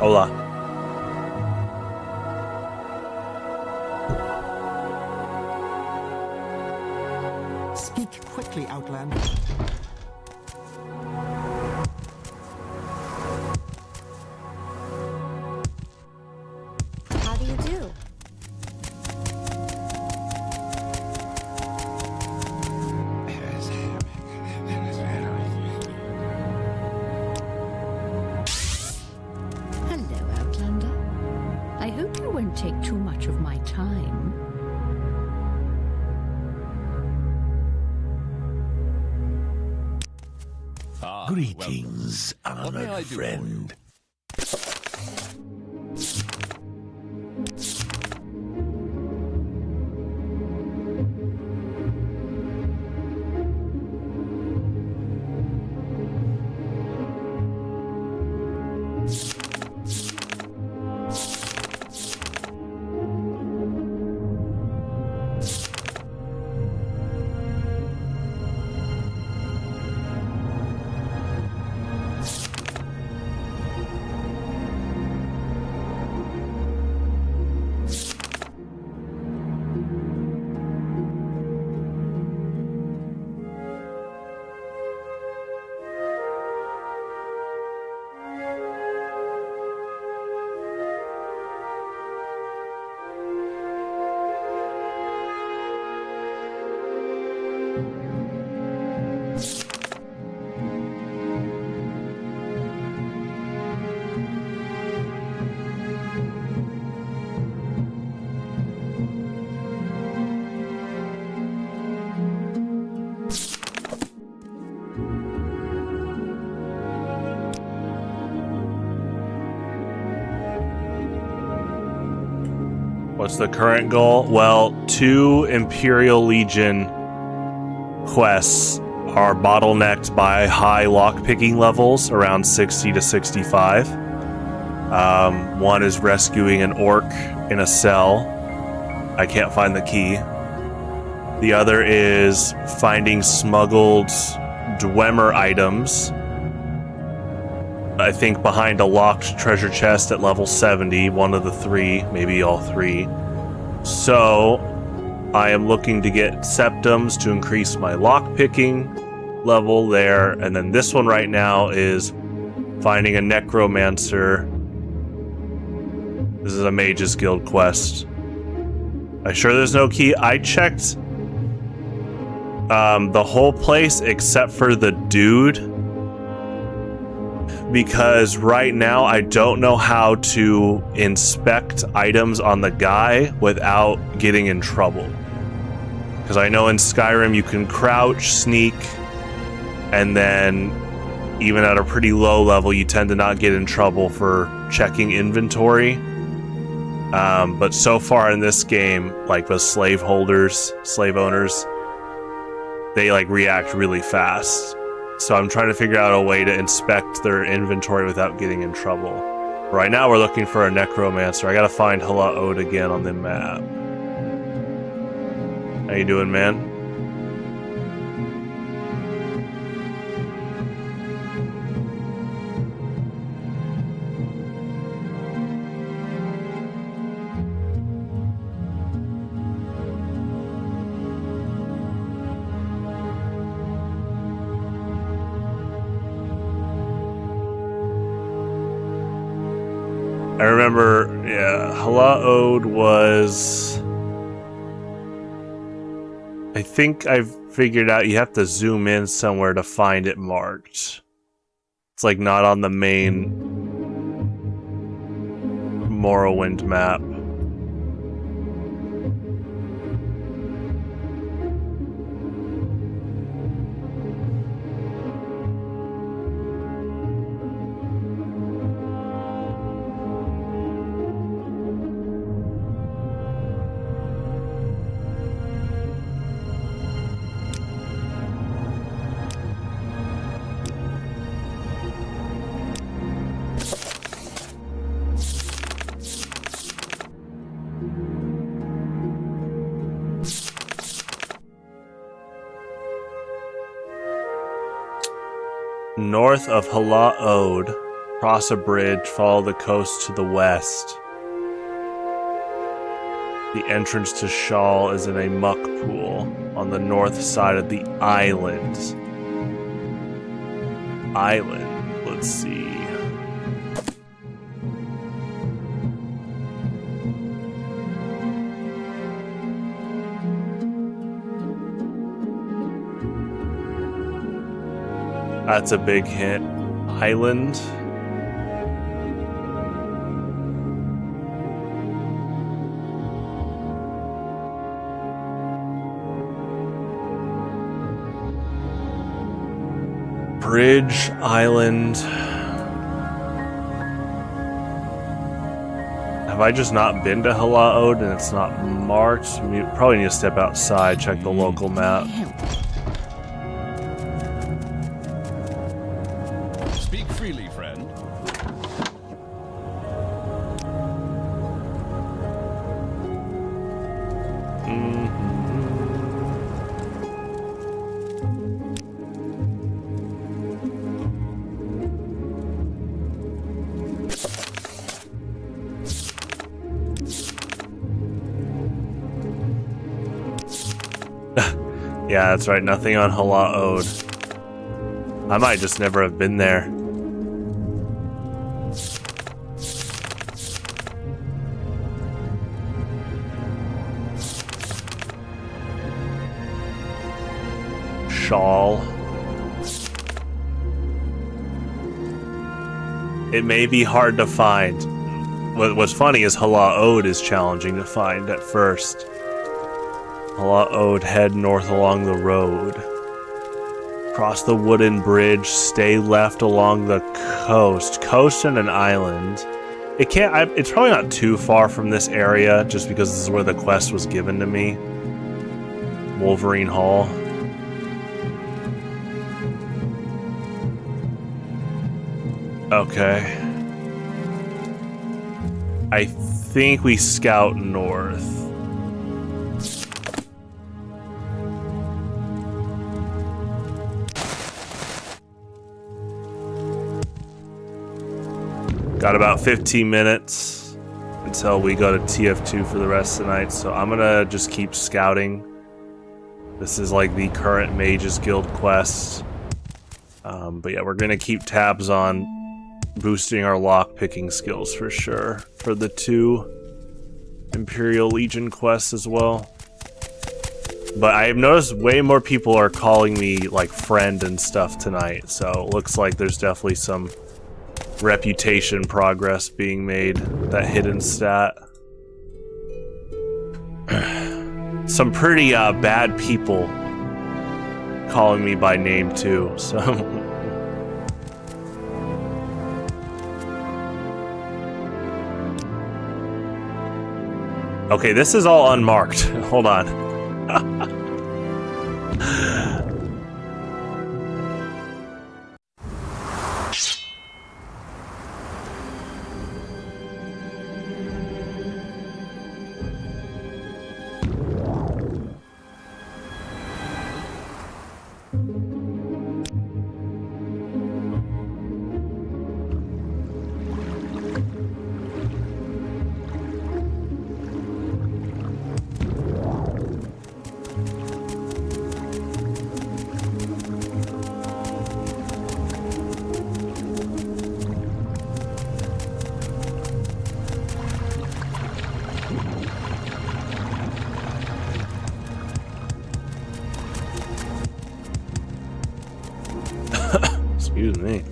Speaker 1: Hola.
Speaker 3: Speak quickly, Outlander.
Speaker 7: How do you do?
Speaker 6: Hello, Outlander. I hope you won't take too much of my time.
Speaker 10: Greetings,
Speaker 9: What may I
Speaker 10: honored
Speaker 9: do for
Speaker 10: friend.
Speaker 1: What's the current goal? Well, 2 Imperial Legion quests are bottlenecked by high lockpicking levels, around 60 to 65. One is rescuing an orc in a cell. I can't find the key. The other is finding smuggled Dwemer items, I think behind a locked treasure chest at level 70, one of the 3, maybe all 3. So, I am looking to get septums to increase my lockpicking level there, and then this one right now is finding a necromancer. This is a Mage's Guild quest. I'm sure there's no key. I checked the whole place except for the dude, because right now I don't know how to inspect items on the guy without getting in trouble. Because I know in Skyrim you can crouch, sneak, and then even at a pretty low level you tend to not get in trouble for checking inventory. But so far in this game, like the slave owners, they like react really fast. So I'm trying to figure out a way to inspect their inventory without getting in trouble. Right now we're looking for a necromancer. I gotta find Halaod again on the map. How you doing, man? I remember, yeah, Halaod was... I think I've figured out you have to zoom in somewhere to find it marked. It's like not on the main Morrowind map. North of Halaod, cross a bridge, follow the coast to the west. The entrance to Shal is in a muck pool on the north side of the island. Let's see. That's a big hint. Island. Bridge, island. Have I just not been to Halaod and it's not marked? We probably need to step outside, check the local map.
Speaker 9: Speak freely, friend.
Speaker 1: Yeah, that's right. Nothing on Halaod. I might just never have been there. Shal. It may be hard to find. What's funny is Halaod is challenging to find at first. Halaod, head north along the road. Cross the wooden bridge, stay left along the coast. Coast and an island. It's probably not too far from this area, just because this is where the quest was given to me. Wolverine Hall. Okay. I think we scout north. Got about 15 minutes until we go to TF2 for the rest of the night, so I'm gonna just keep scouting. This is like the current Mages Guild quest. But yeah, we're gonna keep tabs on boosting our lock-picking skills for sure, for the 2 Imperial Legion quests as well. But I have noticed way more people are calling me like friend and stuff tonight, so it looks like there's definitely some reputation progress being made. That hidden stat. Some pretty bad people calling me by name too, so okay, this is all unmarked. Hold on. Excuse me.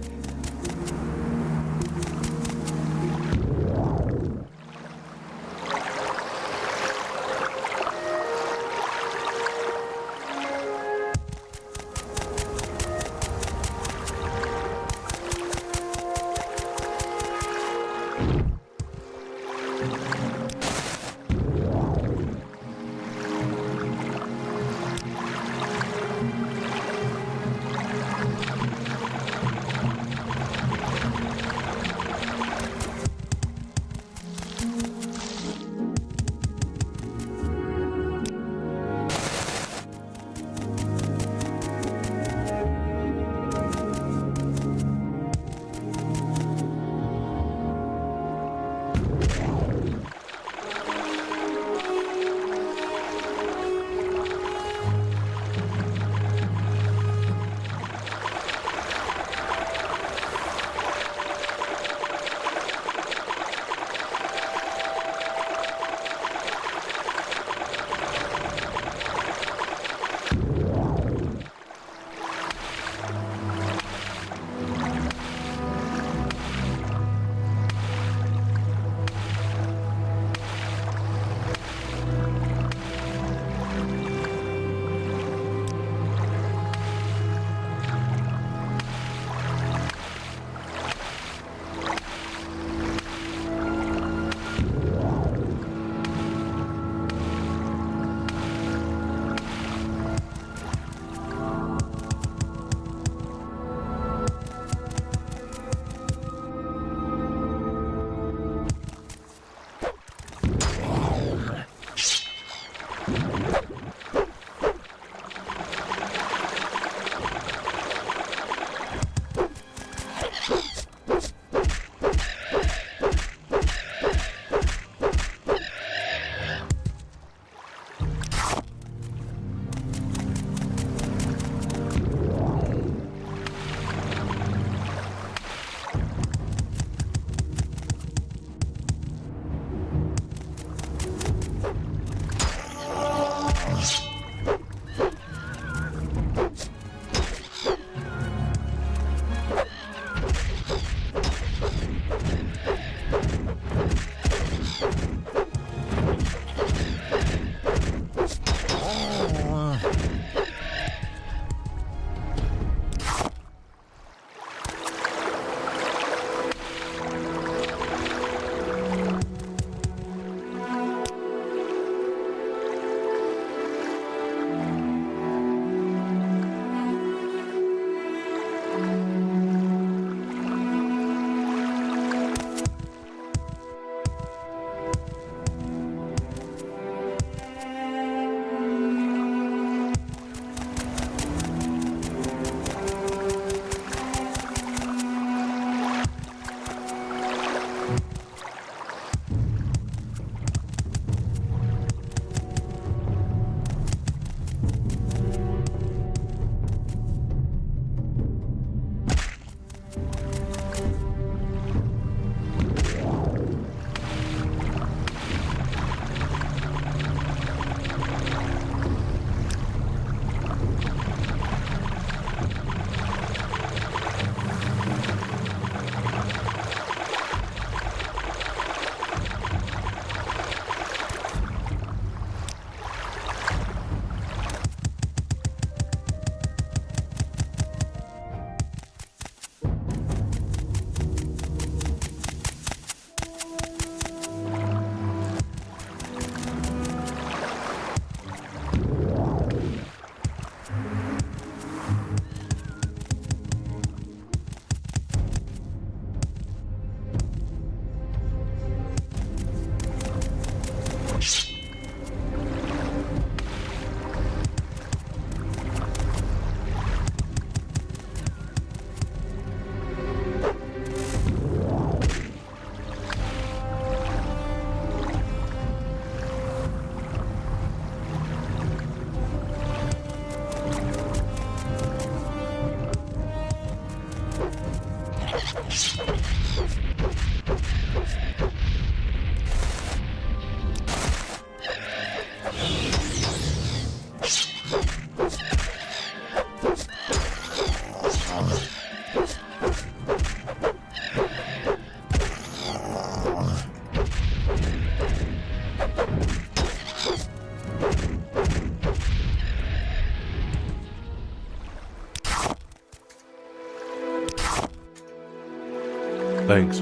Speaker 1: Thanks.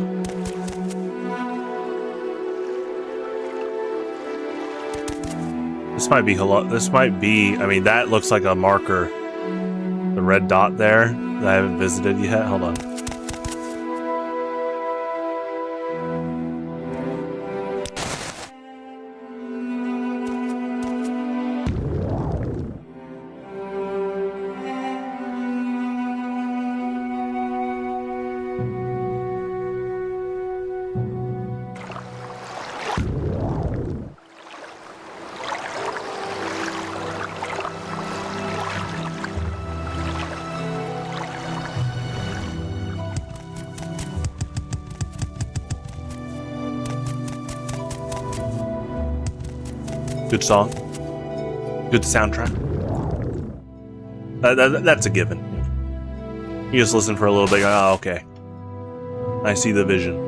Speaker 1: This might be hello. This might be. I mean, that looks like a marker. The red dot there that I haven't visited yet. Hold on. Good song. Good soundtrack. That's a given. You just listen for a little bit. Oh, okay. I see the vision.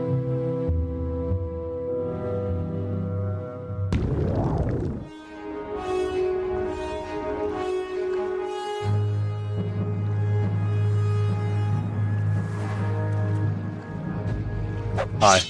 Speaker 1: Hi.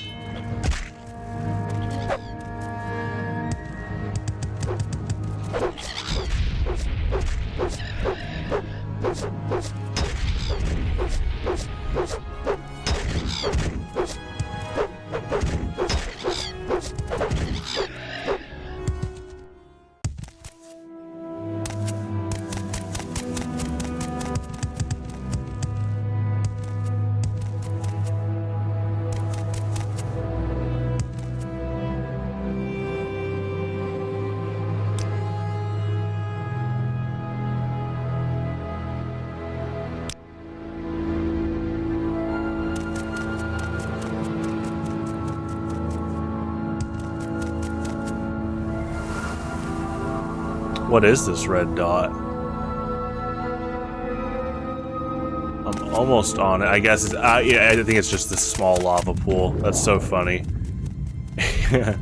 Speaker 1: What is this red dot? I'm almost on it. I guess it's, yeah, I think it's just this small lava pool. That's so funny. Yeah,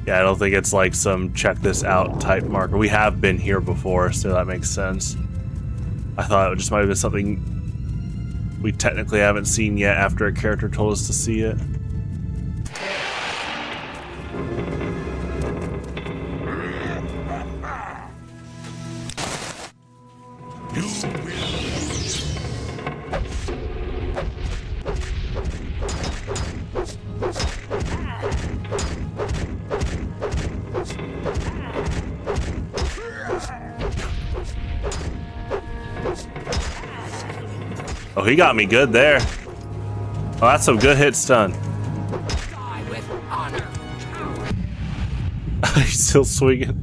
Speaker 1: I don't think it's like some check this out type marker. We have been here before, so that makes sense. I thought it just might have been something we technically haven't seen yet after a character told us to see it. Oh, he got me good there. Oh, that's some good hit stun.
Speaker 2: Die with honor.
Speaker 1: He's still swinging.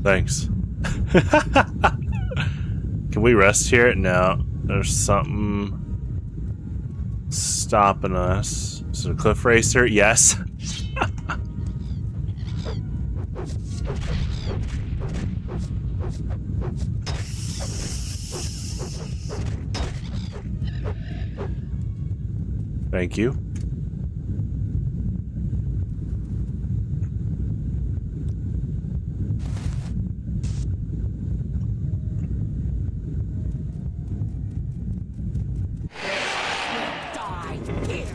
Speaker 1: Thanks. Can we rest here? No. There's something stopping us. Is it a cliff racer? Yes. Thank you.
Speaker 2: Die here.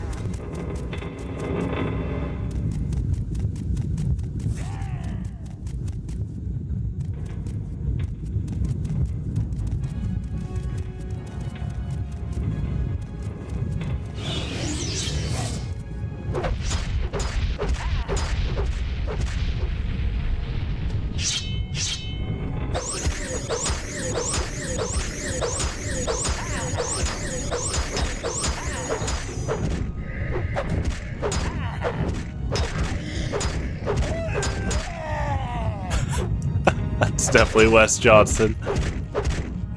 Speaker 1: It's definitely Wes Johnson.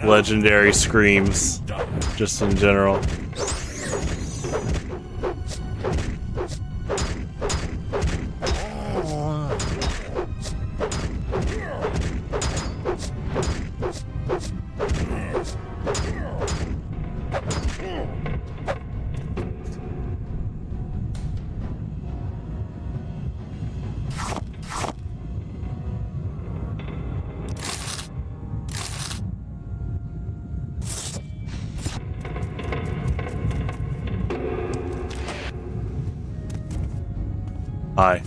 Speaker 1: Legendary screams, just in general. Hi.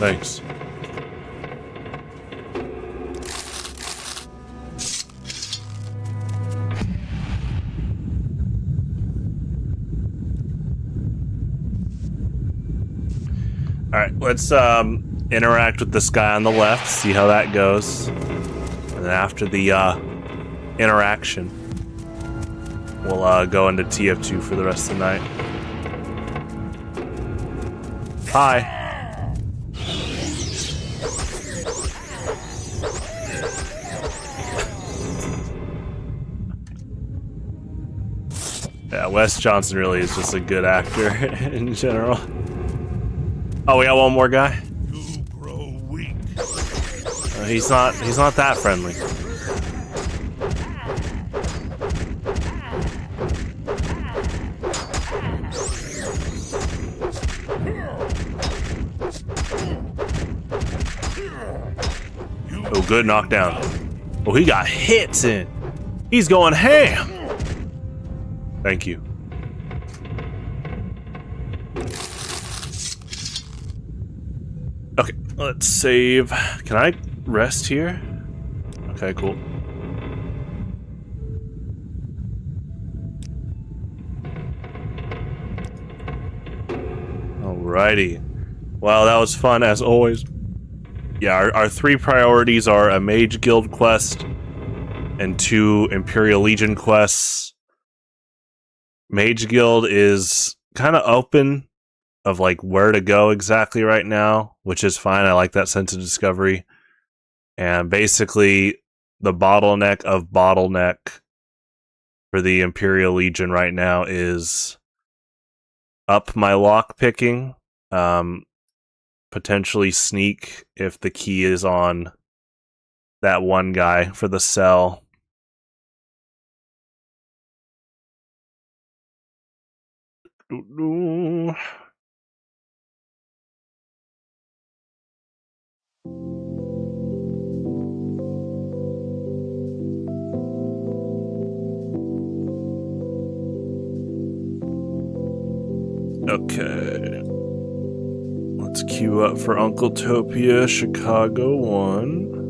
Speaker 1: Thanks. Alright, let's interact with this guy on the left, see how that goes. And then after the interaction, we'll go into TF2 for the rest of the night. Hi. Yeah, Wes Johnson really is just a good actor in general. Oh, we got one more guy.
Speaker 5: You grow weak.
Speaker 1: He's not that friendly. Oh, good knockdown. Oh, he got hits in. He's going ham. Thank you. Okay, let's save. Can I rest here? Okay, cool. Alrighty. Well, that was fun as always. Yeah, our three priorities are a Mage Guild quest and 2 Imperial Legion quests. Mage Guild is kind of open of like where to go exactly right now, which is fine. I like that sense of discovery. And basically the bottleneck of bottleneck for the Imperial Legion right now is up my lock picking, potentially sneak if the key is on that one guy for the cell. Okay. Let's queue up for Uncle Topia, Chicago 1.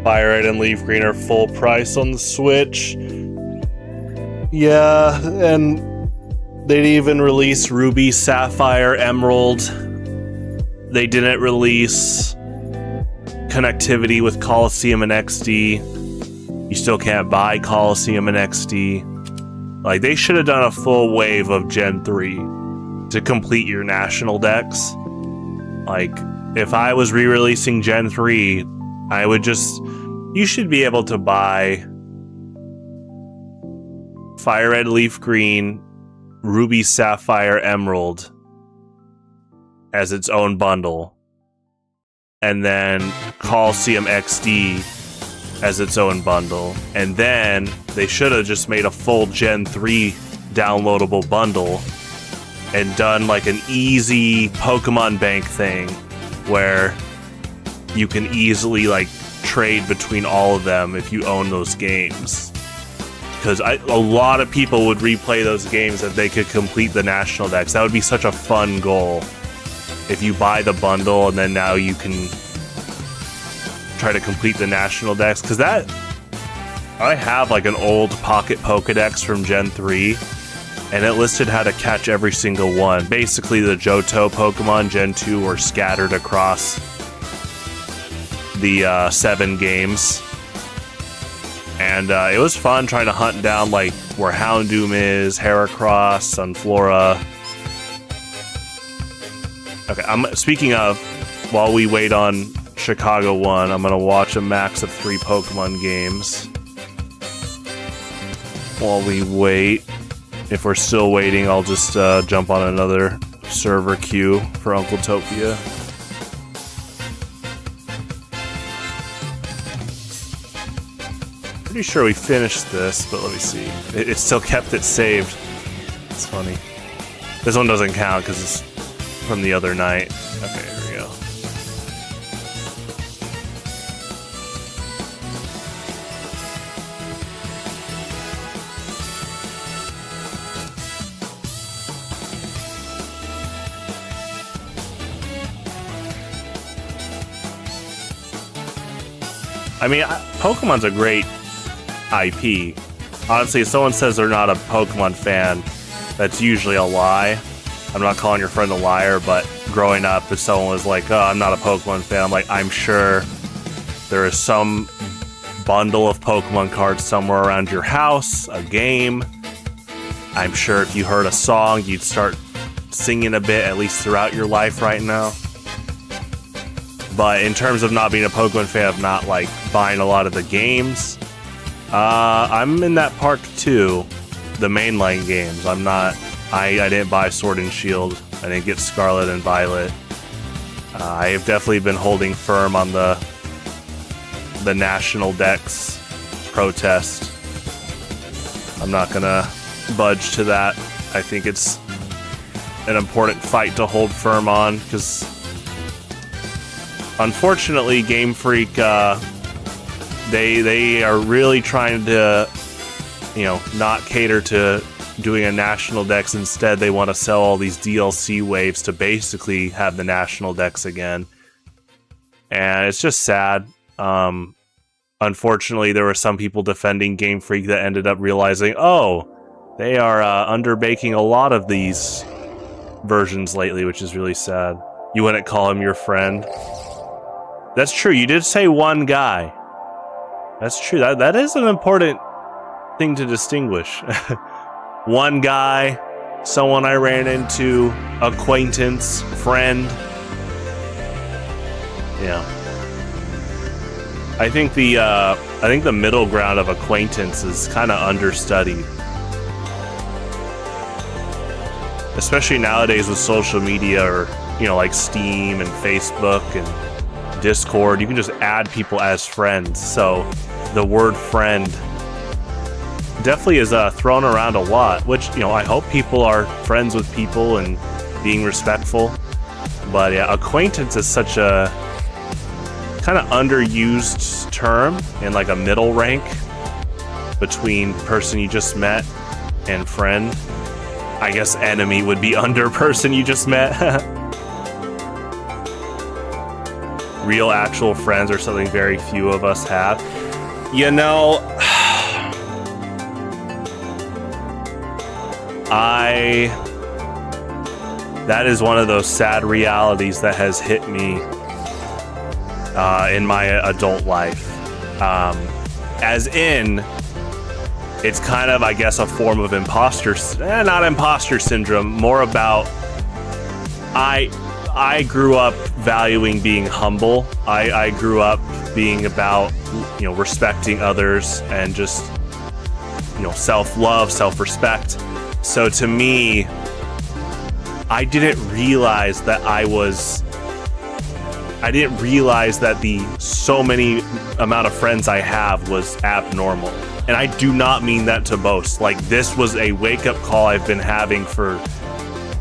Speaker 1: Fire Red and Leaf Green are full price on the Switch. Yeah, and they'd even release Ruby, Sapphire, Emerald. They didn't release connectivity with Coliseum and XD. You still can't buy Coliseum and XD. Like, they should have done a full wave of Gen 3 to complete your national decks. Like, if I was re-releasing Gen 3, I would just... You should be able to buy Fire Red, Leaf Green, Ruby, Sapphire, Emerald as its own bundle, and then Coliseum XD as its own bundle, and then they should have just made a full Gen 3 downloadable bundle and done like an easy Pokemon Bank thing where you can easily like trade between all of them if you own those games. Because a lot of people would replay those games if they could complete the national decks. That would be such a fun goal. If you buy the bundle and then now you can try to complete the national decks. Because that... I have like an old Pocket Pokedex from Gen 3, and it listed how to catch every single one. Basically, the Johto Pokemon Gen 2 were scattered across the 7 games. And it was fun trying to hunt down like where Houndoom is, Heracross, Sunflora. Okay, speaking of, while we wait on Chicago 1, I'm gonna watch a max of 3 Pokemon games. While we wait, if we're still waiting, I'll just jump on another server queue for Uncle Topia. Pretty sure we finished this, but let me see. It still kept it saved. It's funny. This one doesn't count because it's from the other night. Okay, here we go. I mean, Pokemon's a great IP. Honestly, if someone says they're not a Pokemon fan, that's usually a lie. I'm not calling your friend a liar, but growing up, if someone was like, oh, I'm not a Pokemon fan, I'm like, I'm sure there is some bundle of Pokemon cards somewhere around your house, a game. I'm sure if you heard a song, you'd start singing a bit, at least throughout your life right now. But in terms of not being a Pokemon fan, of not like buying a lot of the games, I'm in that park too. The mainline games. I'm not. I didn't buy Sword and Shield. I didn't get Scarlet and Violet. I have definitely been holding firm on the National Dex protest. I'm not gonna budge to that. I think it's an important fight to hold firm on because, unfortunately, Game Freak they are really trying to, not cater to doing a national dex. Instead, they want to sell all these DLC waves to basically have the national dex again. And it's just sad. Unfortunately, there were some people defending Game Freak that ended up realizing, oh, they are underbaking a lot of these versions lately, which is really sad. You wouldn't call him your friend. That's true. You did say one guy. That's true. That is an important thing to distinguish. One guy, someone I ran into, acquaintance, friend. Yeah. I think the middle ground of acquaintance is kind of understudied. Especially nowadays with social media or, like Steam and Facebook and Discord, you can just add people as friends. So the word friend definitely is thrown around a lot, which, I hope people are friends with people and being respectful. But yeah, acquaintance is such a kind of underused term in like a middle rank between person you just met and friend. I guess enemy would be under person you just met. real actual friends are something very few of us have. You know, that is one of those sad realities that has hit me in my adult life. As in, it's kind of, I guess, a form of not imposter syndrome, more about I grew up valuing being humble. I grew up being about, respecting others and just, self-love, self-respect. So to me, I didn't realize that the so many amount of friends I have was abnormal. And I do not mean that to boast. Like, this was a wake-up call I've been having for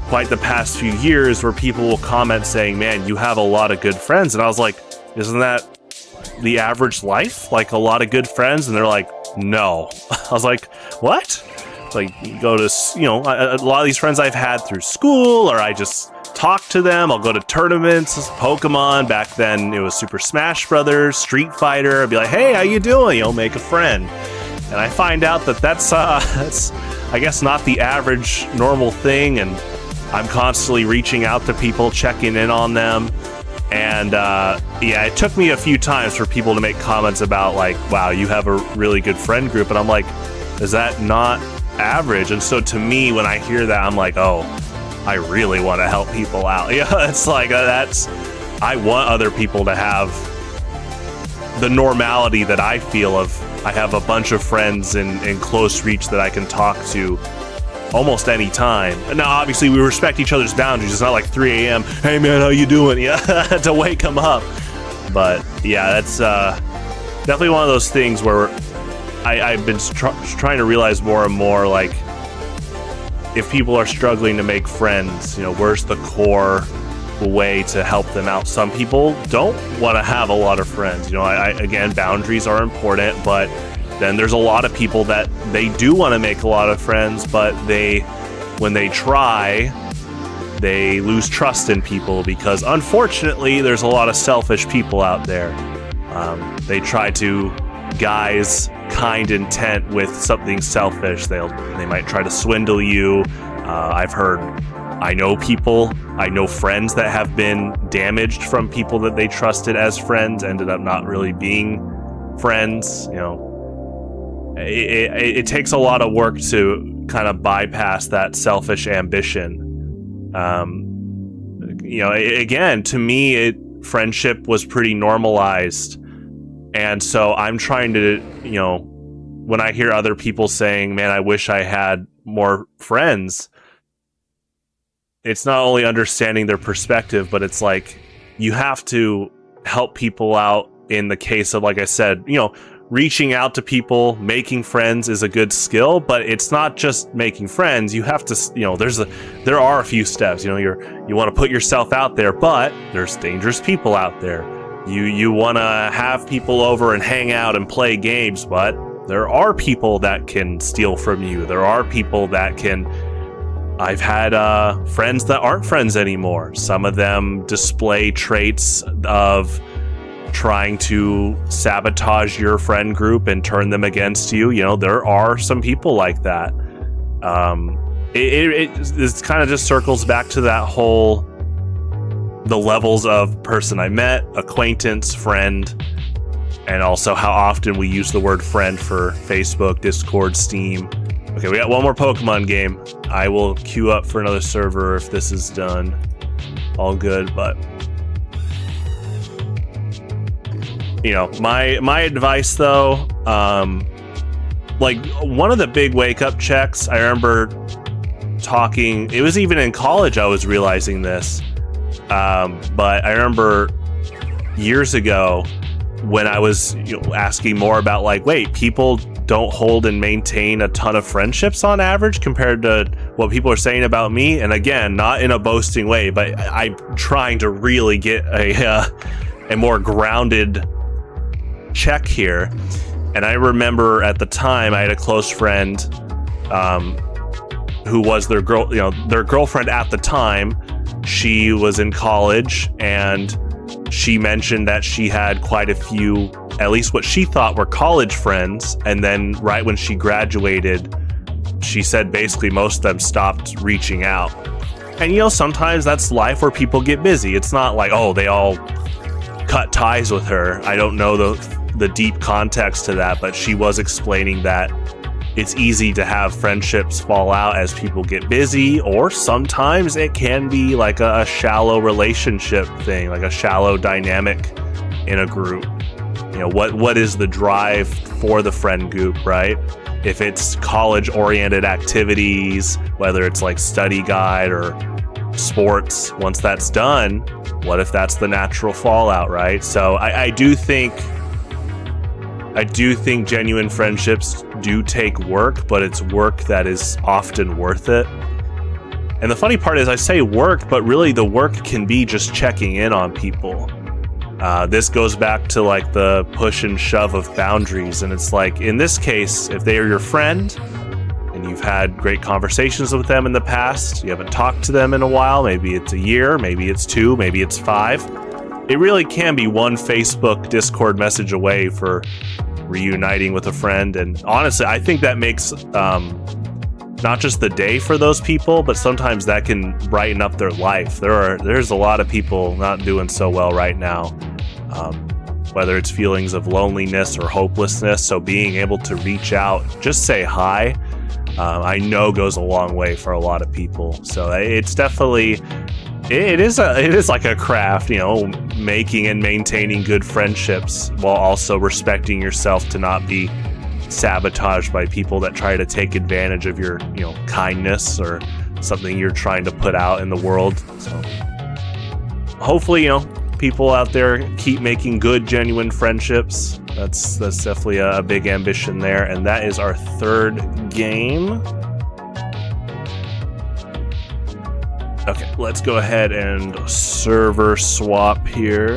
Speaker 1: quite the past few years, where people will comment saying, man, you have a lot of good friends. And I was like, isn't that the average life? Like, a lot of good friends? And they're like, no. I was like, what? Like, you go to, a lot of these friends I've had through school, or I just talk to them. I'll go to tournaments, Pokemon. Back then it was Super Smash Brothers, Street Fighter. I'd be like, hey, how you doing? Make a friend. And I find out that that's I guess not the average normal thing. And I'm constantly reaching out to people, checking in on them. And it took me a few times for people to make comments about, like, wow, you have a really good friend group. And I'm like, is that not average? And so to me, when I hear that, I'm like, oh, I really want to help people out. It's like, I want other people to have the normality that I feel of. I have a bunch of friends in close reach that I can talk to almost any time. Now, obviously, we respect each other's boundaries. It's not like 3 a.m. Hey, man, how you doing? Yeah, to wake them up. But yeah, that's definitely one of those things where I've been trying to realize more and more, like, if people are struggling to make friends, where's the core way to help them out? Some people don't want to have a lot of friends. Again, boundaries are important, but then there's a lot of people that they do want to make a lot of friends, but when they try, they lose trust in people, because unfortunately there's a lot of selfish people out there. They try to guise kind intent with something selfish. They might try to swindle you. I know friends that have been damaged from people that they trusted as friends, ended up not really being friends. It takes a lot of work to kind of bypass that selfish ambition. Again, to me, friendship was pretty normalized. And so I'm trying to, when I hear other people saying, man, I wish I had more friends, it's not only understanding their perspective, but it's like, you have to help people out in the case of, like I said, reaching out to people, making friends is a good skill, but it's not just making friends. You have to, there are a few steps. You want to put yourself out there, but there's dangerous people out there. You want to have people over and hang out and play games, but there are people that can steal from you. There are people that can... I've had friends that aren't friends anymore. Some of them display traits of trying to sabotage your friend group and turn them against you. There are some people like that. It kind of just circles back to that whole... the levels of person I met, acquaintance, friend, and also how often we use the word friend for Facebook, Discord, Steam. Okay, we got one more Pokemon game. I will queue up for another server if this is done. All good, but... my advice, though, like, one of the big wake-up checks, I remember talking... It was even in college I was realizing this. But I remember years ago when I was asking more about, like, wait, people don't hold and maintain a ton of friendships on average compared to what people are saying about me. And again, not in a boasting way, but I'm trying to really get a more grounded check here. And I remember at the time I had a close friend who was their girlfriend at the time. She was in college and she mentioned that she had quite a few, at least what she thought were college friends, and then right when she graduated, she said basically most of them stopped reaching out. And you know, sometimes that's life where people get busy. It's not like, oh, they all cut ties with her. I don't know the deep context to that, but she was explaining that it's easy to have friendships fall out as people get busy, or sometimes it can be like a shallow relationship thing, like a shallow dynamic in a group. You know, what is the drive for the friend group, right? If it's college-oriented activities, whether it's like study guide or sports, once that's done, what if that's the natural fallout, right? So I do think genuine friendships do take work, but it's work that is often worth it. And the funny part is I say work, but really the work can be just checking in on people. This goes back to like the push and shove of boundaries. And it's like, in this case, if they are your friend and you've had great conversations with them in the past, you haven't talked to them in a while, maybe it's a year, maybe it's 2, maybe it's 5. It really can be one Facebook Discord message away for reuniting with a friend. And honestly, I think that makes not just the day for those people, but sometimes that can brighten up their life. There's a lot of people not doing so well right now, whether it's feelings of loneliness or hopelessness. So being able to reach out, just say hi, I know goes a long way for a lot of people. So it's definitely, it is like a craft, you know, making and maintaining good friendships while also respecting yourself to not be sabotaged by people that try to take advantage of your, you know, kindness or something you're trying to put out in the world. So hopefully, you know, people out there keep making good, genuine friendships. That's definitely a big ambition there. And that is our third game. Okay, let's go ahead and server swap here.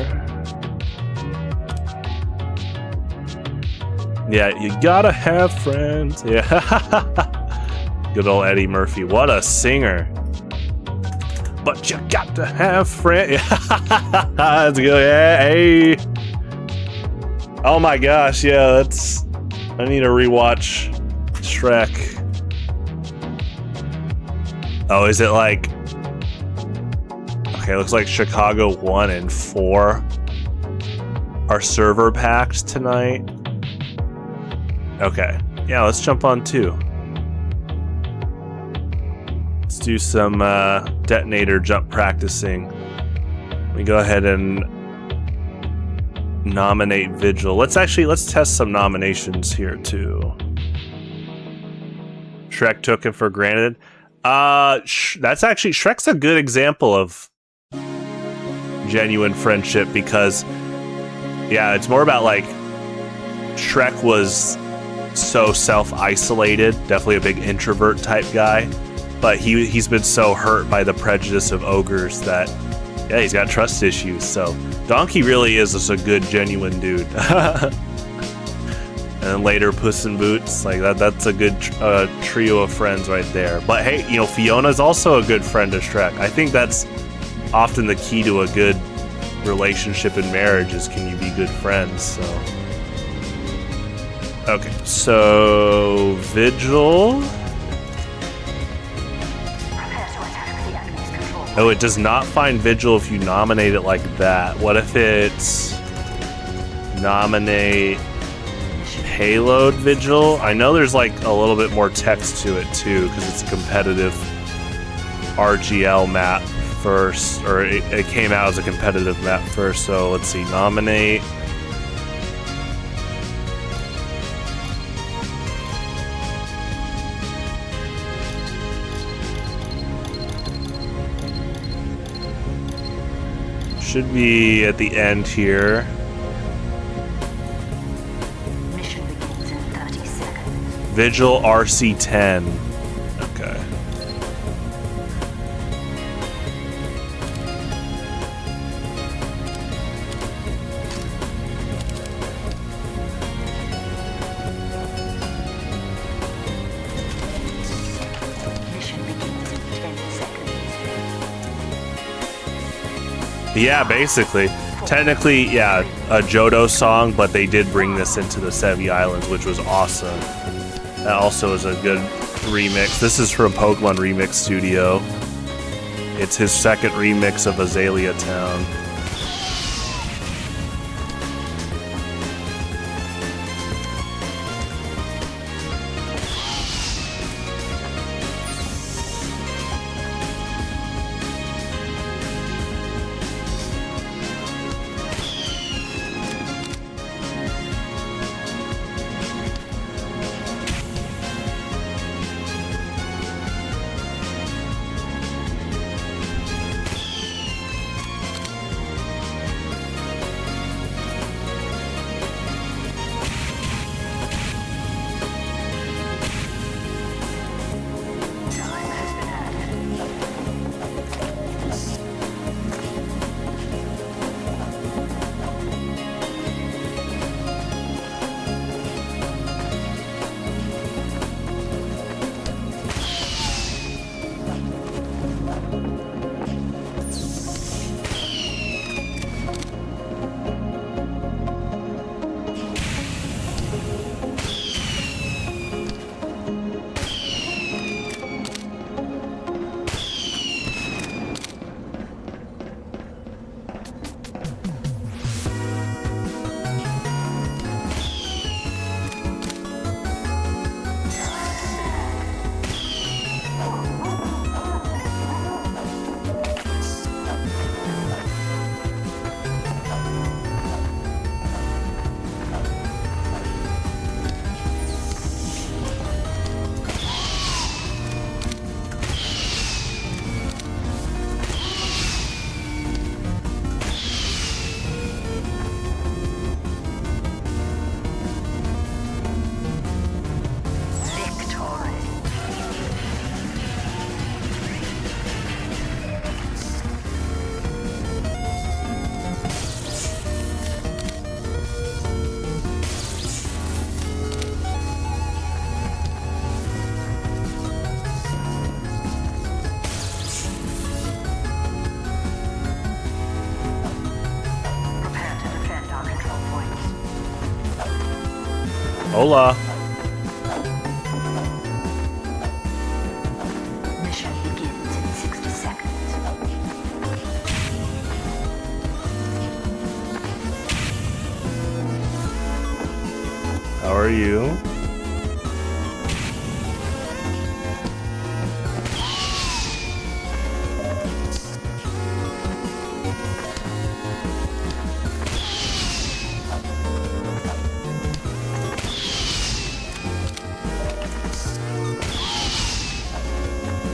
Speaker 1: Yeah, you gotta have friends. Yeah. Good old Eddie Murphy. What a singer. But you got to have friends. Yeah. That's good. Yeah, hey. Oh my gosh, yeah, I need to rewatch Shrek. Oh, is it like... Okay, looks like Chicago 1 and 4 are server packed tonight. Okay, yeah, let's jump on 2. Let's do some detonator jump practicing. Let me go ahead and nominate Vigil. Let's test some nominations here too. Shrek took it for granted. That's actually, Shrek's a good example of genuine friendship because, yeah, it's more about like Shrek was so self-isolated, definitely a big introvert type guy, but he's been so hurt by the prejudice of ogres that, yeah, he's got trust issues. So Donkey really is just a good, genuine dude. And then later Puss in Boots, like that's a good trio of friends right there. But hey, you know, Fiona's also a good friend of Shrek. I think that's often the key to a good relationship and marriage is, can you be good friends? So okay, so Vigil. Oh, it does not find Vigil if you nominate it like that. What if it's nominate Payload Vigil? I know there's like a little bit more text to it too, because it's a competitive RGL map first, or it came out as a competitive map first. So let's see, nominate. Should be at the end here.
Speaker 6: Mission begins in 30 seconds.
Speaker 1: Vigil RC10. Okay.
Speaker 6: Mission begins in 10 seconds.
Speaker 1: Yeah, basically. technically, yeah, a Johto song, but they did bring this into the Sevi Islands, which was awesome. That also is a good remix. This is from Pokemon Remix Studio. It's his second remix of Azalea Town. Hola.
Speaker 6: Mission begins in 60 seconds.
Speaker 1: How are you?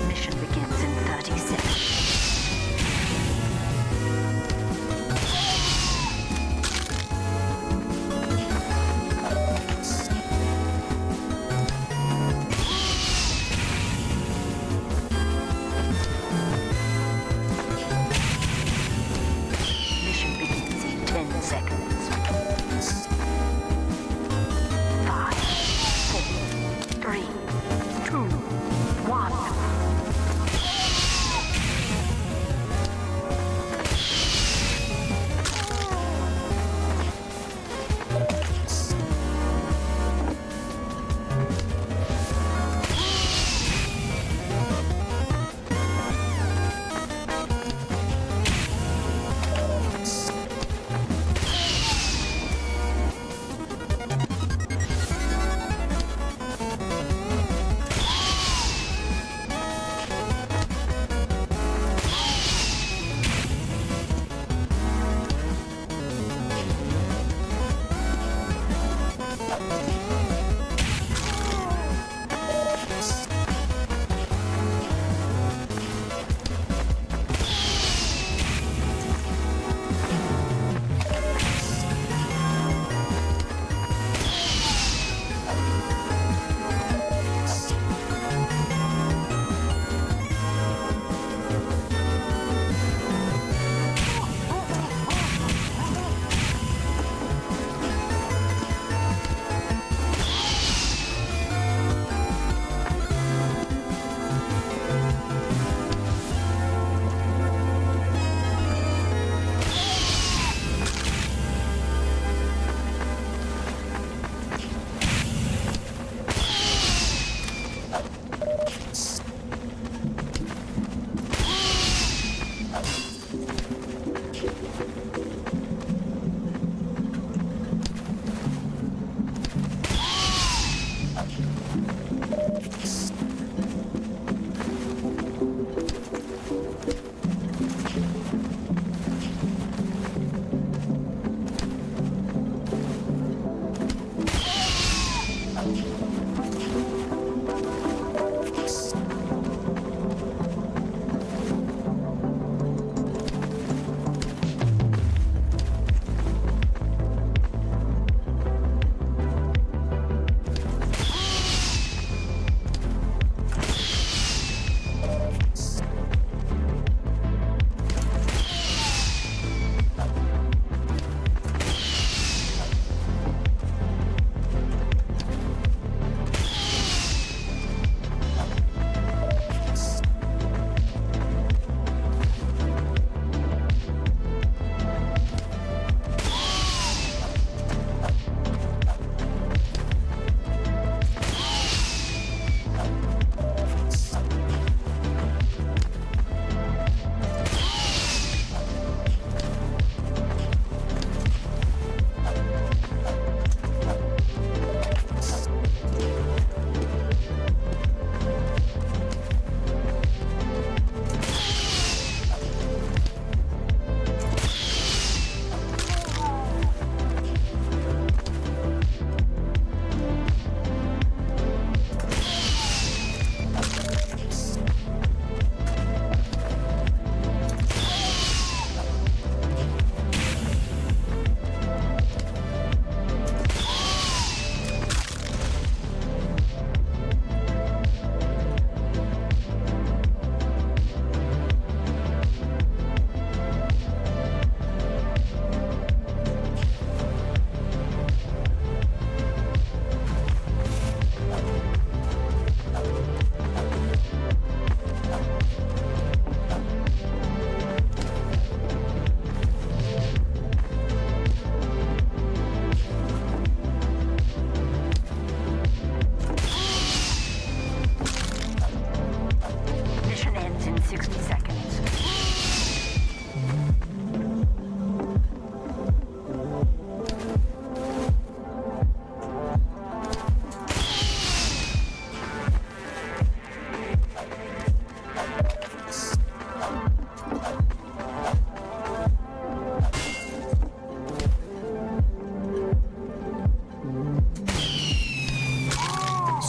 Speaker 6: Mission begins in 30 seconds.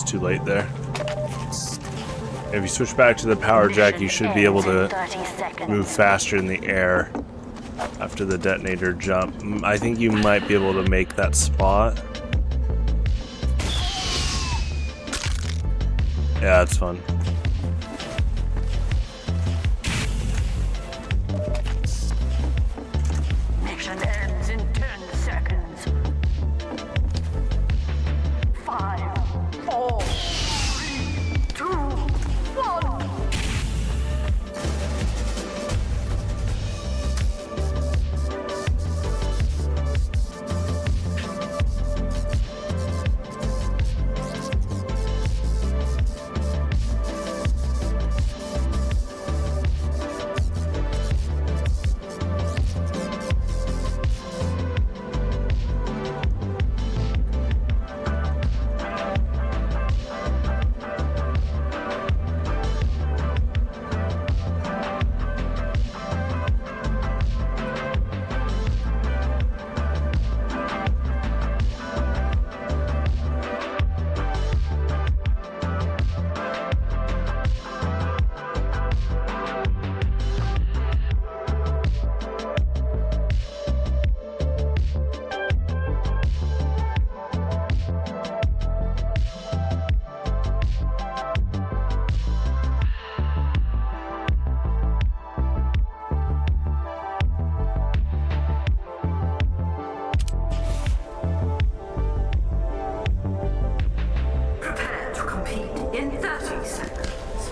Speaker 1: too late there. If you switch back to the power jack, you should be able to move faster in the air after the detonator jump. I think you might be able to make that spot. Yeah, it's fun.
Speaker 12: Mission ends in 10 seconds. 5, 4, 3, 2, 1. Prepare to compete in 30 seconds.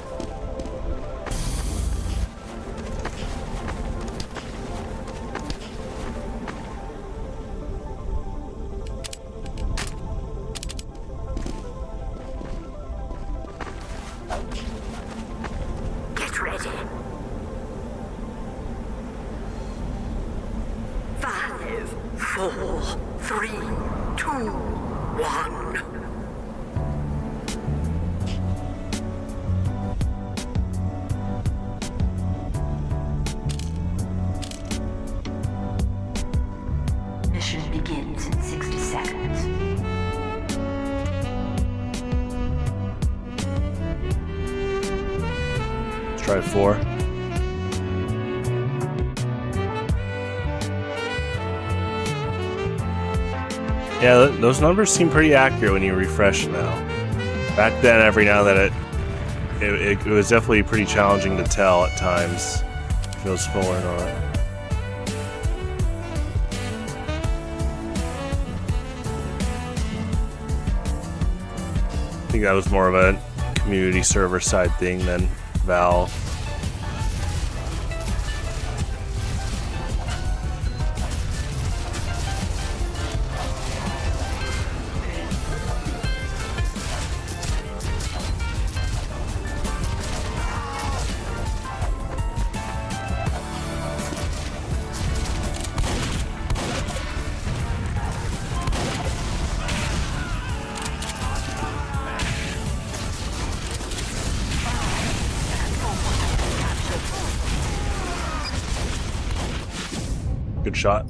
Speaker 12: Get ready. 5, 4, 3, 2, 1. Mission begins in 60 seconds.
Speaker 1: Let's try 4. Yeah, those numbers seem pretty accurate when you refresh now. Back then, every now and then it was definitely pretty challenging to tell at times if it was full or not. I think that was more of a community server side thing than Valve. Good shot.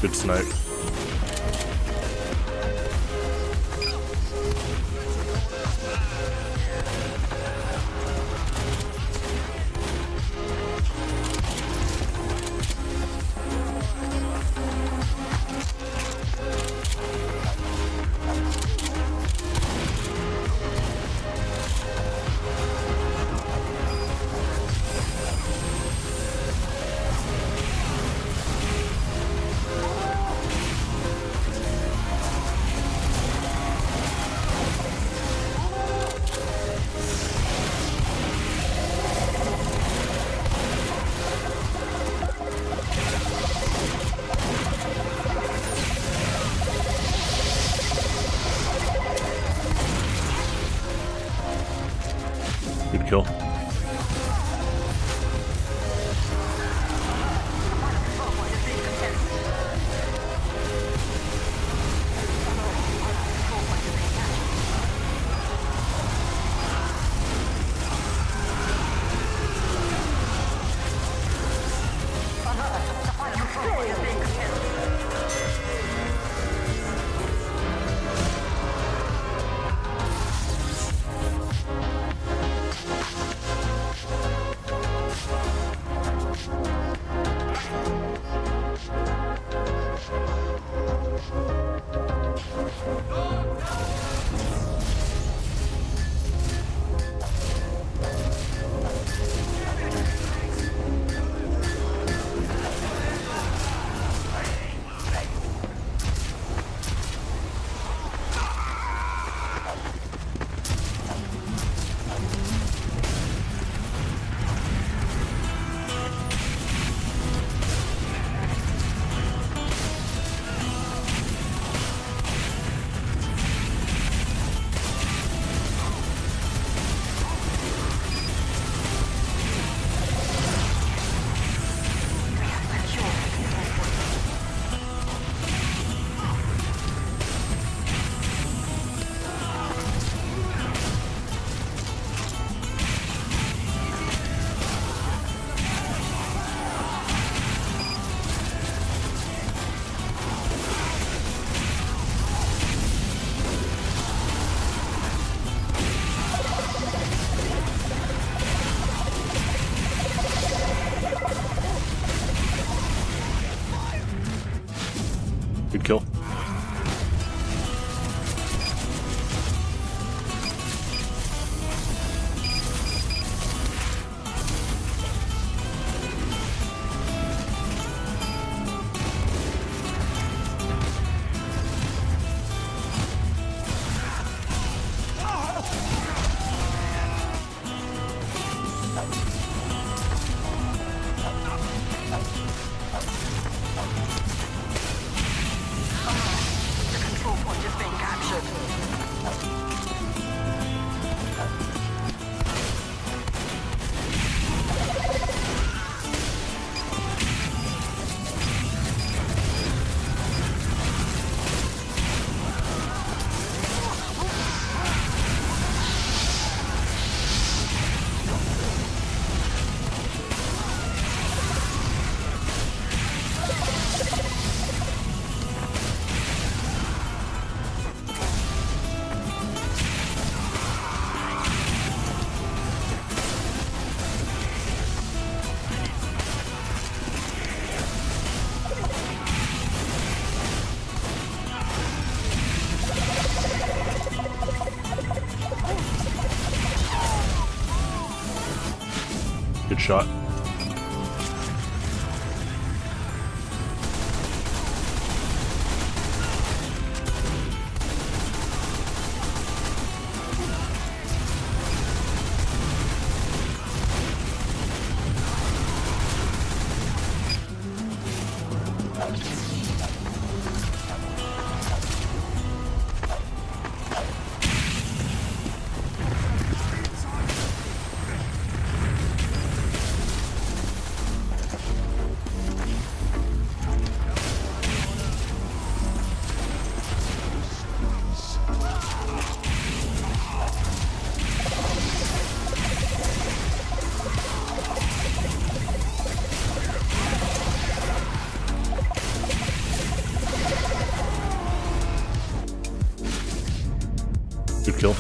Speaker 1: Good snipe. Good kill. Good kill. Good shot. Good kill.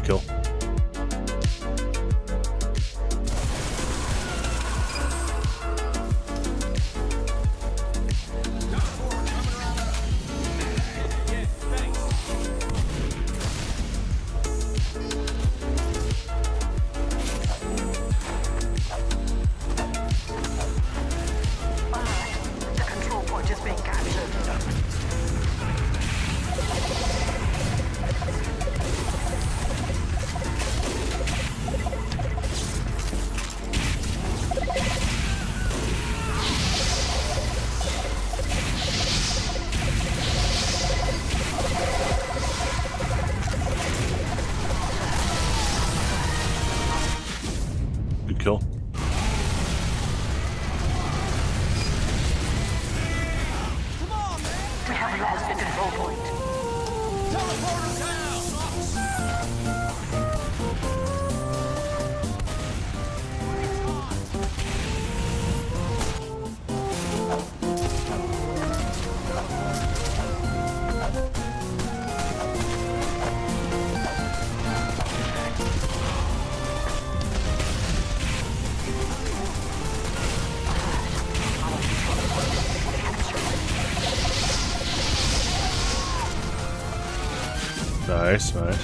Speaker 1: Kill.
Speaker 12: The control point is being captured.
Speaker 1: Good kill.
Speaker 12: We have lost the control point. Teleporter down!
Speaker 1: Nice, nice.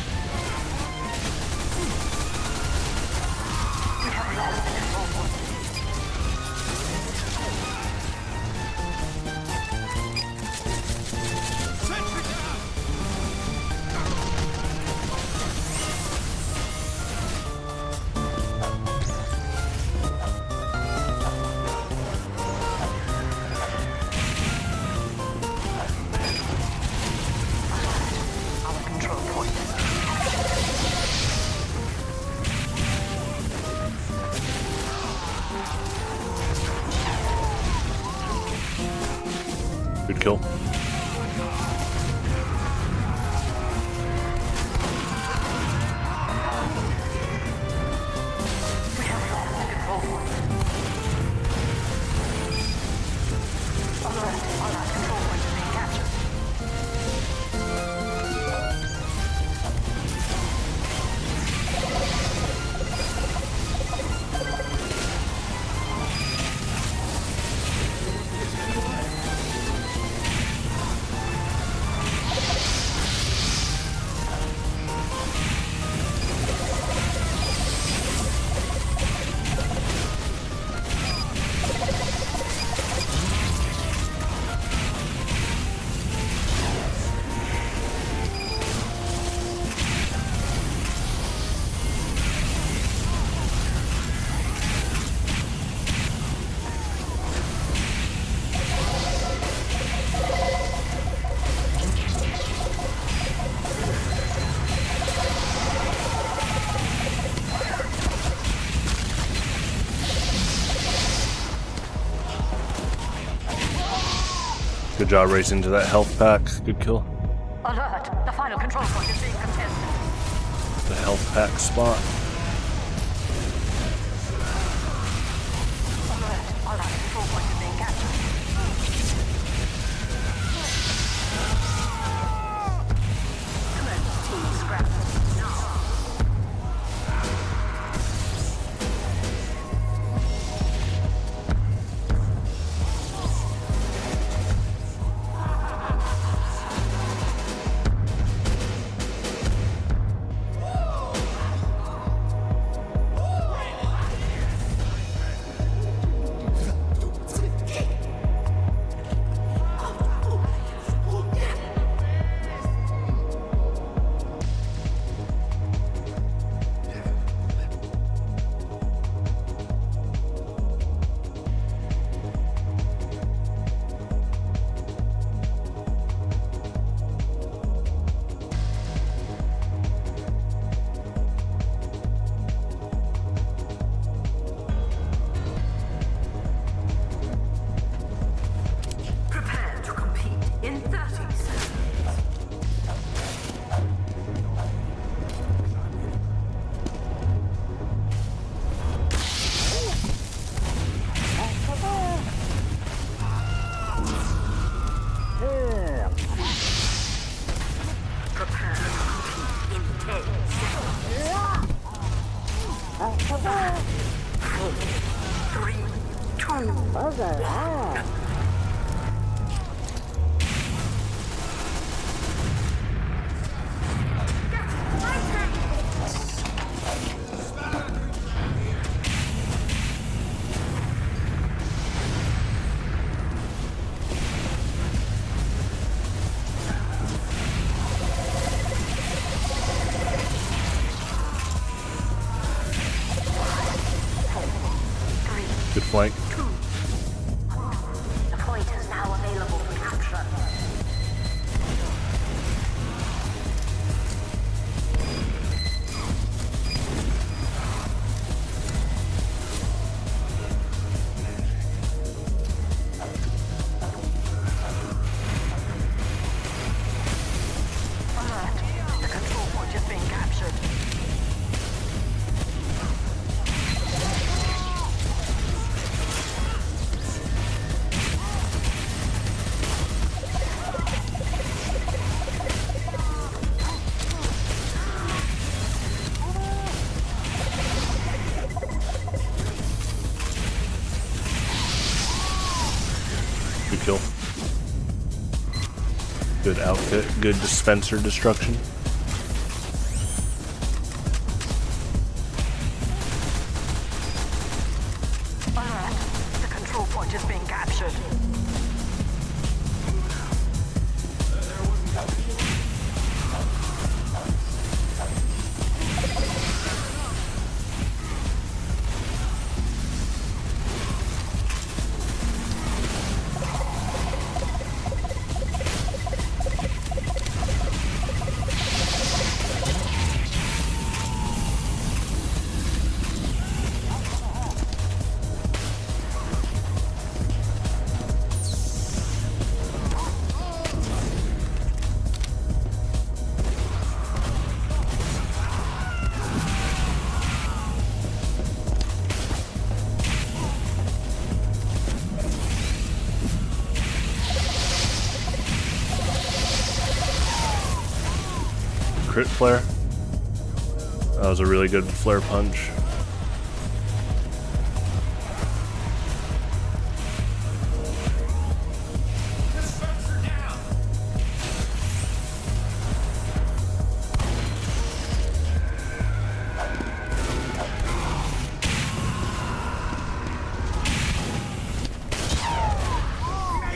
Speaker 1: Good kill. Good job racing to that health pack. Good kill.
Speaker 12: Alert! The final control point is being contested.
Speaker 1: The health pack spot.
Speaker 12: Alert! All right, control point is being captured. Commence team scrap now. Prepare to compete in 30 seconds. Prepare to compete in 10 seconds. 4, 3, 2,
Speaker 1: Good flank.
Speaker 12: The point is now available for capture. Alert! The control point is being captured.
Speaker 1: Good kill. Good outfit. Good dispenser destruction.
Speaker 12: Alert! The control point is being captured.
Speaker 1: Crit flare. That was a really good flare punch.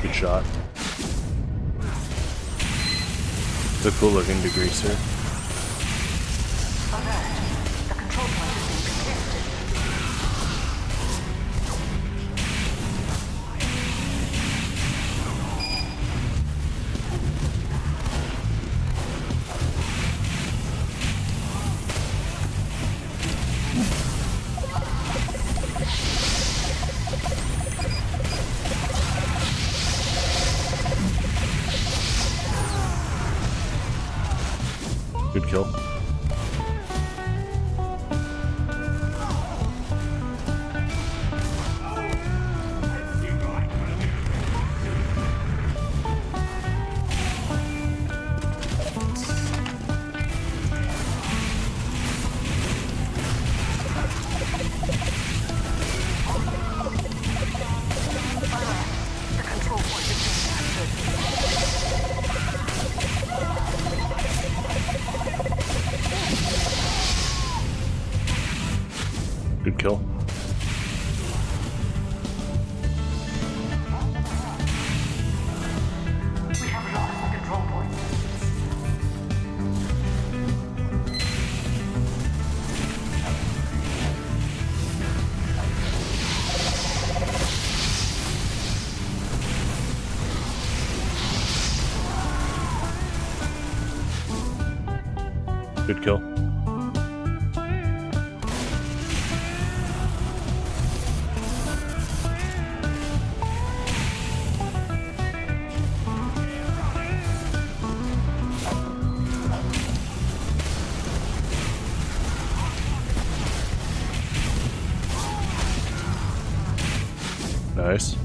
Speaker 1: Good shot. It's a cool looking degreaser.
Speaker 12: The control point is being contested.
Speaker 1: kill. Good kill.
Speaker 12: We have lost the control point.
Speaker 1: Good kill. Nice.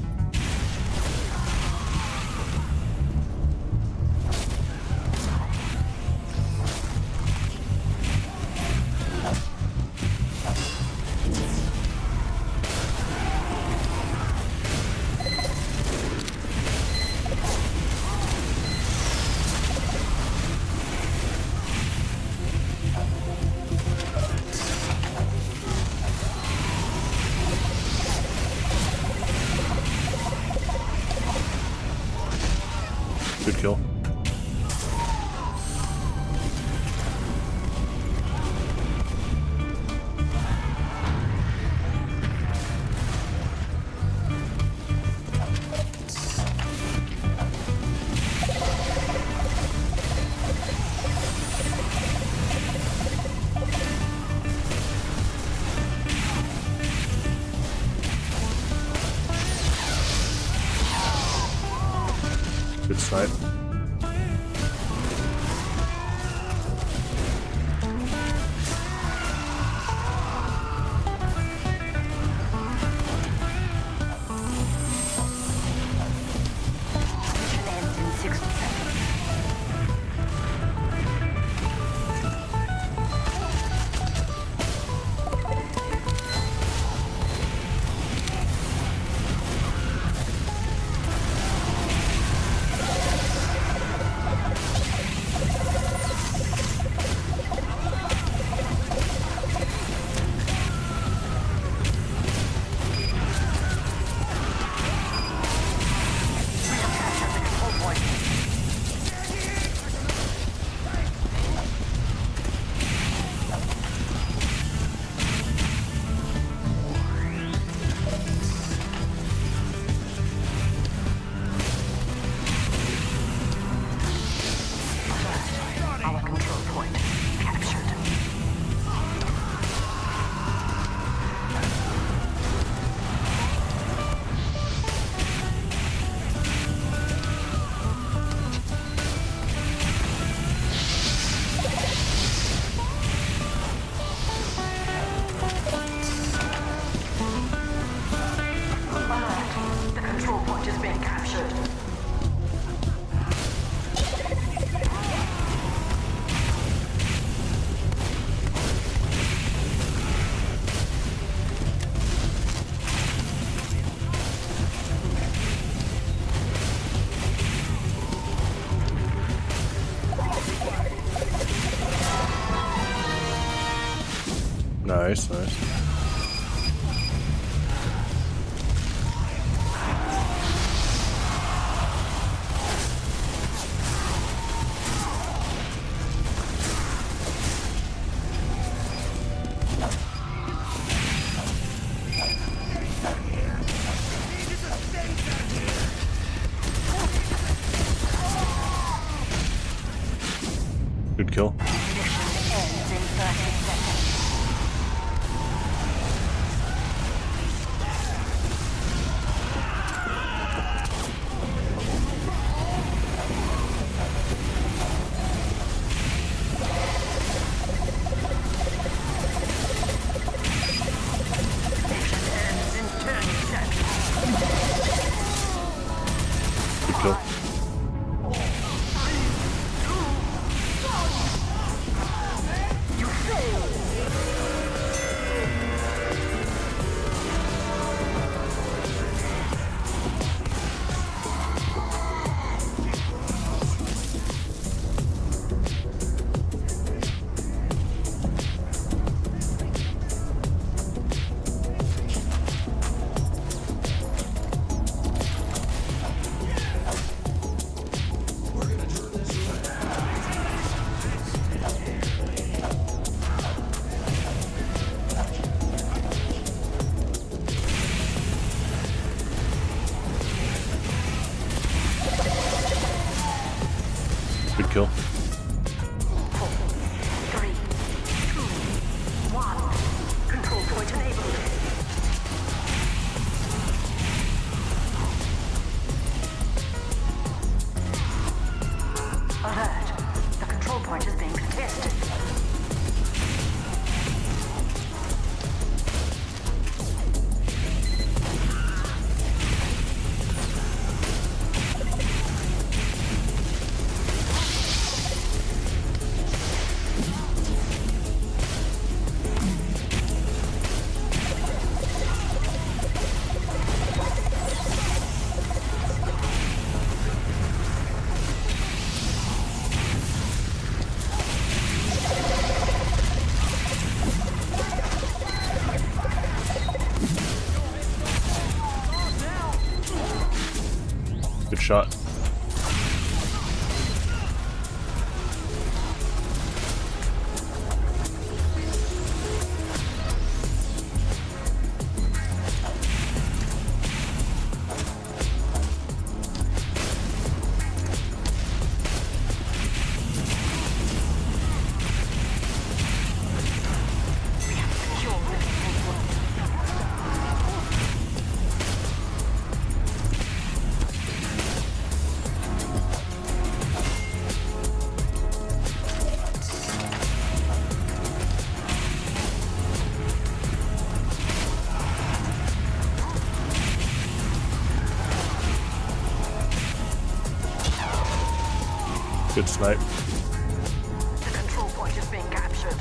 Speaker 1: Good kill. Good snipe.
Speaker 12: Mission ends in 60 seconds. Our control point captured. Alert! The control point is being captured.
Speaker 1: Nice, nice. Good kill.
Speaker 12: Mission ends in 30 seconds.
Speaker 1: shot. Good snipe.
Speaker 12: The control point is being captured.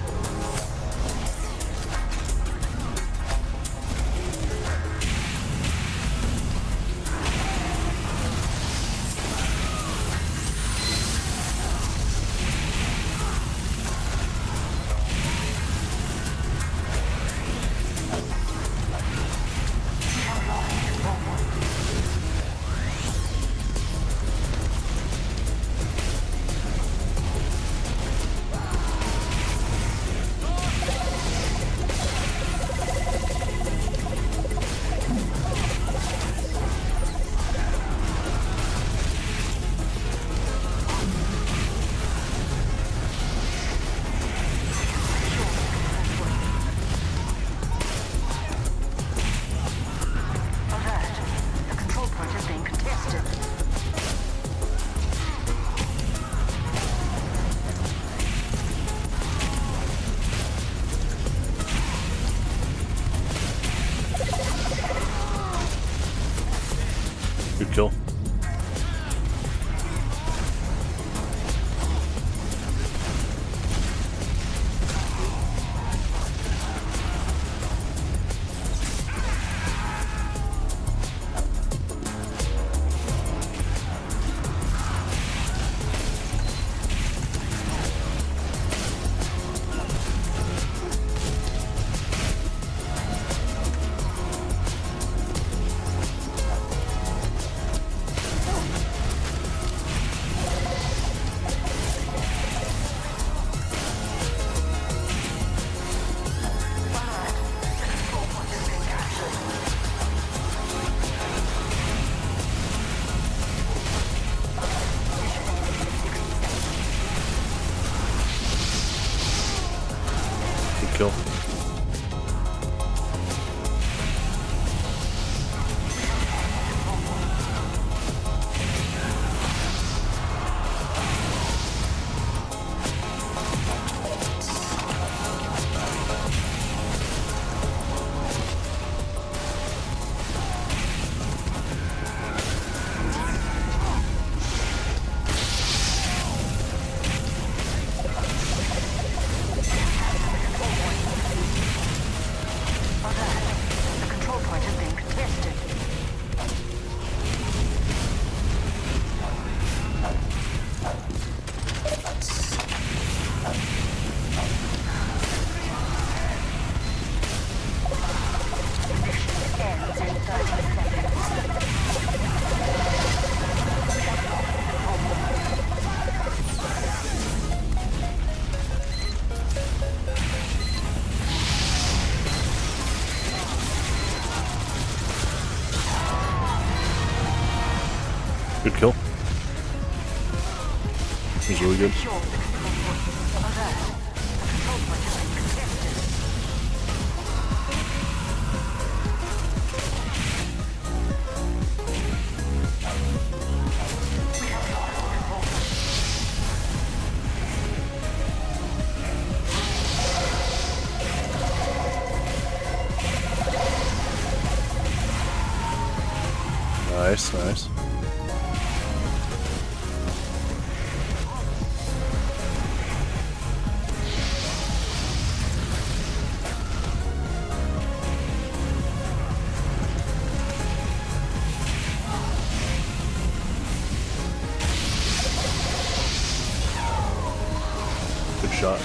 Speaker 1: Good kill. Kill. Good kill. He's really good. Nice, nice. Good shot.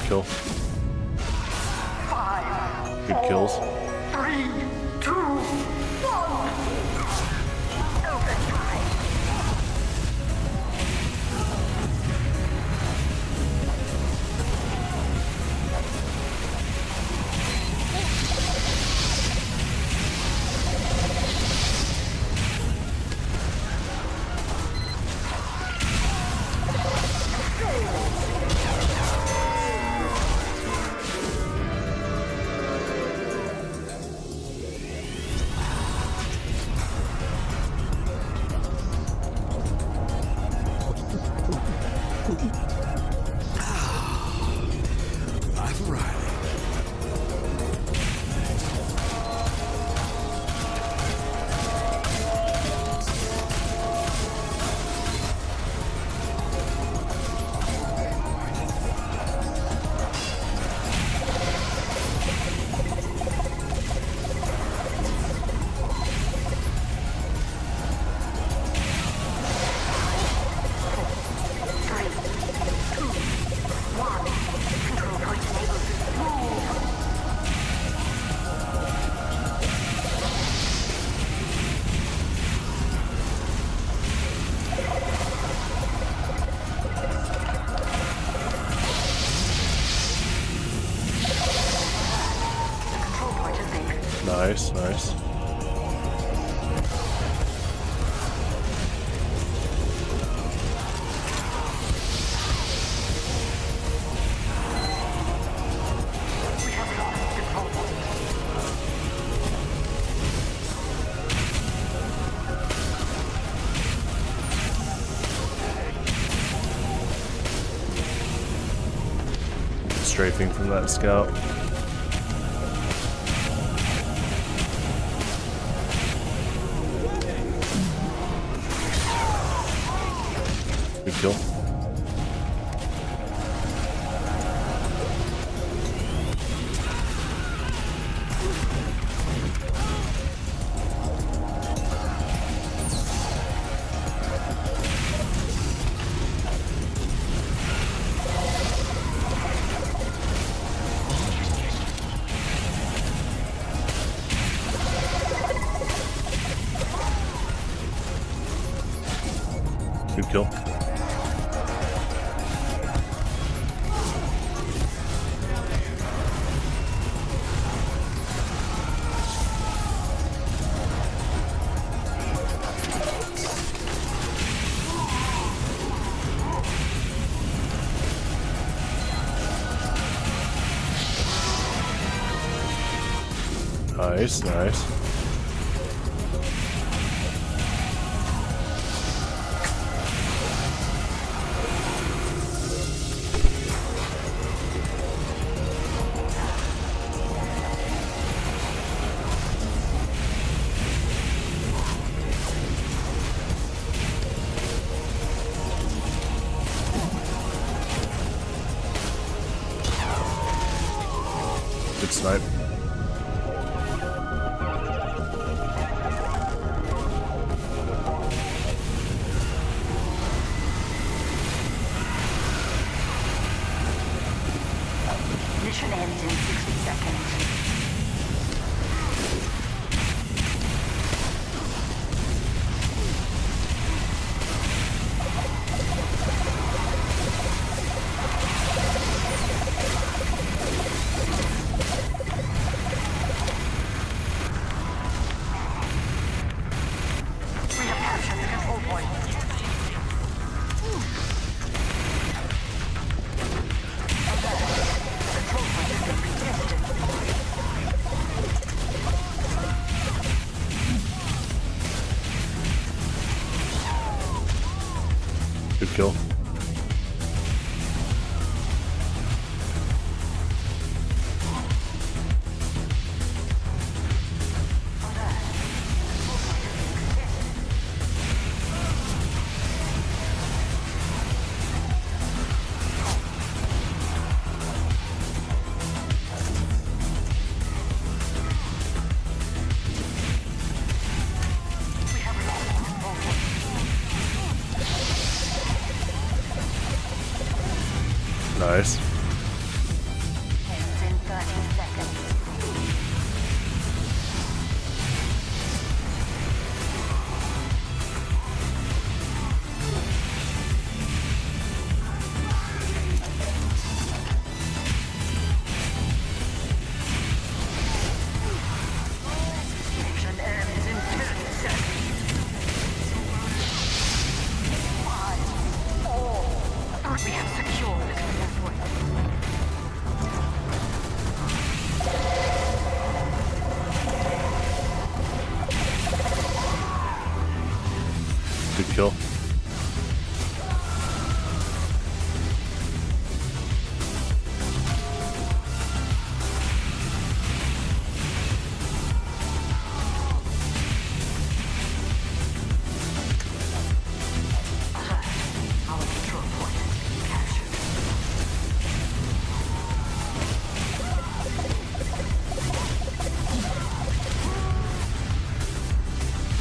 Speaker 1: kill. Good kills.
Speaker 12: 3, 2, 1.
Speaker 10: I've arrived.
Speaker 1: Nice, nice. Strafing from that scout. Good kill. Good kill. Nice, nice. Good snipe.
Speaker 12: Mission ends in 60 seconds. We have captured the control point.
Speaker 1: Good kill. Nice. Good kill.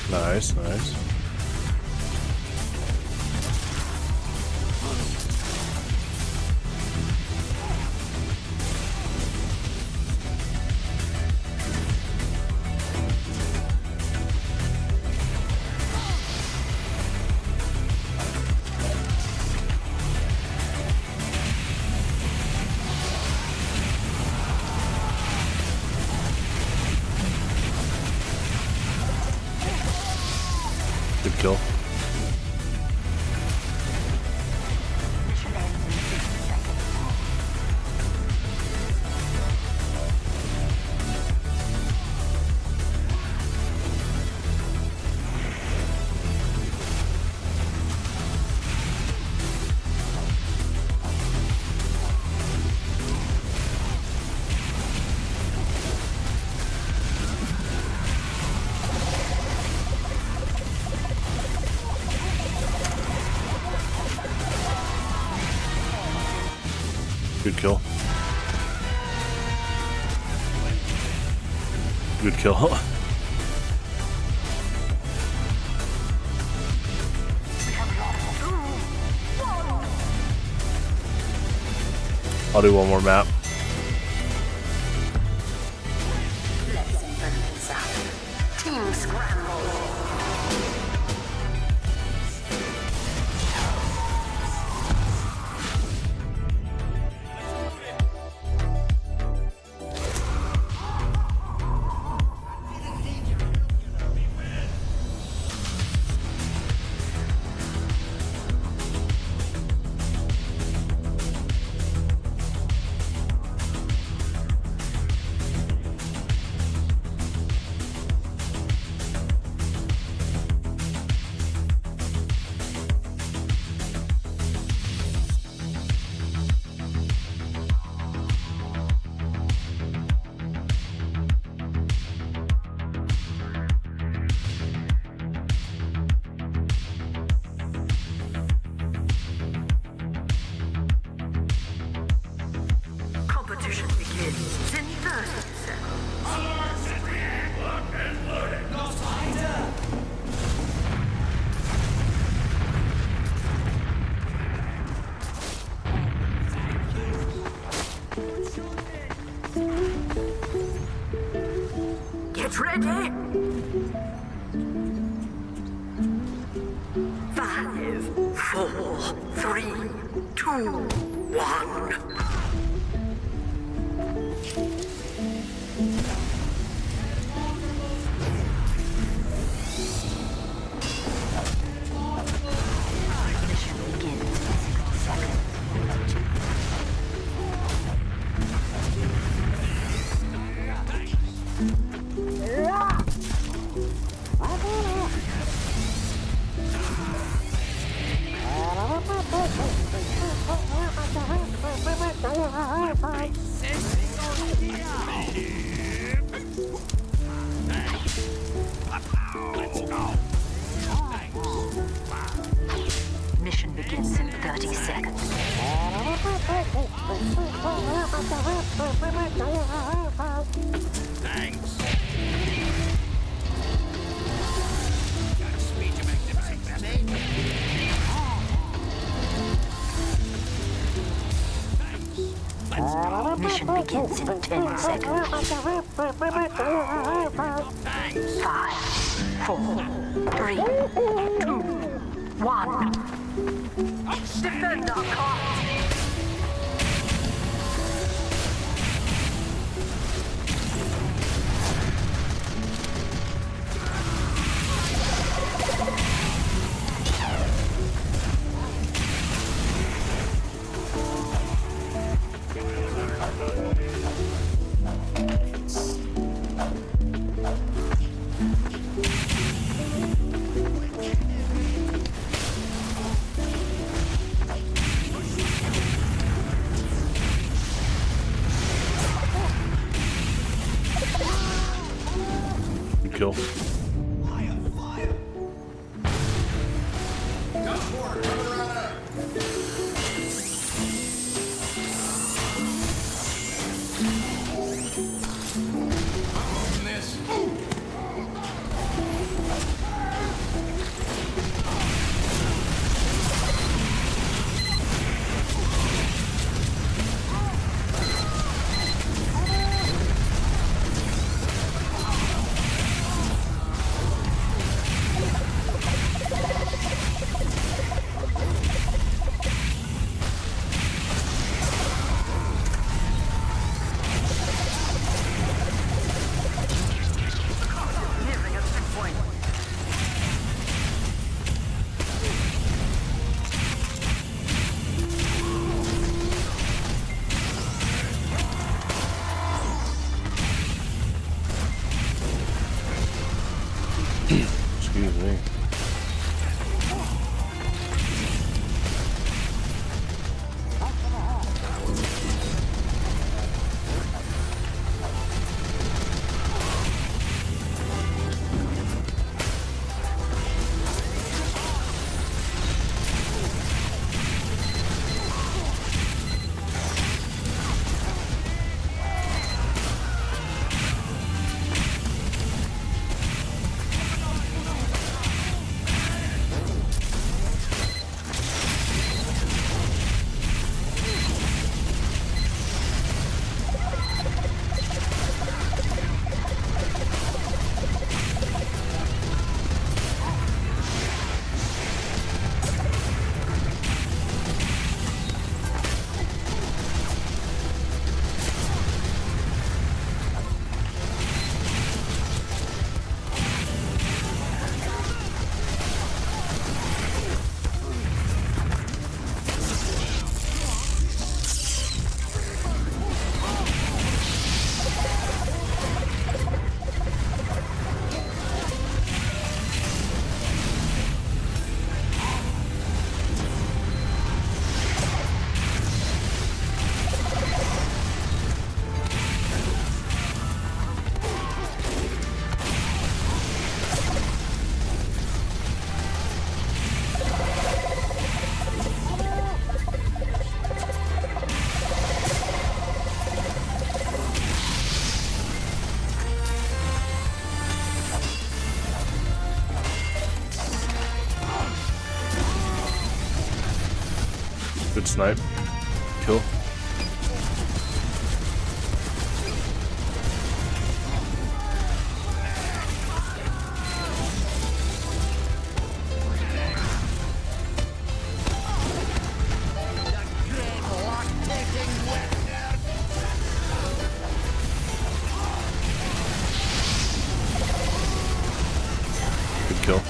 Speaker 1: Nice, nice. Good kill. Good kill. Good kill. I'll do one more map.
Speaker 12: Team scramble. Competition begins in 30 seconds. Get ready. 5, 4, 3, 2, 1. Mission begins in 30 seconds.
Speaker 5: Thanks.
Speaker 12: Mission begins in 10 seconds. 5, 4, 3, 2, 1. Defend our cause.
Speaker 1: Excuse me. Good snipe. Cool. Good kill.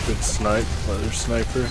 Speaker 1: Good snipe, other sniper.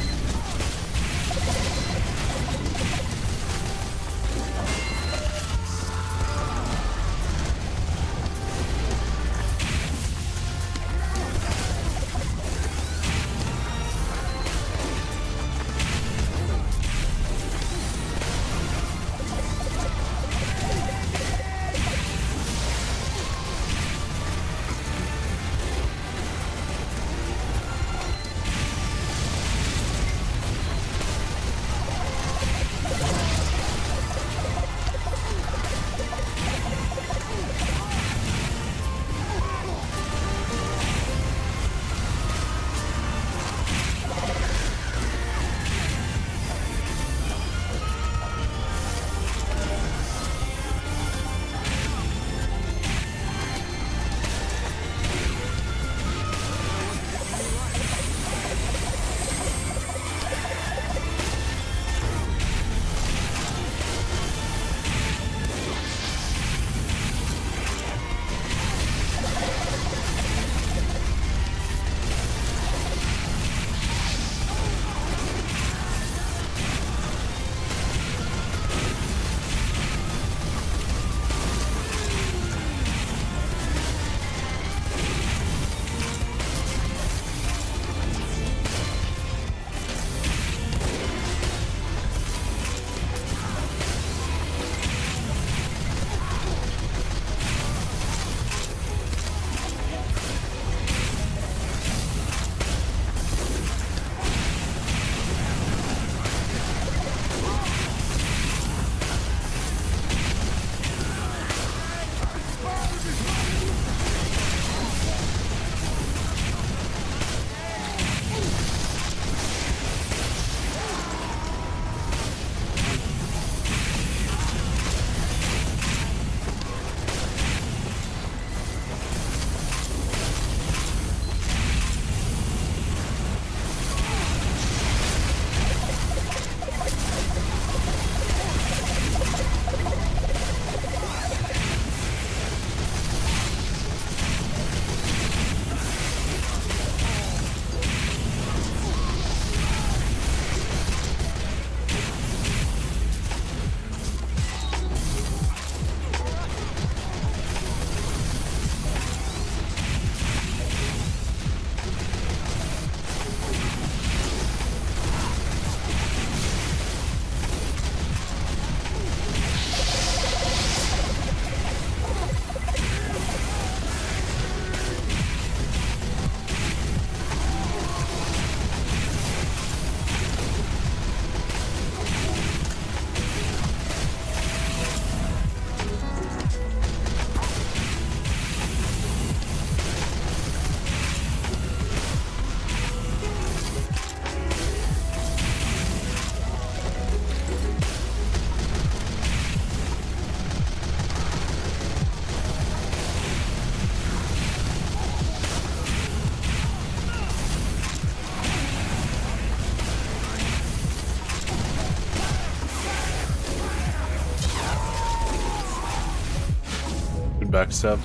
Speaker 1: backstab.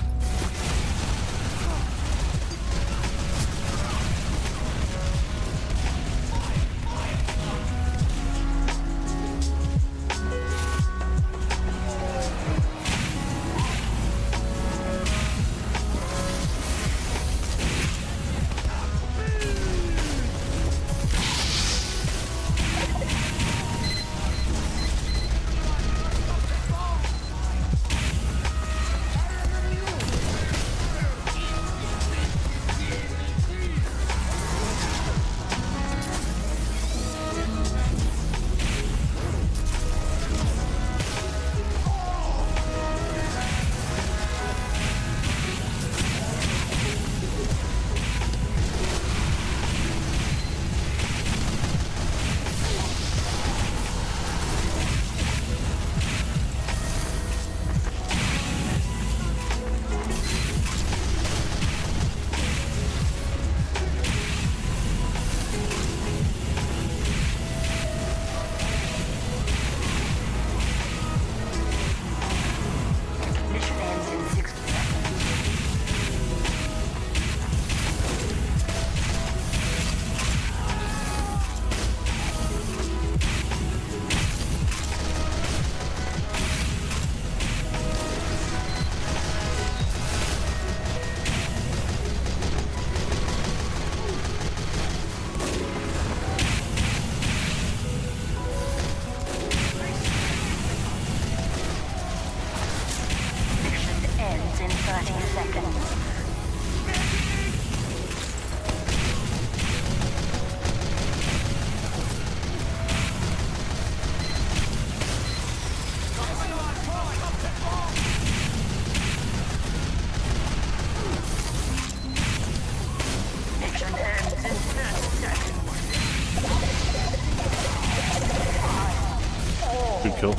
Speaker 1: Good kill.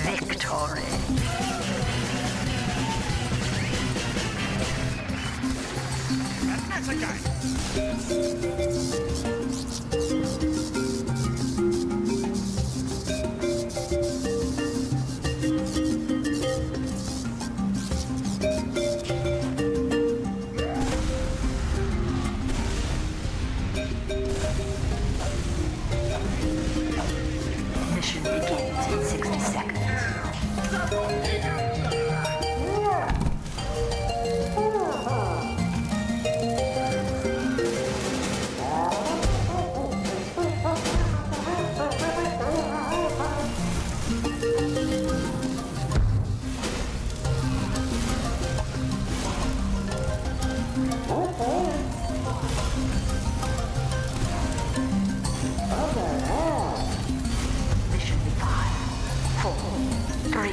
Speaker 12: Victory. That's a guy.
Speaker 13: Mission begins in 60 seconds. Mission 5, 4, 3,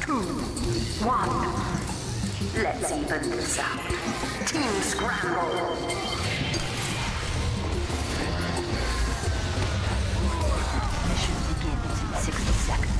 Speaker 13: 2, 1. Let's even this out. Team scramble. Mission begins in 60 seconds.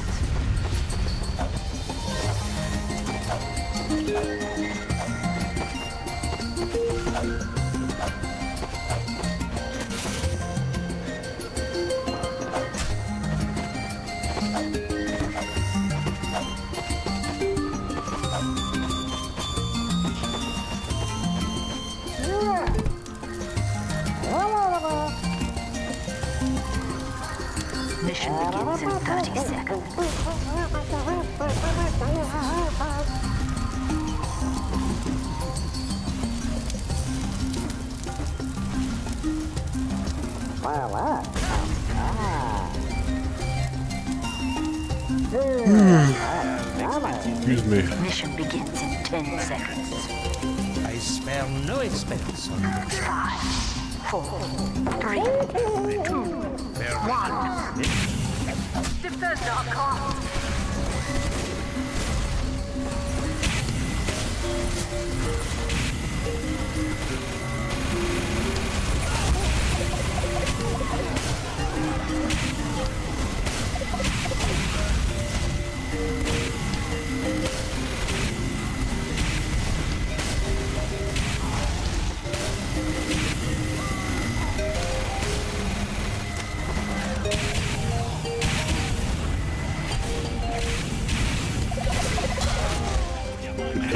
Speaker 13: Mission begins in 30 seconds.
Speaker 1: Excuse me.
Speaker 13: Mission begins in 10 seconds.
Speaker 2: I spare no expense on
Speaker 13: 5, 4, 3, 2, 1. Defend our cause.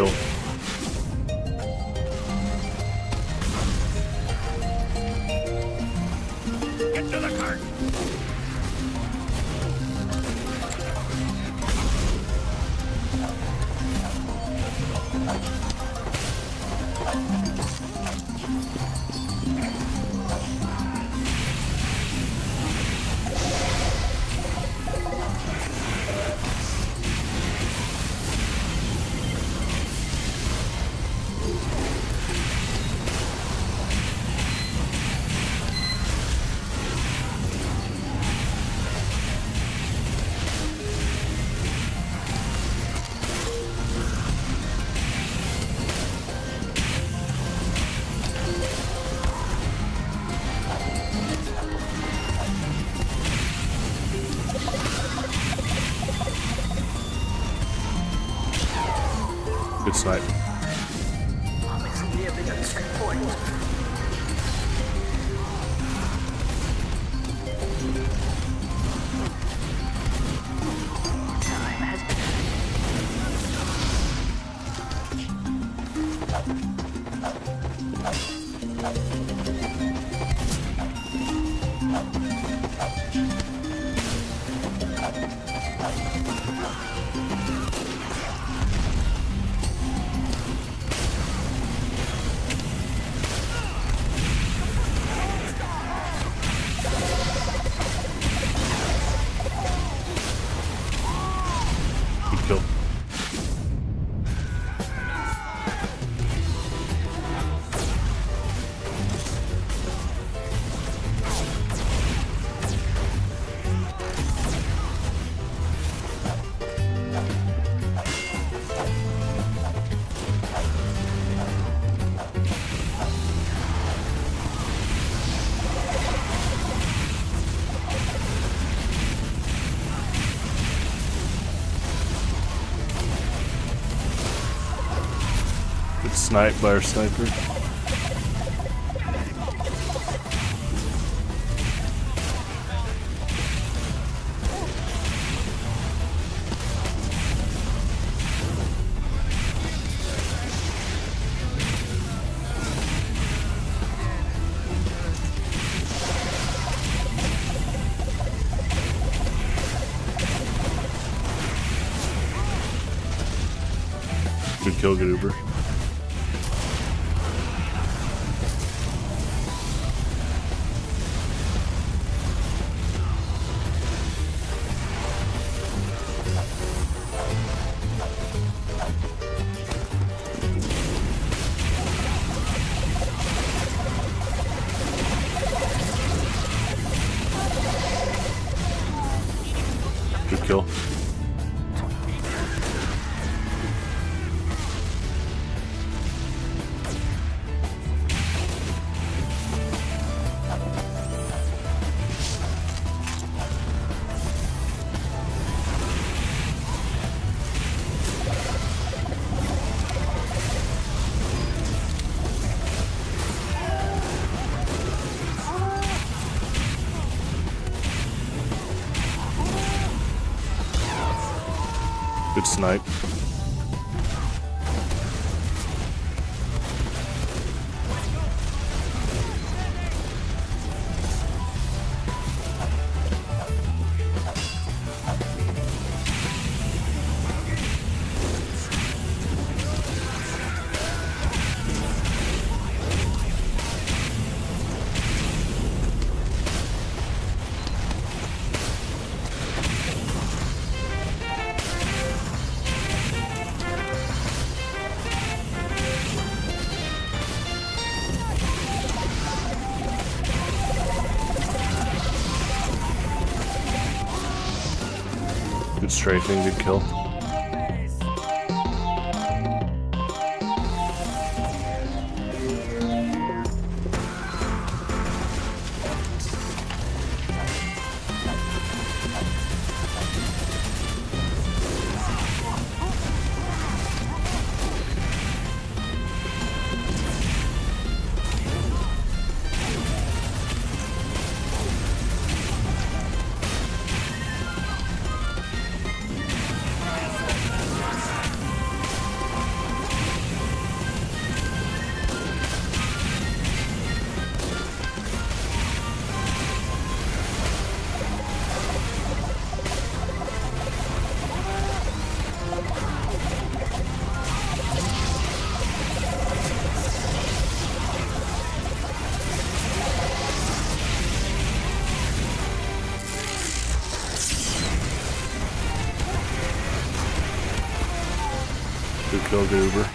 Speaker 1: kill.
Speaker 12: Get to the cart.
Speaker 1: Good snipe.
Speaker 13: It's near the checkpoint. Time has
Speaker 1: Good kill. Good snipe by our sniper. Good kill, good Uber. Good kill. Good snipe. Good strafing, good kill. Good kill, Goober.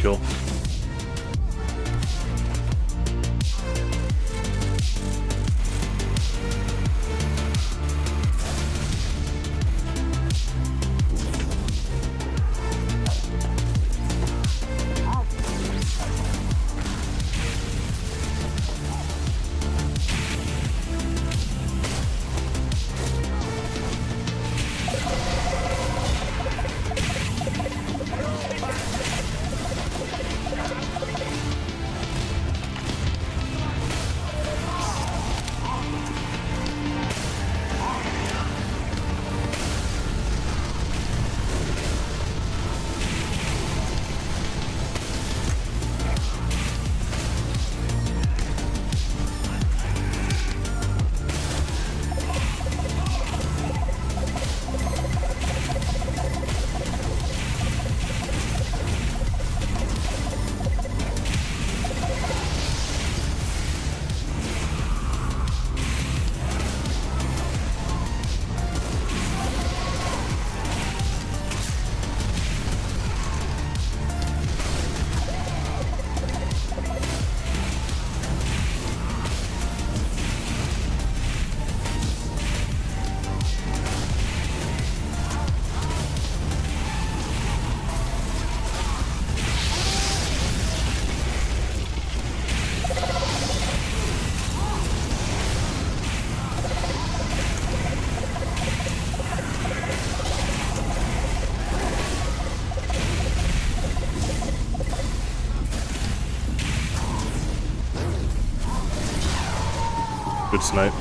Speaker 1: Kill. Good snipe.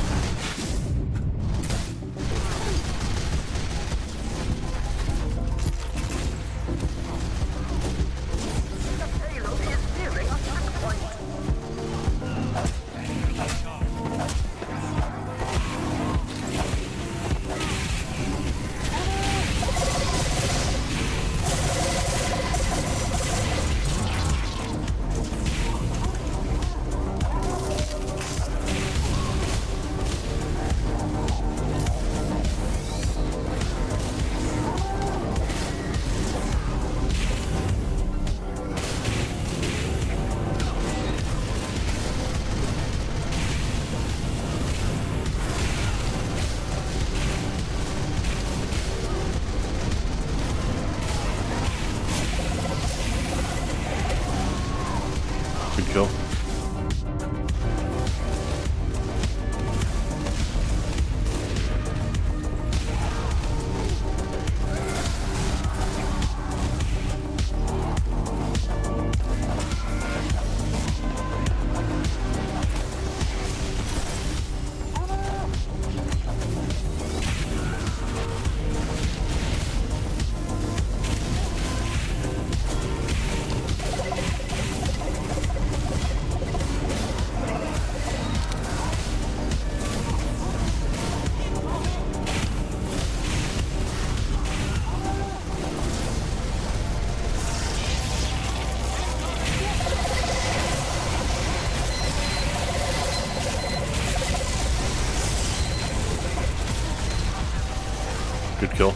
Speaker 1: Good kill.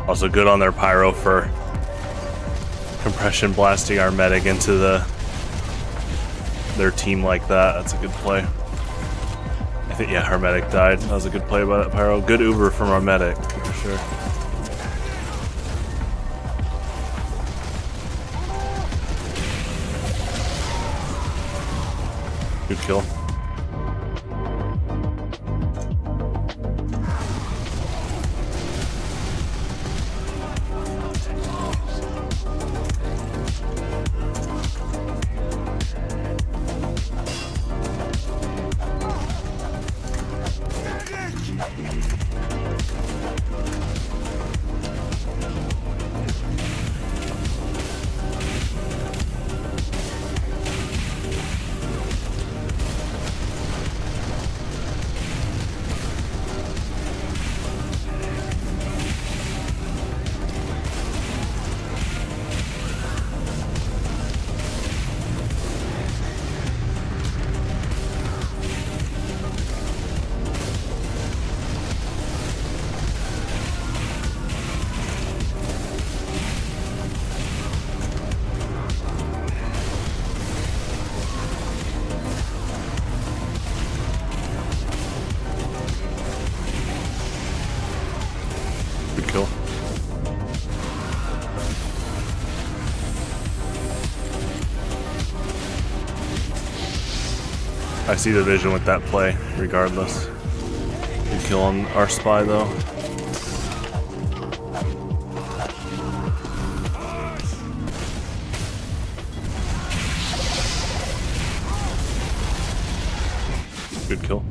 Speaker 1: Also good on their pyro for compression blasting our medic into their team like that. That's a good play. I think, yeah, our medic died. That was a good play by that pyro. Good Uber from our medic, for sure. Good kill. Good kill. I see the vision with that play, regardless. Good kill on our spy, though. Good kill.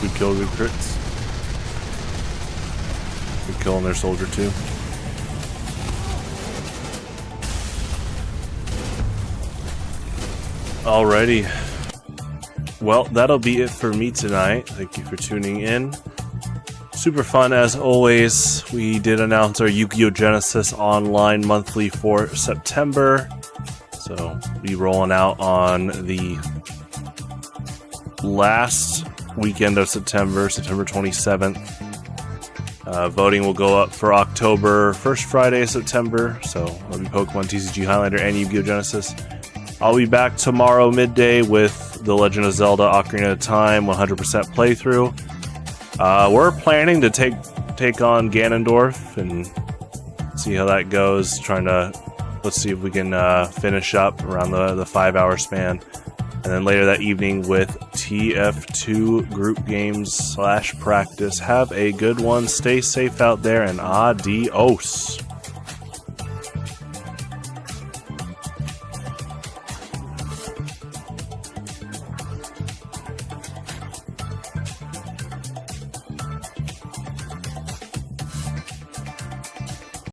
Speaker 1: Good kill, good crits. Good kill on their soldier too. Alrighty. Well, that'll be it for me tonight. Thank you for tuning in. Super fun as always. We did announce our Yu-Gi-Oh! Genesis online monthly for September. So we rolling out on the last weekend of September, September 27th. Voting will go up for October, first Friday of September. So that'll be Pokemon TCG Highlander and Yu-Gi-Oh! Genesis. I'll be back tomorrow midday with The Legend of Zelda Ocarina of Time 100% playthrough. We're planning to take on Ganondorf and see how that goes. Let's see if we can finish up around the 5-hour span. And then later that evening with TF2 group games / practice. Have a good one. Stay safe out there and adios.